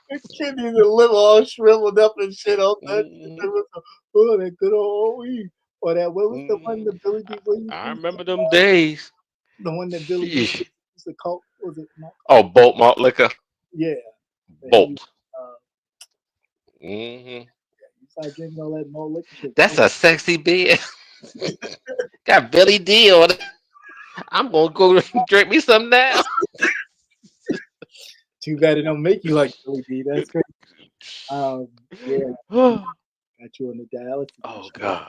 His kidneys and liver all shriveled up and shit. All that. Mhm, Oh, that good old OE. Or that, what was the one mhm. that Billy D. Williams I used to remember them call? days. The one that Billy D. Sheesh. Williams used to call, was it not Oh, called? Bolt malt liquor. Yeah. That he Bolt. uh, Hmm. you start drinking all that more liquor shit. That's a sexy beer. Got Billy D on it. I'm gonna go drink me some now. Too bad it don't make you like Billy D. That's crazy. Yeah, Oh got you on the dialysis machine. God.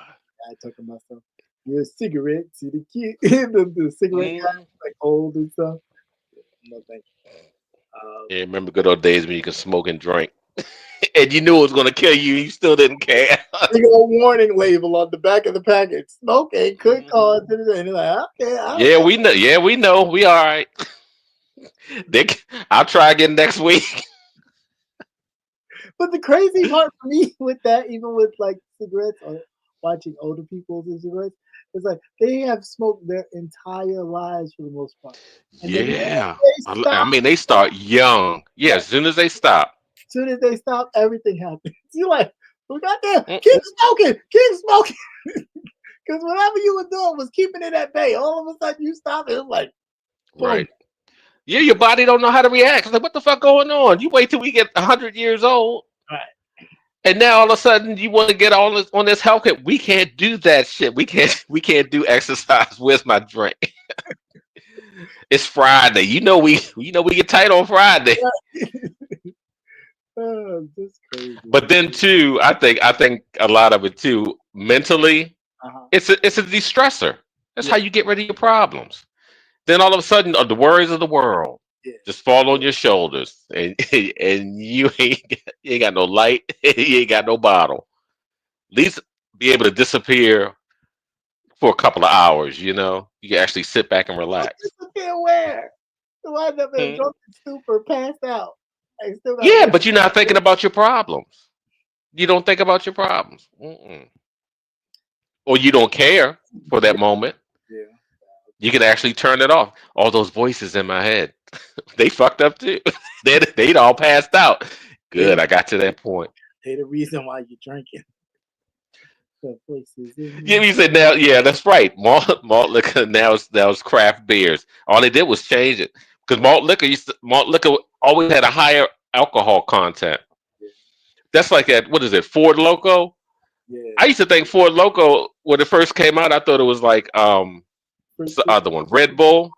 I talking about stuff. You're a cigarette. See the kid, the cigarette guy, Mhm. like old and stuff. No thank you. Yeah, remember good old days when you could smoke and drink. and you knew it was going to kill you. You still didn't care. Big old warning label on the back of the package. Smoking could cause. And you're like, okay, Yeah, we know. Yeah, we know. We all right. I'll try again next week. But the crazy part for me with that, even with like cigarettes or watching older people do cigarettes, it's like they have smoked their entire lives for the most part. And the minute Yeah. they I stop, mean, they start young. Yeah, as soon as they stop. as soon as they stop, everything happens. You're like, we got there, Mm. keep smoking. Because whatever you were doing was keeping it at bay. All of a sudden you stop it. It's like, boom. Right. Yeah, your body don't know how to react. It's like, what the fuck going on? You wait till we get 100 years old. Right. And now all of a sudden you want to get on this health care. We can't do that shit. We can't do exercise. Where's my drink? It's Friday. We get tight on Friday. Oh, that's crazy. But then too, I think a lot of it too, mentally, it's a de-stressor. That's how you get rid of your problems. Then all of a sudden, the worries of the world just fall on your shoulders, and you ain't got no light, you ain't got no bottle. At least be able to disappear for a couple of hours. You can actually sit back and relax. Disappear where? So I never been drunk and stupor, passed out. Yeah, but you're not thinking about your problems. You don't think about your problems. Or you don't care for that moment. Yeah. You can actually turn it off. All those voices in my head, they fucked up too. They'd all passed out. Good, I got to that point. They the reason why you're drinking. The voices in Yeah, you said now. Yeah, that's right. Malt liquor now is craft beers. All they did was change it because malt liquor always had a higher alcohol content. That's like at what is it, Ford Loco? Yeah. I used to think Ford Loco when it first came out. I thought it was like what's the other one, Red Bull,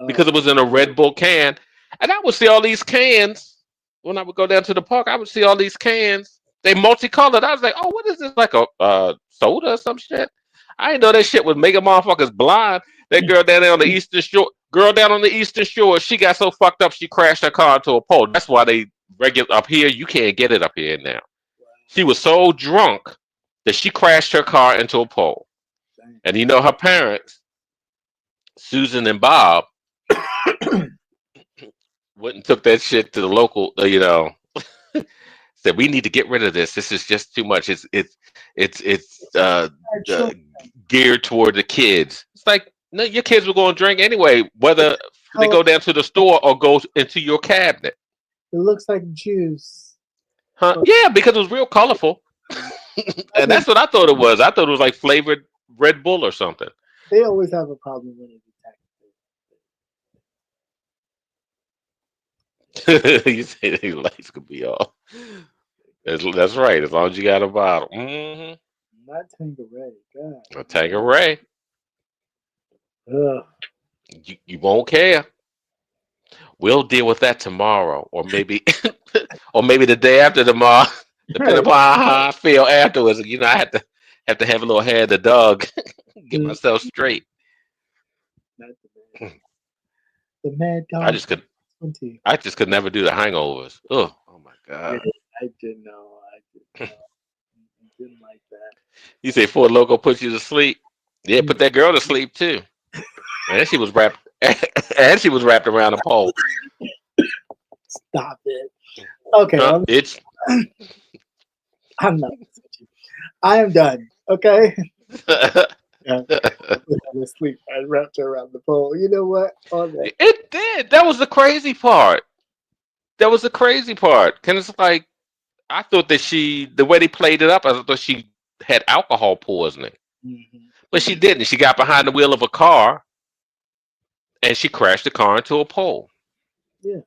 because it was in a Red Bull can. And I would see all these cans when I would go down to the park. I would see all these cans. They multicolored. I was like, oh, what is this? Like a soda or some shit? I didn't know that shit was making motherfuckers blind. That girl down there on the Eastern Shore, she got so fucked up she crashed her car into a pole. That's why they regular up here. You can't get it up here now. She was so drunk that she crashed her car into a pole. And her parents, Susan and Bob, went and took that shit to the local, said we need to get rid of this. This is just too much. It's geared toward the kids. It's like no, your kids were going to drink anyway, whether they go down to the store or go into your cabinet. It looks like juice. Huh? Yeah, because it was real colorful. And that's what I thought it was. I thought it was like flavored Red Bull or something. They always have a problem when it attacks. You say the lights could be off. That's right. As long as you got a bottle. Mm-hmm. Not Tanqueray. God. A Tanqueray. Ugh. You won't care. We'll deal with that tomorrow, or maybe, or maybe the day after tomorrow, depending upon how I feel afterwards. I have to have a little hair of the dog, get myself straight. Not the mad dog. I just could never do the hangovers. Oh my god. I didn't know. I didn't like that. You say Ford Loco puts you to sleep? Yeah, put that girl to sleep too. And she was wrapped. And she was wrapped around a pole. Stop it. Okay. I'm not. I am done. Okay. Sleep. I wrapped her around the pole. You know what? It did. That was the crazy part. Cause it's like I thought that the way they played it up, I thought she had alcohol poisoning, but she didn't. She got behind the wheel of a car, and she crashed the car into a pole. Yeah.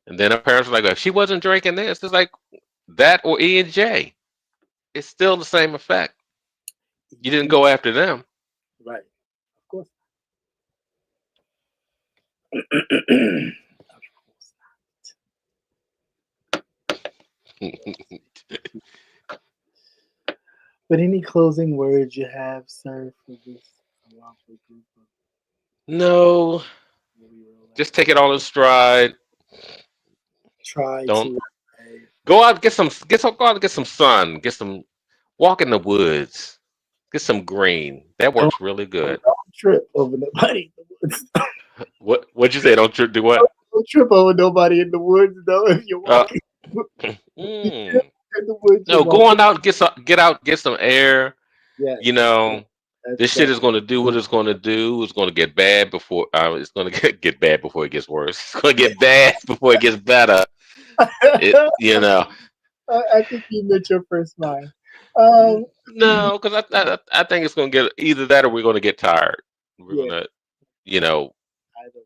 And then her parents were like, if she wasn't drinking this, it's like that or E&J. It's still the same effect. You didn't go after them. Right. Of course. But any closing words you have, sir, for this lovely group? No. Just take it all in stride. Try Don't. Go out, go out and get some sun, walk in the woods, get some green. That Don't, works really good. don't trip over nobody in the woods. What'd you say? Don't do what? Don't trip over nobody in the woods, though. If you're Uh, walking mm. in the woods, you're No, go walking. on out, get some air. Yes, You know, that's this shit is going to do what it's going to do. It's going to get bad before it's going to get bad before it gets worse. It's going to get bad before it gets better. You know, I think you meant your first mind. Um, no, because I think it's going to get either that or we're going to get tired. We're yeah, going to, you know, either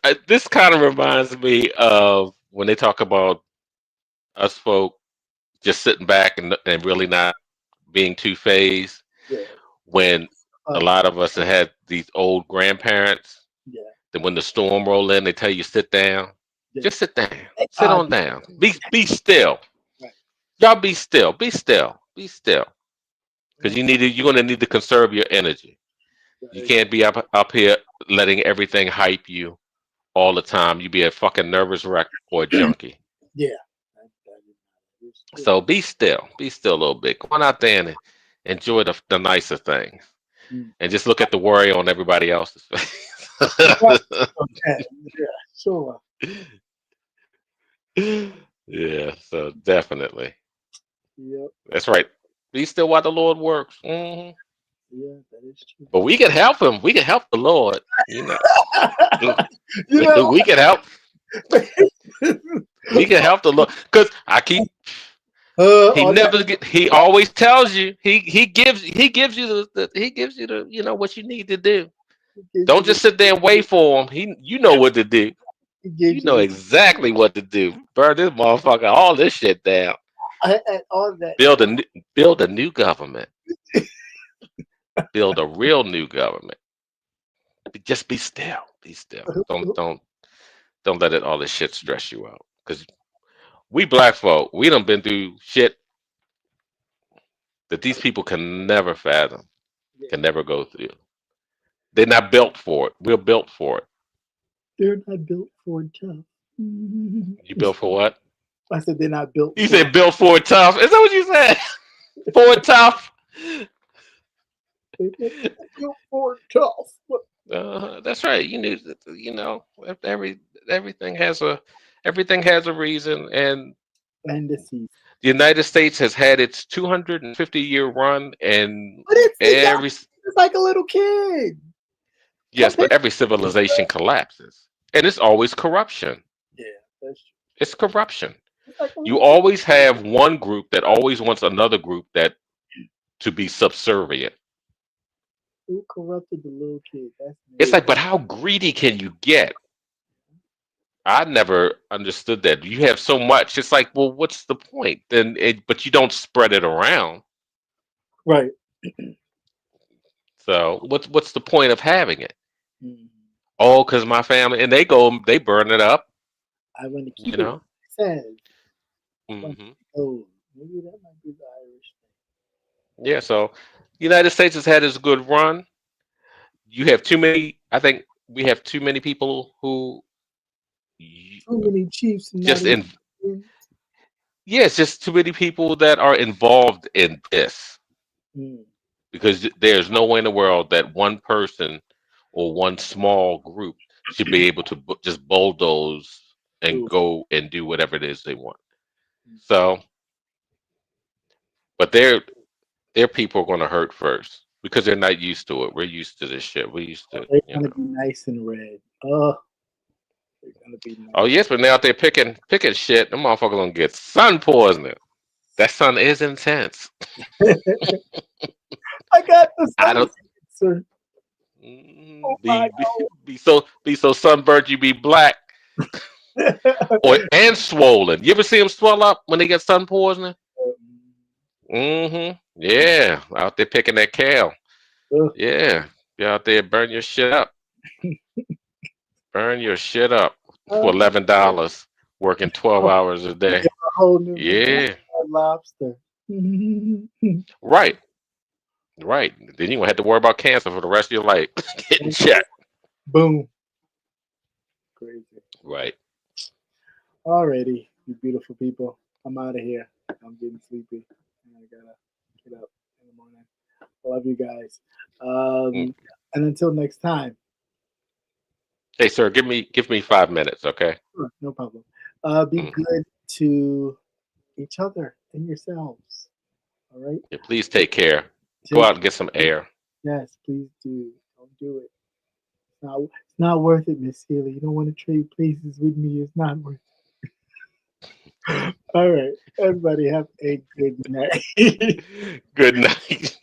way. this kind of reminds me of when they talk about us folk just sitting back and really not being too phased. Yeah, When a lot of us had these old grandparents, yeah, that when the storm roll in, they tell you sit down. yeah. Just sit down. Sit on down. Be still. Right. Y'all be still. Be still. Be still. Because you're gonna need to conserve your energy. You can't be up here letting everything hype you all the time. You be a fucking nervous wreck or a junkie. Yeah. So be still. Be still a little bit. Go on out there and enjoy the nicer things. And just look at the worry on everybody else's face. Okay. Yeah, sure. Yeah, so definitely. Yep. That's right. Be still while the Lord works. Yeah, that is true. But we can help him. We can help the Lord. You know, You know, we can help. We can help the Lord. Because he on never get. He always tells you. He gives you the you know what you need to do. Don't just sit there and wait for him. You know what to do. he You gives know you exactly what to do. Burn this motherfucker, all this shit down. all that. Build a new government. Build a real new government. Just be still. Be still. Don't let all this shit stress you out. Because we black folk, we done been through shit that these people can never fathom, can never go through. They're not built for it. We're built for it. They're not built for tough. You built for what? I said they're not built. You said built for it tough. Is that what you said? For it tough. Built for tough. That's right. Everything has a reason, and Fantasy. the United States has had its 250-year run, and But it's like a little kid. yes, but every civilization collapses, and it's always corruption. Yeah, that's true. It's corruption. It's like a You little always have one group that always wants another group to be subservient. Who corrupted the little kid? That's It's like, but how greedy can you get? I never understood that. You have so much. It's like, well, what's the point? But you don't spread it around. right. So what's the point of having it? Mhm. Oh, because my family, and they burn it up. I want to keep You know. it says. Hmm. Oh, maybe that might be the Irish Yeah. So, United States has had its good run. You have too many. I think we have too many people who thing. Too many chiefs. And just not in. even- Yeah, it's just too many people that are involved in this. Mm. Because there's no way in the world that one person or one small group should be able to just bulldoze and Ooh. go and do whatever it is they want. So, but their people are going to hurt first because they're not used to it. We're used to this shit. We're used to, They're gonna be nice and red. Oh, they're gonna be nice. Oh yes, but now they're picking shit. Them motherfuckers gonna get sun poisoning. That sun is intense. I got the I don't. sir. Oh my Be so sunburned you be black and swollen. You ever see them swell up when they get sun poisoning? Yeah, out there picking that kale. Yeah, be out there burn your shit up. Burn your shit up for $11, working 12 hours a day. A whole new Yeah, lobster. right. Then you won't have to worry about cancer for the rest of your life. Getting checked. Boom. Crazy. Right. Alrighty. You beautiful people. I'm out of here. I'm getting sleepy. And I gotta get up in the morning. I love you guys. Mm. And until next time, Hey, sir, give me 5 minutes, okay? sure, no problem. Be Mm. good to each other and yourselves. All right. Yeah, please take care. Go Take out and get some air. Yes, please do. Don't do it. It's not worth it, Miss Healy. You don't want to trade places with me. It's not worth it. All right. Everybody have a good night. Good night.